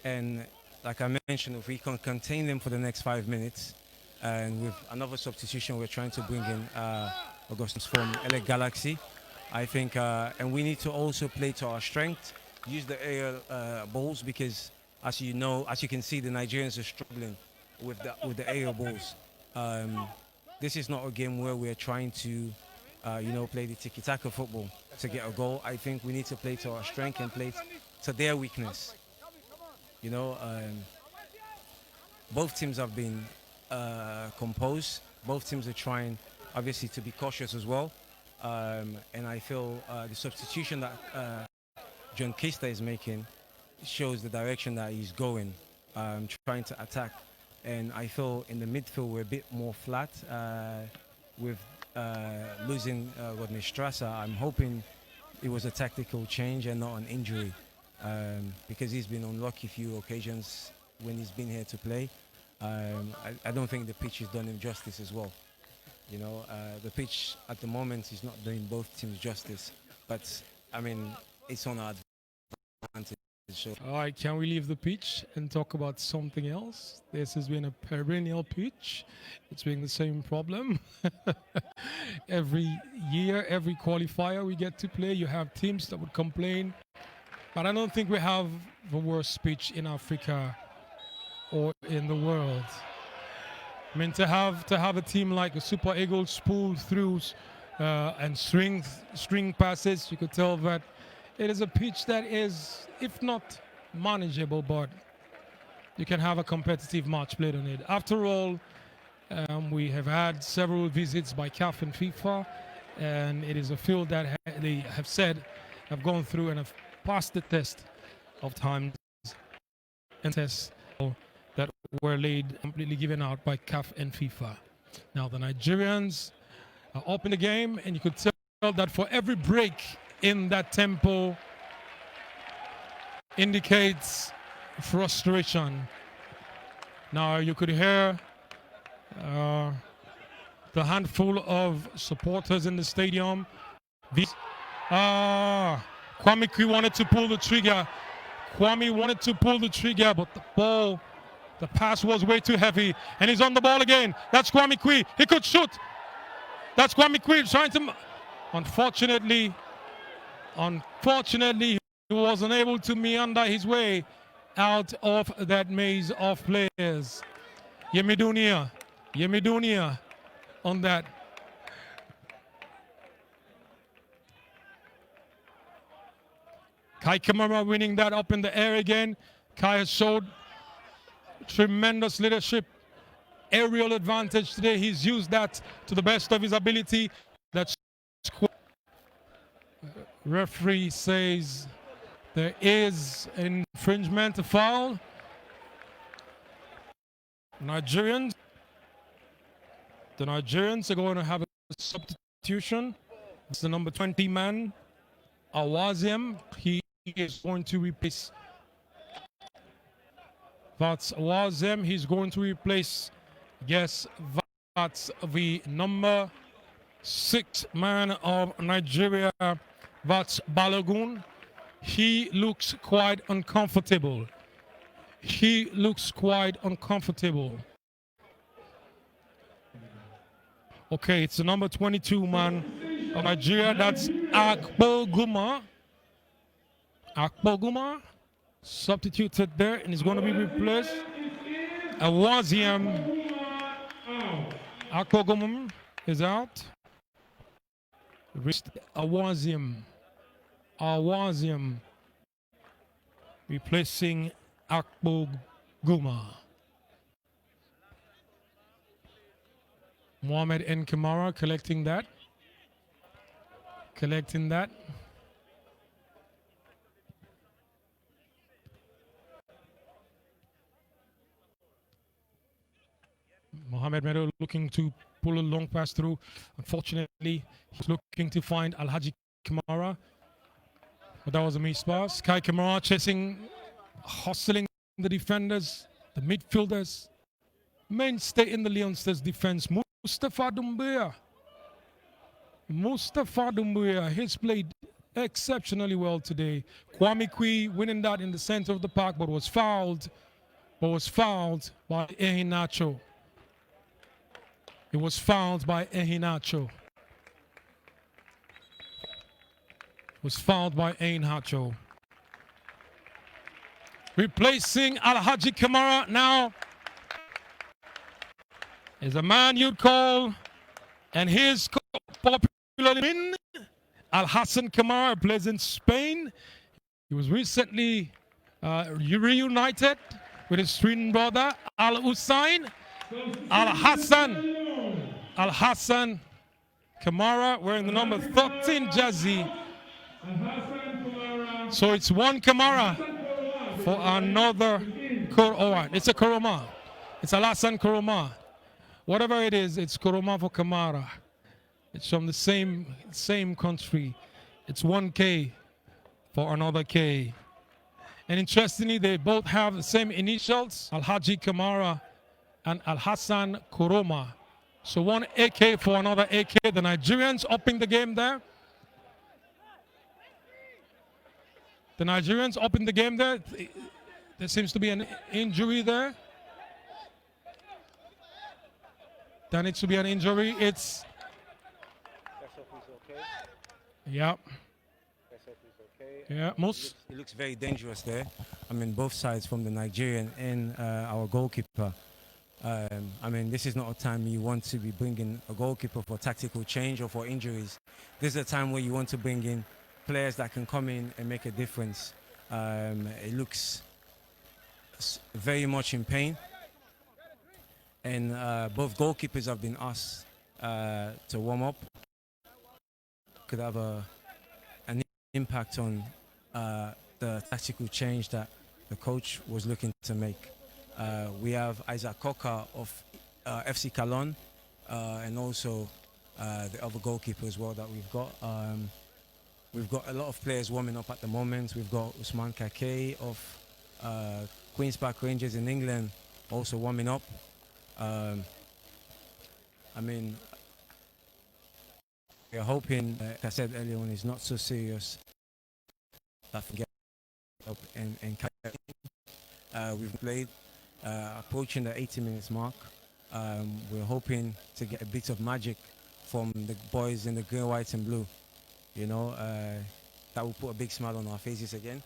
And like I mentioned, if we can contain them for the next 5 minutes, and with another substitution, we're trying to bring in Augustus from LA Galaxy. I think, and we need to also play to our strength, use the aerial balls, because as you know, as you can see, the Nigerians are struggling with the aerial balls. This is not a game where we're trying to, play the tiki-taka football to get a goal. I think we need to play to our strength and play to their weakness. Both teams have been composed. Both teams are trying, obviously, to be cautious as well. And I feel the substitution that John Kista is making shows the direction that he's going, trying to attack. And I feel in the midfield we're a bit more flat with losing Rodney Strasser. I'm hoping it was a tactical change and not an injury, because he's been on lucky few occasions when he's been here to play. I don't think the pitch has done him justice as well. The pitch at the moment is not doing both teams justice, but I mean, it's on our advantage. So. All right, can we leave the pitch and talk about something else? This has been a perennial pitch. It's been the same problem. Every year, every qualifier we get to play, you have teams that would complain. But I don't think we have the worst pitch in Africa or in the world. I mean, to have a team like the Super Eagles pull through and string passes, you could tell that it is a pitch that is, if not manageable, but you can have a competitive match played on it. After all, we have had several visits by CAF and FIFA, and it is a field that they have said have gone through and have passed the test of times and tests that were completely given out by CAF and FIFA. Now the Nigerians are up in the game, and you could tell that for every break in that tempo indicates frustration. Now you could hear the handful of supporters in the stadium. Kwame Kwi wanted to pull the trigger. But the pass was way too heavy, and he's on the ball again. That's Kwame Kwi. He could shoot. That's Kwame Kwi trying to. Unfortunately, he wasn't able to meander his way out of that maze of players. Yemidunia on that. Kai Kamara winning that up in the air again. Kai has showed tremendous leadership, aerial advantage today. He's used that to the best of his ability. That's referee says there is an infringement, a foul. Nigerians. The Nigerians are going to have a substitution. It's the number 20 man, Awaziem. He is going to replace. That's Awaziem. He's going to replace. Yes, that's the number 6 man of Nigeria. That's Balogun. He looks quite uncomfortable. He looks quite uncomfortable. Okay, it's the number 22 man of Nigeria. That's Akpoguma. Akpoguma substituted there, and he's going to be replaced. Awaziem. Akpoguma is out. Awaziem. Awaziem replacing Akpoguma. Mohamed N. Kamara collecting that. Collecting that. Mohamed Meadow looking to pull a long pass through. Unfortunately, he's looking to find Alhaji Kamara. But that was a miss pass. Kai Kamara chasing, hustling the defenders, the midfielders. Mainstay in the Leone Stars defense. Mustafa Doumbouya. Mustafa Doumbouya, he's played exceptionally well today. Kwame Kui winning that in the center of the park, but was fouled. By Ehinacho. It was fouled by Ehinacho. Was fouled by Ehinacho. Replacing Alhaji Kamara now is a man you'd call, and his popular name, Al Hassan Kamara, plays in Spain. He was recently reunited with his twin brother Al Hussein. Al Hassan Kamara wearing the number 13 jersey. So it's one Kamara for another. It's a Koroma. It's Al Hassan Koroma. Whatever it is, it's Koroma for Kamara. It's from the same country. It's 1K for another K. And interestingly, they both have the same initials, Alhaji Kamara and Al Hassan Koroma. So one AK for another AK. The Nigerians upping the game there. The Nigerians upping the game there. There seems to be an injury there. There needs to be an injury. It's... Yeah. Yeah, most. It looks very dangerous there. I mean, both sides, from the Nigerian and our goalkeeper. I mean, this is not a time you want to be bringing a goalkeeper for tactical change or for injuries. This is a time where you want to bring in players that can come in and make a difference. It looks very much in pain. And both goalkeepers have been asked to warm up. Could have an impact on the tactical change that the coach was looking to make. We have Isaac Coca of FC Calon and also the other goalkeeper as well that we've got. We've got a lot of players warming up at the moment. We've got Usman Kake of Queen's Park Rangers in England also warming up. I mean, we're hoping, like I said earlier on, it's not so serious that we get up and we've played approaching the 80 minutes mark. We're hoping to get a bit of magic from the boys in the green, white and blue. You know, that will put a big smile on our faces again.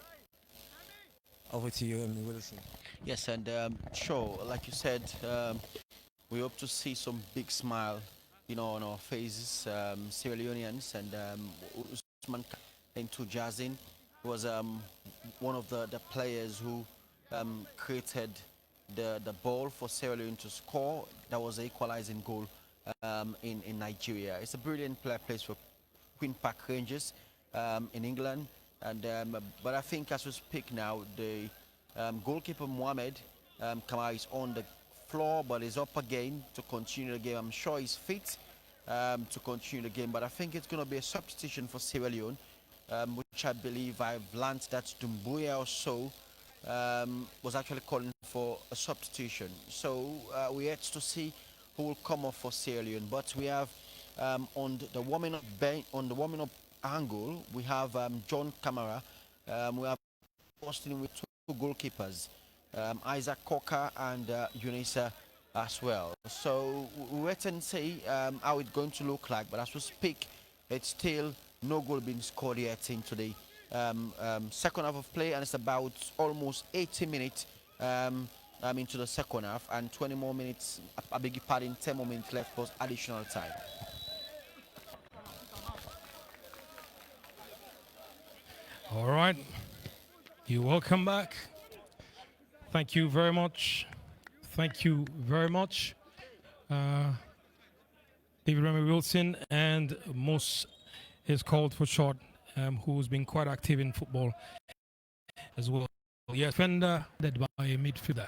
Over to you, Wilson. Yes, and sure, like you said, we hope to see some big smile, you know, on our faces. Sierra Leoneans and Usman into Jazin was one of the players who created the ball for Sierra Leone to score. That was the equalizing goal in Nigeria. It's a brilliant plays for Queen Park Rangers in England. And but I think as we speak now, the goalkeeper Mohamed Kamara is on the floor, but he's up again to continue the game. I'm sure he's fit to continue the game, but I think it's going to be a substitution for Sierra Leone, which I believe I've learned that Dumbuya also was actually calling for a substitution. So we're yet to see who will come off for Sierra Leone. But we have on the warming up angle, we have John Camara. We have Austin with two goalkeepers, Isaac Coker and Unisa as well. So we wait and see how it's going to look like. But as we speak, it's still no goal being scored yet into the second half of play, and it's about almost 80 minutes into the second half, and 20 more minutes, I beg your pardon, 10 more minutes left for additional time. All right, you're welcome back. Thank you very much. Thank you very much. David Remy Wilson and Moss is called for short, who's been quite active in football as well. Yes, defender led by a midfielder.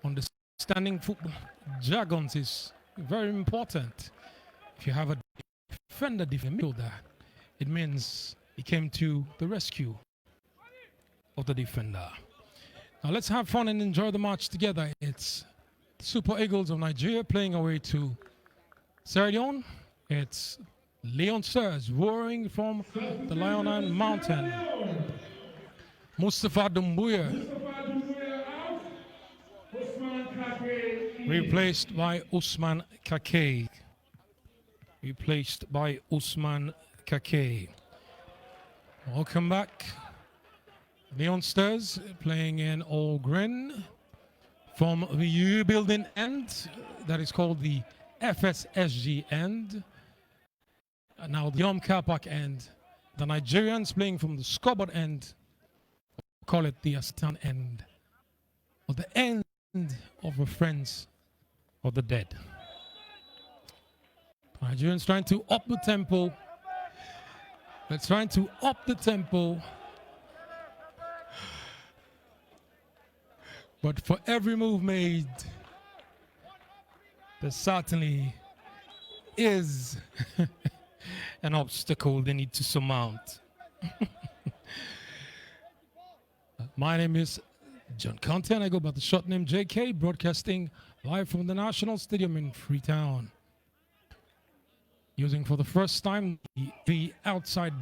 Understanding football jargons is very important. If you have a defender midfielder, it means he came to the rescue of the defender. Now let's have fun and enjoy the match together. It's the Super Eagles of Nigeria playing away to Sierra Leone. It's Leone Stars roaring from the Leone Mountain. Mustafa Dumbuya replaced by Usman Kake. Replaced by Usman Kake. Welcome back. Leone Stars playing in All Green from the U building end, that is called the FSSG end. Now the Yom Car Park end. The Nigerians playing from the scoreboard end, call it the Astan end, or the end of the friends of the dead. Nigerians trying to up the tempo. They're trying to up the tempo. But for every move made, there certainly is an obstacle they need to surmount. My name is John Conte, and I go by the short name JK, broadcasting live from the National Stadium in Freetown. Using for the first time the outside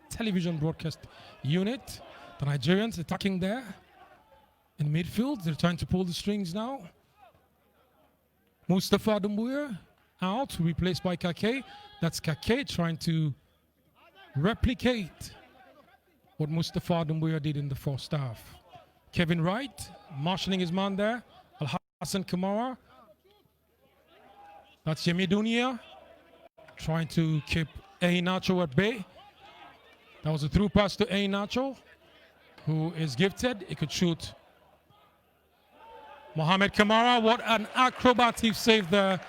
television broadcast unit. The Nigerians attacking there in midfield. They're trying to pull the strings now. Mustafa Dumbuya out, replaced by Kake. That's Kake trying to replicate what Mustafa Dumbuya did in the first half. Kevin Wright marshalling his man there. Al-Hassan Kamara. That's Yemi Dunia trying to keep A. Nacho at bay. That was a through pass to A. Nacho, who is gifted. He could shoot. Mohamed Kamara, what an acrobatic save there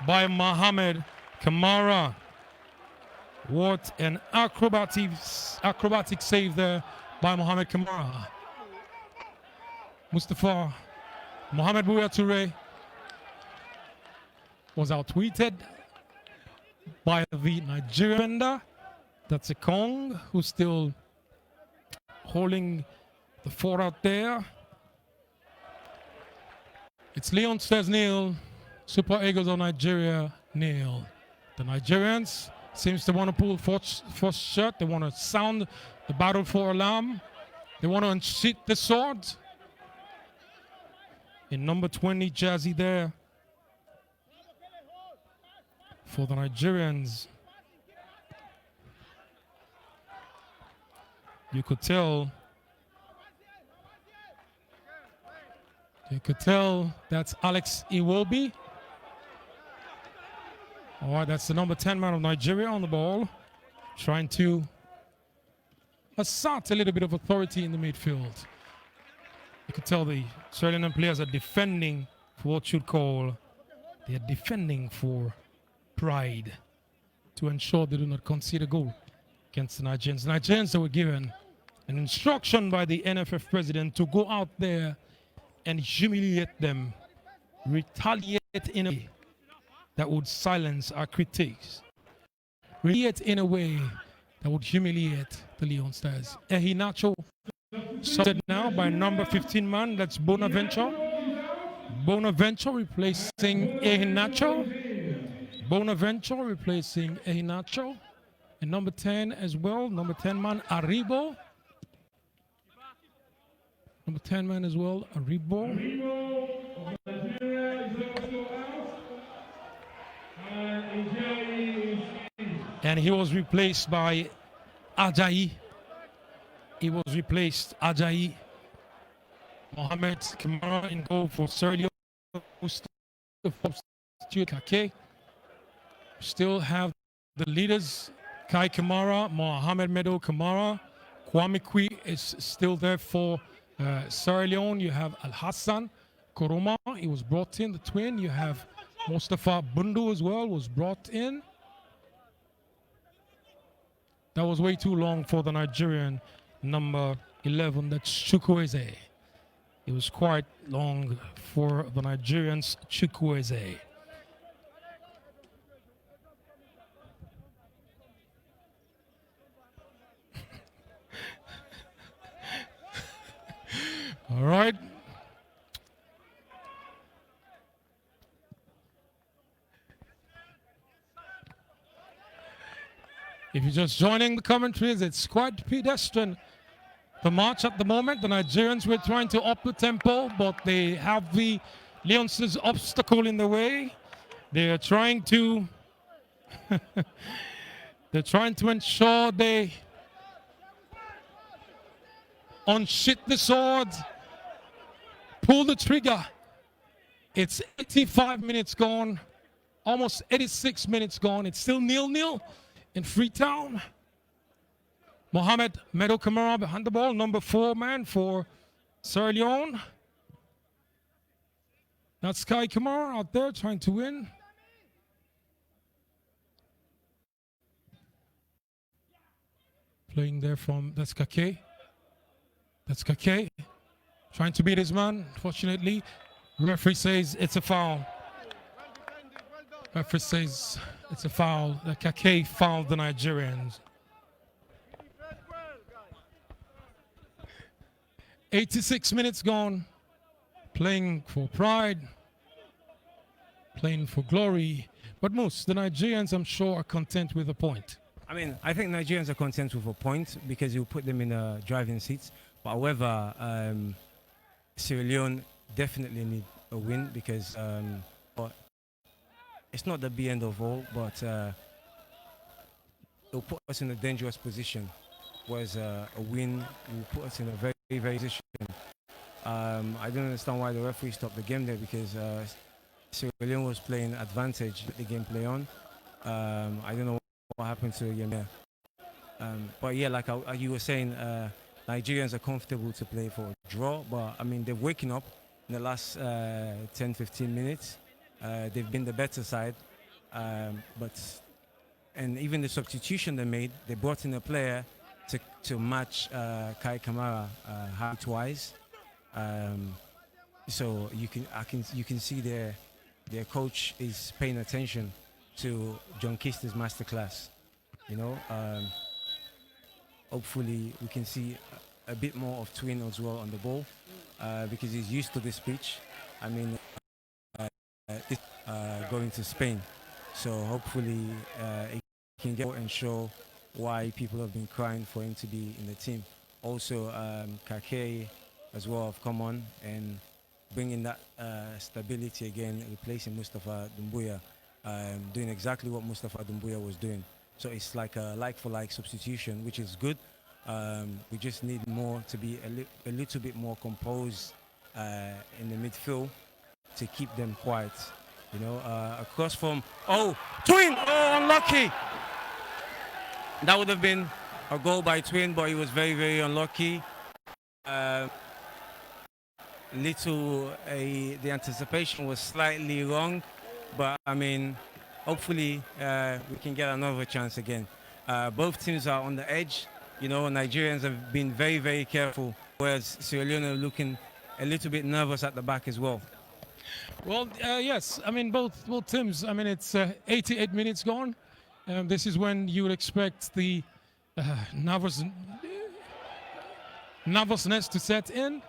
by Mohamed Kamara. What an acrobatic save there by Mohamed Kamara. Mustafa Mohamed Buya Toure was outwitted by the Nigerian defender. That's a Kong, who's still holding the fort out there. It's Leone Stars nil, Super Eagles of Nigeria nil. The Nigerians seems to want to pull first shot. They want to sound the battle for alarm. They want to unsheath the sword. In number 20 jersey there for the Nigerians. You could tell that's Alex Iwobi. All right, that's the number 10 man of Nigeria on the ball, trying to assert a little bit of authority in the midfield. You could tell the Sierra Leone players are defending for what you'd call, they're defending for pride to ensure they do not concede a goal against the Nigerians. The Nigerians were given an instruction by the NFF president to go out there and humiliate them retaliate in a way that would silence our critics. Retaliate in a way that would humiliate the Leone Stars. Ehinacho sorted now by number 15 man, that's Bonaventure. Bonaventure replacing Ehinacho. Bonaventure replacing Ehinacho. And number 10 as well, number 10 man, Aribo. Number 10 man as well, Aribo. And he was replaced by Ajayi. He was replaced, Ajayi. Mohamed Kamara in goal for Sergio. Still have the leaders, Kai Kamara, Mohamed Medo Kamara. Kwame Kwi is still there for Sierra Leone. You have Al Hassan Koroma, he was brought in, the twin. You have Mustafa Bundu as well, was brought in. That was way too long for the Nigerian number 11, that's Chukwueze. It was quite long for the Nigerians, Chukwueze. All right. If you're just joining the commentaries, it's quite pedestrian. The march at the moment, the Nigerians were trying to up the tempo, but they have the Leon's obstacle in the way. They are trying to they're trying to ensure they unshit the sword, pull the trigger. It's 85 minutes gone, almost 86 minutes gone. It's still 0-0 in Freetown. Mohamed Medo Kamara behind the ball, number 4 man for Sierra Leone. That's Kai Kamara out there trying to win. Playing there from, that's Kake. That's Kake. Trying to beat his man, unfortunately. Referee says it's a foul. Referee says it's a foul. The Kake fouled the Nigerians. 86 minutes gone. Playing for pride. Playing for glory. But most, the Nigerians, I'm sure, are content with a point. I mean, I think Nigerians are content with a point because you put them in the driving seats. But however, Sierra Leone definitely need a win because but it's not the be end of all, but it'll put us in a dangerous position. Whereas a win will put us in a very, very position. I don't understand why the referee stopped the game there because Sierra Leone was playing advantage with the game play on. I don't know what happened to the game there. But yeah, like you were saying, Nigerians are comfortable to play for a draw, but I mean, they're waking up in the last 10-15 minutes. They've been the better side, and even the substitution they made, they brought in a player to match Kai Kamara height-wise. So you can see their coach is paying attention to John Kister's masterclass. You know, hopefully we can see a bit more of Twin as well on the ball because he's used to this pitch. I mean, going to Spain, so hopefully he can get out and show why people have been crying for him to be in the team. Also, Kake as well have come on and bringing that stability again, replacing Mustafa Dumbuya, doing exactly what Mustafa Dumbuya was doing. So it's like a like-for-like substitution, which is good. We just need more to be a little bit more composed in the midfield to keep them quiet. You know, across from, Twin, unlucky. That would have been a goal by Twin, but he was very, very unlucky. The anticipation was slightly wrong, but I mean, hopefully we can get another chance again. Both teams are on the edge. You know, Nigerians have been very, very careful, whereas Sierra Leone are looking a little bit nervous at the back as well. Well, yes. I mean, both teams. I mean, it's 88 minutes gone. This is when you would expect the nervousness to set in.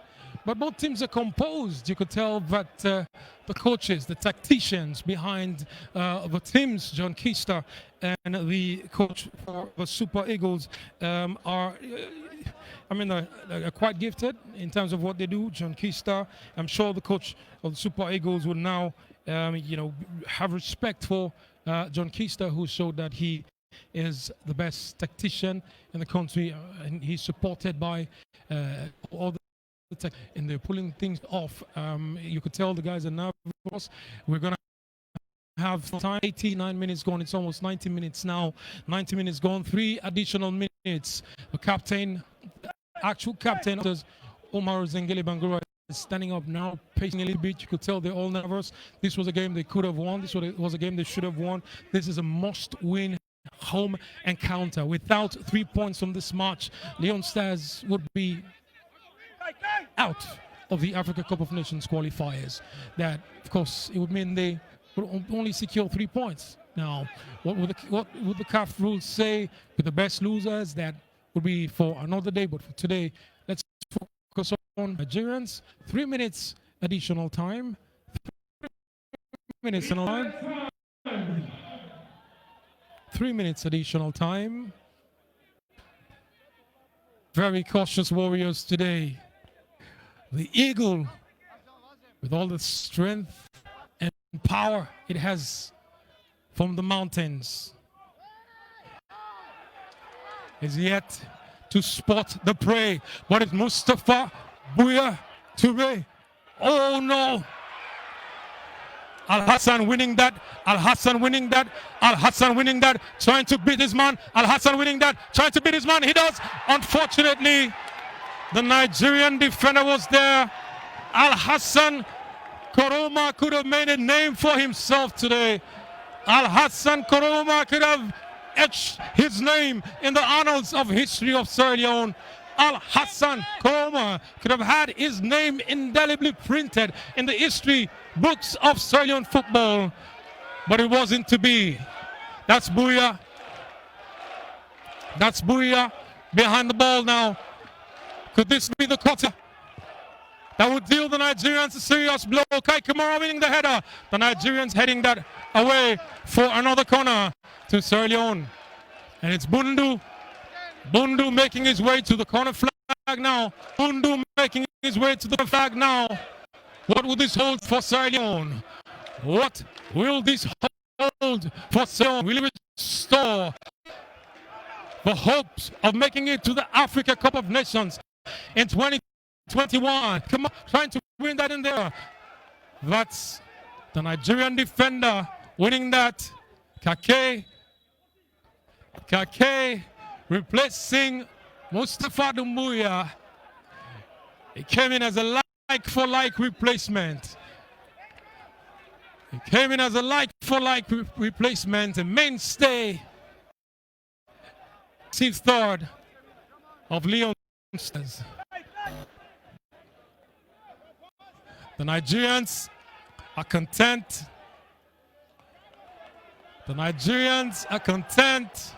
But both teams are composed. You could tell that the coaches, the tacticians behind the teams, John Keister and the coach for the Super Eagles, are quite gifted in terms of what they do. John Keister, I'm sure the coach of the Super Eagles would now, have respect for John Keister, who showed that he is the best tactician in the country, and he's supported by all the and they're pulling things off. You could tell the guys are nervous. We're gonna have time. 89 minutes gone. It's almost 90 minutes now. 90 minutes gone. 3 additional minutes. The captain, actual captain, Omar Zengeli Bangura, is standing up now, pacing a little bit. You could tell they're all nervous. This was a game they could have won. This was a game they should have won. This is a must-win home encounter. Without 3 points from this match, Leone Stars would be out of the Africa Cup of Nations qualifiers. That, of course, it would mean they would only secure 3 points. Now, what would the CAF rules say with the best losers? That would be for another day, but for today, let's focus on Nigerians. 3 minutes additional time. 3 minutes additional time. 3 minutes additional time. Very cautious Warriors today. The Eagle, with all the strength and power it has from the mountains, is yet to spot the prey. But it's Mustafa Bouya Touré. Oh no! Al-Hassan winning that. Al-Hassan winning that. Al-Hassan winning that. Trying to beat his man. Al-Hassan winning that. Trying to beat his man. He does. Unfortunately, the Nigerian defender was there. Al-Hassan Koroma could have made a name for himself today. Al-Hassan Koroma could have etched his name in the annals of history of Sierra Leone. Al-Hassan Koroma could have had his name indelibly printed in the history books of Sierra Leone football. But it wasn't to be. That's Bouya. That's Bouya behind the ball now. Could this be the cutter that would deal the Nigerians a serious blow? Kai Kamara winning the header. The Nigerians heading that away for another corner to Sierra Leone. And it's Bundu. Bundu making his way to the corner flag now. Bundu making his way to the flag now. What will this hold for Sierra Leone? What will this hold for Sierra Leone? Will it restore the hopes of making it to the Africa Cup of Nations in 2021? Come on, trying to win that in there. That's the Nigerian defender winning that. Kake replacing Mustafa Dumbuya. He came in as a like-for-like replacement. He came in as a like-for-like replacement, a mainstay. 6th third of Leone Stars. The Nigerians are content. The Nigerians are content.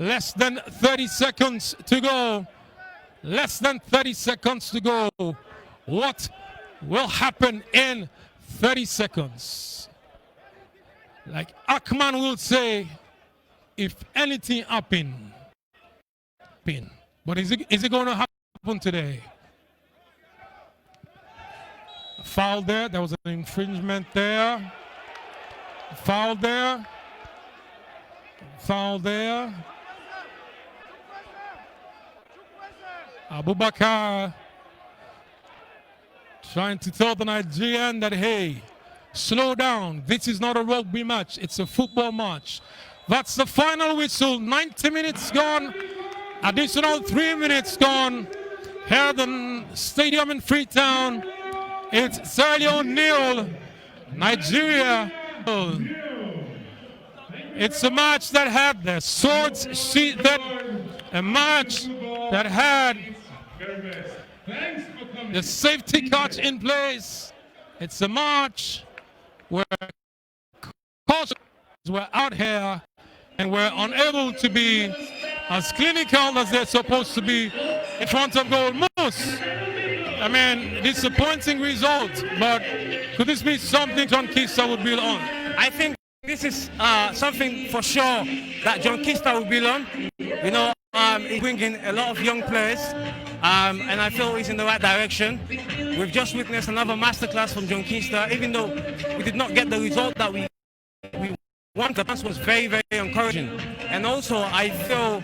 Less than 30 seconds to go. Less than 30 seconds to go. What will happen in 30 seconds? Like Akman will say, if anything happen. But is it going to happen today? A foul there. There was an infringement there. A foul there. Foul there. Abubakar trying to tell the Nigerian that, hey, slow down. This is not a rugby match. It's a football match. That's the final whistle. 90 minutes gone. Additional 3 minutes gone. Here at the stadium in Freetown. It's Sierra Leone 0, Nigeria 0. It's a match that had the swords sheathed. A match that had The safety catch in place. It's a march. We're out here and we're unable to be as clinical as they're supposed to be in front of goal. Moose, I mean, disappointing result, but could this be something John Kista would build on? I think this is something for sure that John Kista will build on. You know, he's bringing a lot of young players, and I feel he's in the right direction. We've just witnessed another masterclass from John Kista, even though we did not get the result that we wanted. The dance was very, very encouraging. And also, I feel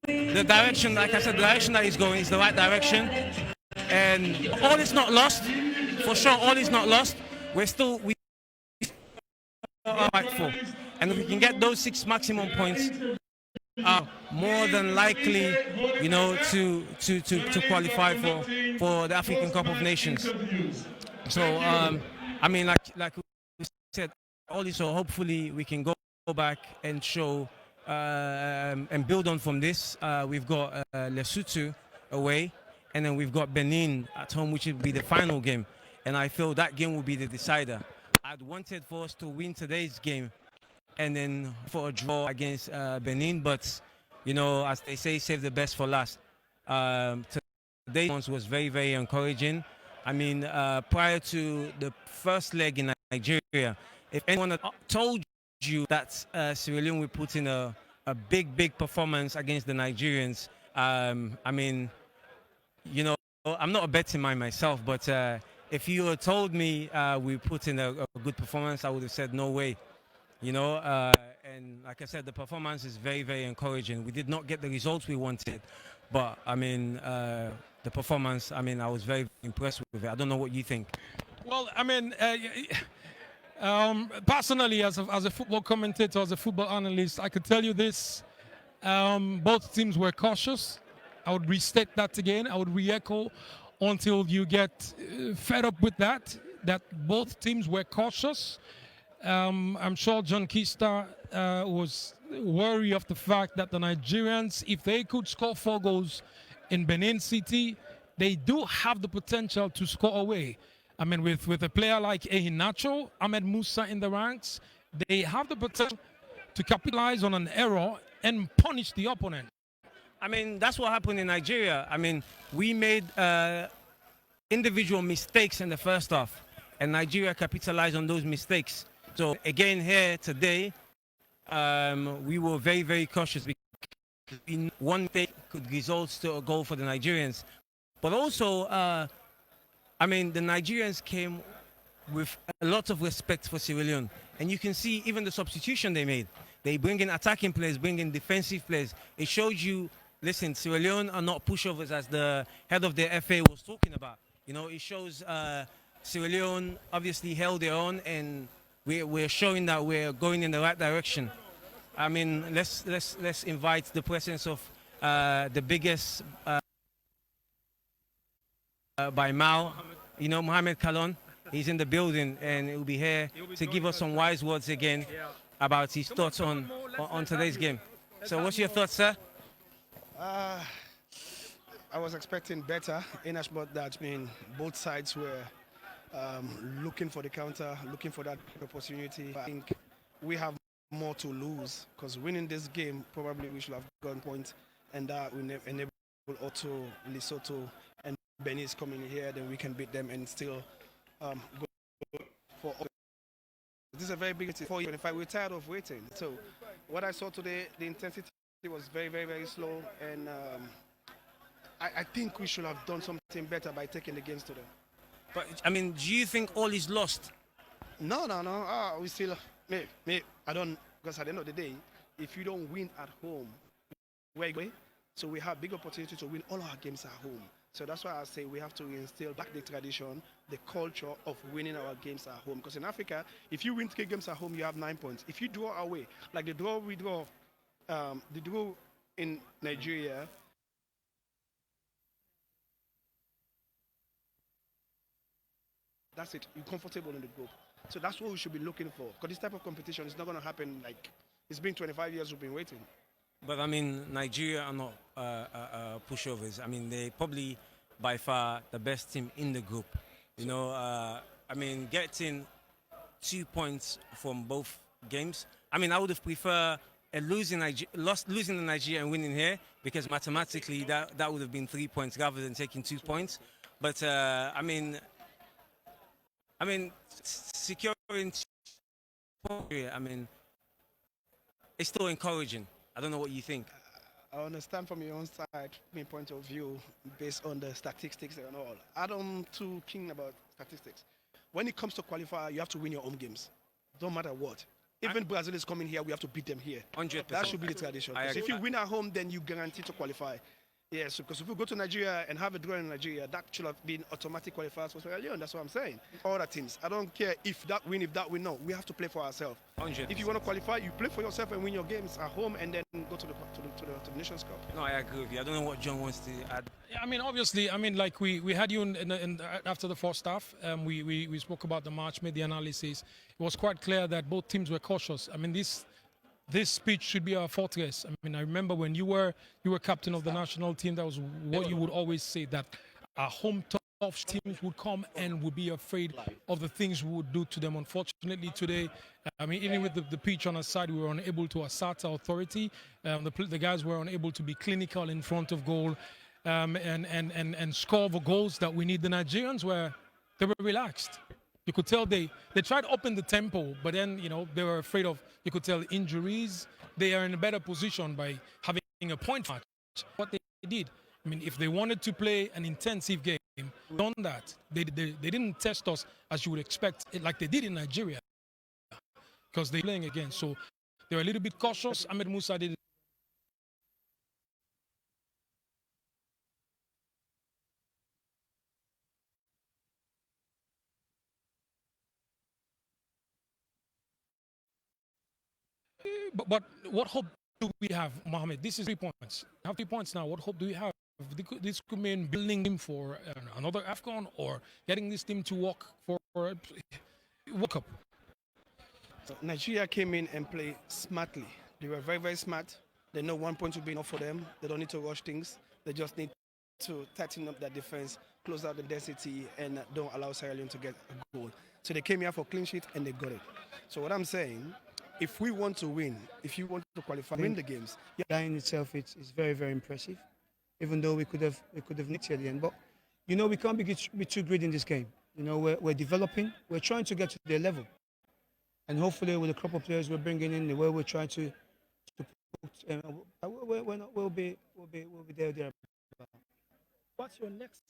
the direction, like I said, the direction that he's going is the right direction. And all is not lost. For sure, all is not lost. We are fight for. And if we can get those 6 maximum points, more than likely, you know, to qualify for the African Cup of Nations. So, I mean, like we said, also hopefully we can go back and show and build on from this. We've got Lesotho away, and then we've got Benin at home, which will be the final game. And I feel that game will be the decider. I'd wanted for us to win today's game and then for a draw against Benin, but, you know, as they say, save the best for last. Today's one was very, very encouraging. I mean, prior to the first leg in Nigeria, if anyone had told you that Sierra Leone would put in a big performance against the Nigerians, I mean, you know, I'm not a betting man myself, but if you had told me we put in a good performance, I would have said no way. You know, and like I said, the performance is very, very encouraging. We did not get the results we wanted, but I mean, the performance, I mean, I was very impressed with it. I don't know what you think. Well, I mean, personally, as a football commentator, as a football analyst, I could tell you this. Both teams were cautious. I would restate that again. I would re-echo until you get fed up with that both teams were cautious. I'm sure John Kista was worried of the fact that the Nigerians, if they could score 4 goals in Benin City, they do have the potential to score away. I mean, with a player like Ehinacho, Ahmed Musa in the ranks, they have the potential to capitalize on an error and punish the opponent. I mean, that's what happened in Nigeria. I mean, we made individual mistakes in the first half, and Nigeria capitalized on those mistakes. So again here today, we were very, very cautious because one mistake could result to a goal for the Nigerians. But also, I mean, the Nigerians came with a lot of respect for Sierra Leone. And you can see even the substitution they made. They bring in attacking players, bring in defensive players. It shows you, listen, Sierra Leone are not pushovers, as the head of the FA was talking about. You know, it shows Sierra Leone obviously held their own, and we're showing that we're going in the right direction. I mean, let's invite the presence of the biggest by Mao, you know, Mohamed Kalon. He's in the building, and he'll be here to give us some wise words again about his thoughts on today's game. So what's your thoughts, sir? I was expecting better in as much that both sides were looking for the counter, looking for that opportunity. I think we have more to lose because winning this game, probably we should have gotten points, and that will enable Otto, Lesotho, and Benin coming here. Then we can beat them and still go for. This is a very big 4-25. We're tired of waiting. So what I saw today, the intensity was very, very, very slow, and I think we should have done something better by taking the games to them. But I mean, do you think all is lost? No. We still, I don't, because at the end of the day, if you don't win at home, where you go? So we have big opportunity to win all our games at home. So that's why I say we have to instill back the tradition, the culture of winning our games at home. Because in Africa, if you win 3 games at home, you have 9 points. If you draw away, like the draw in Nigeria, that's it. You're comfortable in the group. So that's what we should be looking for. Because this type of competition is not going to happen like it's been 25 years we've been waiting. But I mean, Nigeria are not pushovers. I mean, they probably by far the best team in the group. You know, I mean, getting 2 points from both games. I mean, I would have preferred losing to Nigeria and winning here, because mathematically that would have been 3 points rather than taking 2 points. But I mean, securing 2 points, I mean, it's still encouraging. I don't know what you think. I understand from your own side, my point of view, based on the statistics and all. I don't too keen about statistics. When it comes to qualify, you have to win your home games. Don't matter what. Even Brazil is coming here, we have to beat them here. 100%. That should be the tradition. Because if you win at home, then you guarantee to qualify. Yes, because if we go to Nigeria and have a draw in Nigeria, that should have been automatic qualifiers for Sierra Leone. That's what I'm saying. Other teams, I don't care if that win, no. We have to play for ourselves. 100%. If you want to qualify, you play for yourself and win your games at home, and then go to the Nations Cup. No, I agree with you. I don't know what John wants to add. Yeah, I mean, obviously, I mean, like we had you after the first half. We spoke about the match, made the analysis. It was quite clear that both teams were cautious. I mean, this pitch should be our fortress. I mean, I remember when you were captain of the national team, that was what you would always say, that our home tough teams would come and would be afraid of the things we would do to them. Unfortunately, today, I mean, even with the pitch on our side, we were unable to assert our authority. The guys were unable to be clinical in front of goal and score the goals that we need. The Nigerians were relaxed. You could tell they tried upping the tempo, but then, you know, they were afraid of, you could tell, injuries. They are in a better position by having a point match. What they did, I mean, if they wanted to play an intensive game, done that. They didn't test us as you would expect, like they did in Nigeria, because they're playing again. So they were a little bit cautious. Ahmed Musa did. But what hope do we have, Mohamed? This is 3 points. We have 3 points now. What hope do we have? This could mean building him for another AFCON, or getting this team to work for a World Cup. So Nigeria came in and played smartly. They were very, very smart. They know 1 point will be enough for them. They don't need to rush things. They just need to tighten up their defense, close out the density, and don't allow Sierra Leone to get a goal. So they came here for clean sheet, and they got it. So what I'm saying, if we want to win, if you want to qualify, win the games. That in itself is very, very impressive. Even though we could have nicked it at the end, but you know, we can't be too greedy in this game. You know, we're developing, we're trying to get to their level, and hopefully with the crop of players we're bringing in, the way we're trying to we'll be there. What's your next?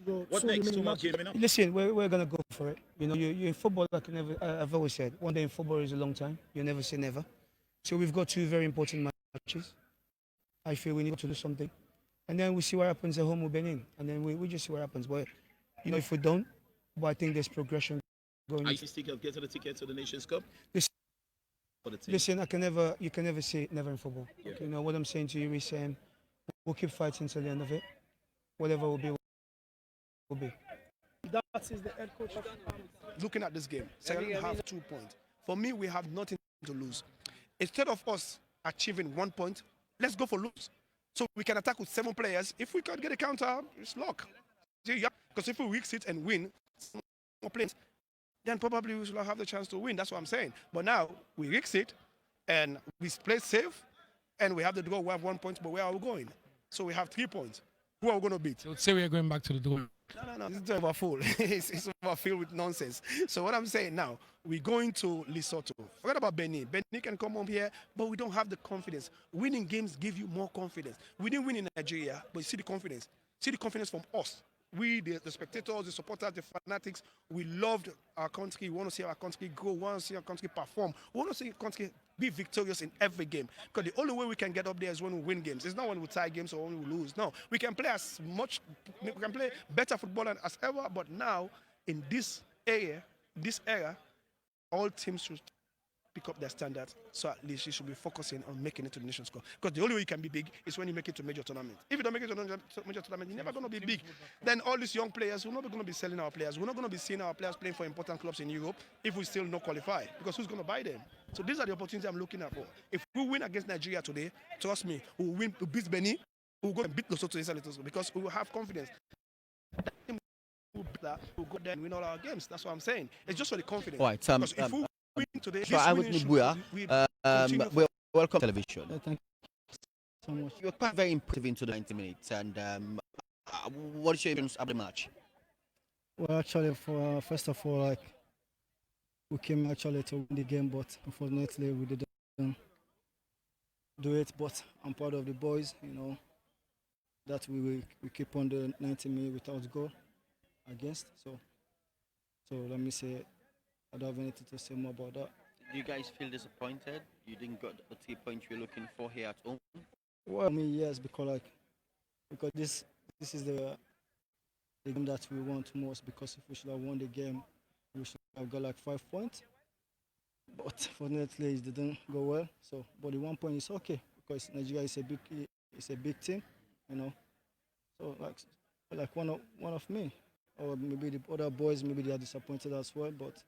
What next? 2 more games, you know? Listen, we're gonna go for it. You know, you in football, like I've always said, one day in football is a long time. You never say never. So we've got 2 very important matches. I feel we need to do something, and then we see what happens at home with Benin, and then we just see what happens. But you know, if we don't, but I think there's progression going. Are you still getting the ticket to the Nations Cup? Listen, you can never say never in football. Yeah. You know what I'm saying to you is, we'll keep fighting till the end of it. Whatever will be. That is the head coach. Looking at this game, Sierra Leone have 2 points. For me, we have nothing to lose. Instead of us achieving 1 point, let's go for lose. So we can attack with 7 players. If we can't get a counter, it's luck. Because if we risk it and win more players, then probably we should have the chance to win. That's what I'm saying. But now we risk it and we play safe, and we have the draw. We have 1 point, but where are we going? So we have 3 points. Who are we going to beat? So say we are going back to the draw. No. It's overfull. it's overfilled with nonsense. So what I'm saying now, we're going to Lesotho. Forget about Benin. Benin can come up here, but we don't have the confidence. Winning games give you more confidence. We didn't win in Nigeria, but you see the confidence. See the confidence from us. We, the spectators, the supporters, the fanatics, we loved our country. We want to see our country grow. We want to see our country perform. We want to see our country be victorious in every game. Because the only way we can get up there is when we win games. It's not when we tie games or when we lose. No, we can play we can play better football as ever. But now, in this era, all teams should pick up their standards. So at least you should be focusing on making it to the Nations Cup. Because the only way you can be big is when you make it to major tournament. If you don't make it to major tournament, you're never going to be big. Then all these young players, we're not going to be selling our players. We're not going to be seeing our players playing for important clubs in Europe if we still not qualify. Because who's going to buy them? So these are the opportunities I'm looking at for. If we win against Nigeria today, trust me, we'll beat Benin. we'll go and beat Lesotho inside Lesotho because we will have confidence. That team will beat that, we'll go there and win all our games. That's what I'm saying. It's just for the confidence. All right, because if we win today, so I would need Buya. Welcome television. Thank you so much. You were quite very impressive into the 90 minutes. And what is your opinions of the match? Well, actually, first of all, like we came actually to win the game, but unfortunately we didn't do it. But I'm proud of the boys, you know, that we keep on the 90 minutes without goal against. So let me say, I don't have anything to say more about that. Do you guys feel disappointed? You didn't get the 3 points you're looking for here at home? Well, I mean, yes, because this is the game that we want most. Because if we should have won the game, we should have got like 5 points. But fortunately, it didn't go well. So, but the 1 point is okay because Nigeria is a big team, you know. So like one of me, or maybe the other boys, maybe they are disappointed as well. But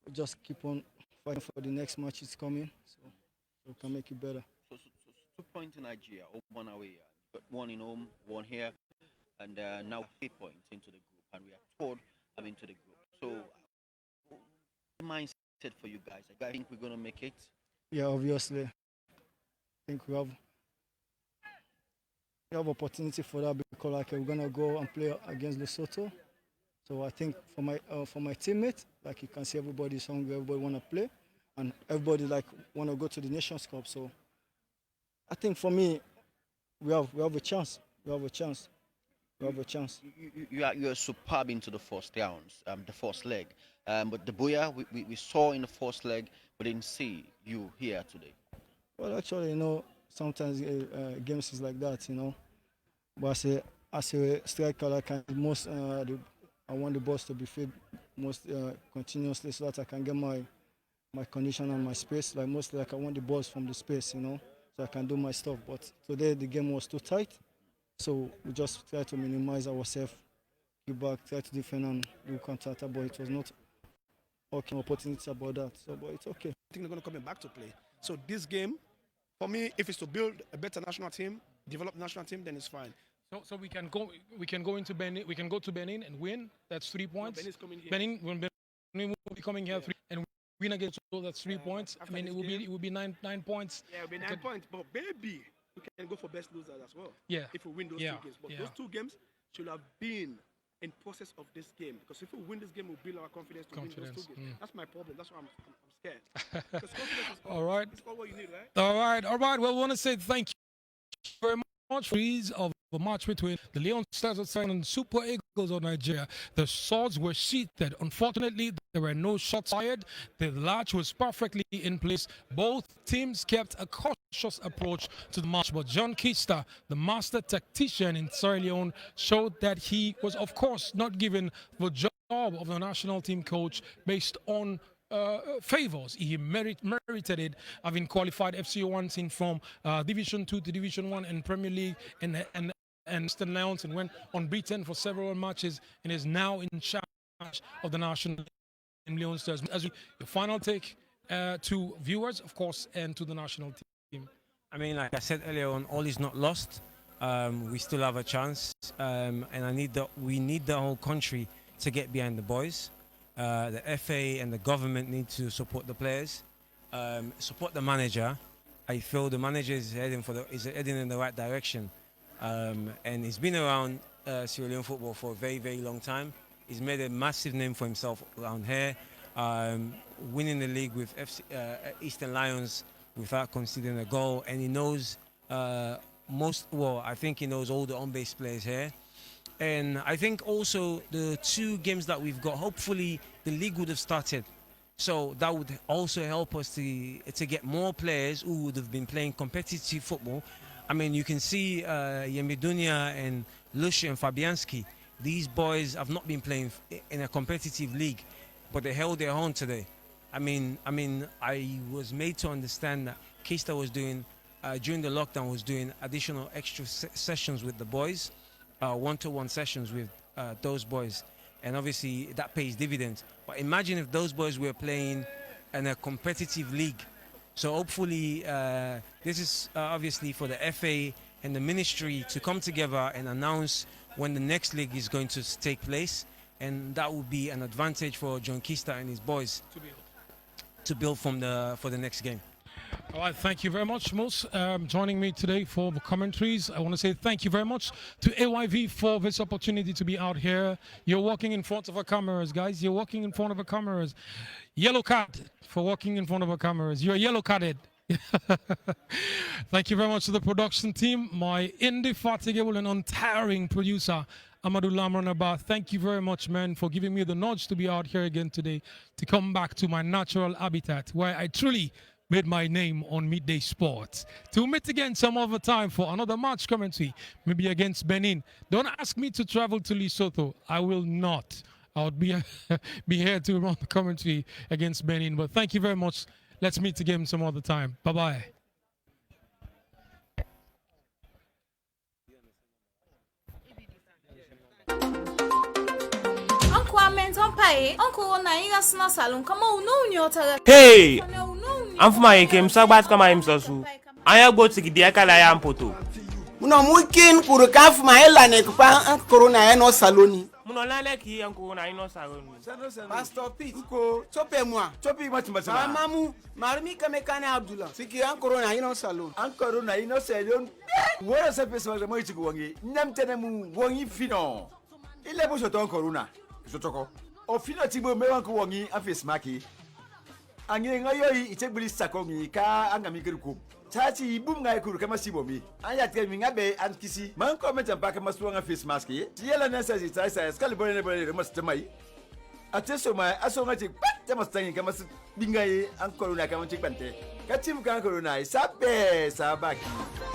we just keep on fighting for the next match is coming, so we can make it better. So 2 points in Nigeria, 1 away. But 1 in home, 1 here, and now 3 points into the group, and we are third into the group. So, the mindset for you guys? I think we're gonna make it. Yeah, obviously. I think we have opportunity for that because like we're gonna go and play against Lesotho. So I think for my teammates, like you can see, everybody is hungry, everybody want to play, and everybody like want to go to the Nations Cup. So I think for me, we have a chance. We have a chance. You are superb into the first rounds, the first leg. But the Buya we saw in the first leg, we didn't see you here today. Well, actually, you know, sometimes games is like that, you know. But as a striker, like I want the balls to be fed most continuously so that I can get my condition and my space. Like mostly, like I want the balls from the space, you know, so I can do my stuff. But today the game was too tight, so we just try to minimize ourselves, give back, try to defend and do counter-attack. But it was not okay opportunity about that. So, but it's okay. I think they're going to come back to play. So this game, for me, if it's to build a better national team, develop national team, then it's fine. So we can go into Benin. We can go to Benin and win. That's 3 points. Benin's coming here. Benin will be coming here and win again. So that's 3 points. I mean, it will be nine points. Yeah, it will be 9 points. But maybe we can go for best losers as well. Yeah. If we win those 2 games. But those 2 games should have been in process of this game, because if we win this game, we'll build our confidence to win those 2 games. That's my problem. That's why I'm scared. Because confidence is all right. It's all what you need, right? All right. Well, we want to say thank you very much for these of a match between the Leone Stars of Spain and the Super Eagles of Nigeria. The swords were sheathed. Unfortunately, there were no shots fired. The latch was perfectly in place. Both teams kept a cautious approach to the match, but John Kista, the master tactician in Sierra Leone, showed that he was, of course, not given the job of the national team coach based on favors. He merited it, having qualified FC1 team from Division 2 to Division 1 and Premier League and Eastern Lions, and went unbeaten for several matches, and is now in charge of the national team Leone Stars. As your final take to viewers, of course, and to the national team. I mean, like I said earlier on, all is not lost. We still have a chance, and we need the whole country to get behind the boys. The FA and the government need to support the players, support the manager. I feel the manager is heading in the right direction, and he's been around Sierra Leone football for a very, very long time. He's made a massive name for himself around here, winning the league with Eastern Lions without conceding a goal, and he knows I think he knows all the on-base players here. And I think also the 2 games that we've got, hopefully the league would have started. So that would also help us to get more players who would have been playing competitive football. I mean, you can see Yemidunia and Lucia and Fabianski. These boys have not been playing in a competitive league, but they held their own today. I mean, I was made to understand that Kista was doing, during the lockdown, was doing additional extra sessions with the boys. One-to-one sessions with those boys, and obviously that pays dividends. But imagine if those boys were playing in a competitive league, So hopefully, this is obviously for the FA and the ministry to come together and announce when the next league is going to take place, and that will be an advantage for John Kista and his boys to build for the next game. All right, thank you very much, Mos, joining me today for the commentaries. I want to say thank you very much to AYV for this opportunity to be out here. You're walking in front of our cameras, guys. You're walking in front of our cameras. Yellow card for walking in front of our cameras. You're yellow carded. Thank you very much to the production team, my indefatigable and untiring producer, Amadou Lamranaba. Thank you very much, man, for giving me the nudge to be out here again today, to come back to my natural habitat where I truly made my name on Midday Sports. To meet again some other time for another match commentary, maybe against Benin. Don't ask me to travel to Lesotho. I will not. I'll be here to run the commentary against Benin. But thank you very much. Let's meet again some other time. Bye-bye. Hey, I'm from my game. So bad, come on, so I am going to get the Akala Ampoto. Muno mukin kurukaf maela ne kupa corona eno saloni. Muno lale ki an corona eno saloni. Pastor Pete ko chope moi. Chope much much. Mamu marmi kamekane Abdullah. Siki an corona eno salon. An corona eno salon. Wora sa pesa mo chiku wangi. Namtene mu wangi fino. Ile bo shoto corona. Shotoko. O fino tibo me wanku wangi afis maki. Ange ngayo ichebuli sakongi ka angami keruko. Chachi ibum ngai kuru kama sibomi. Anya temi ngabe ankisi. Man comment and back masuanga face mask ye. Yela nasa si sai skal bone bone mas temai. Ateso mai asonga chik pat temas tangi kama bingai an corona kama chik bante. Kachim kan corona sabe sabaki.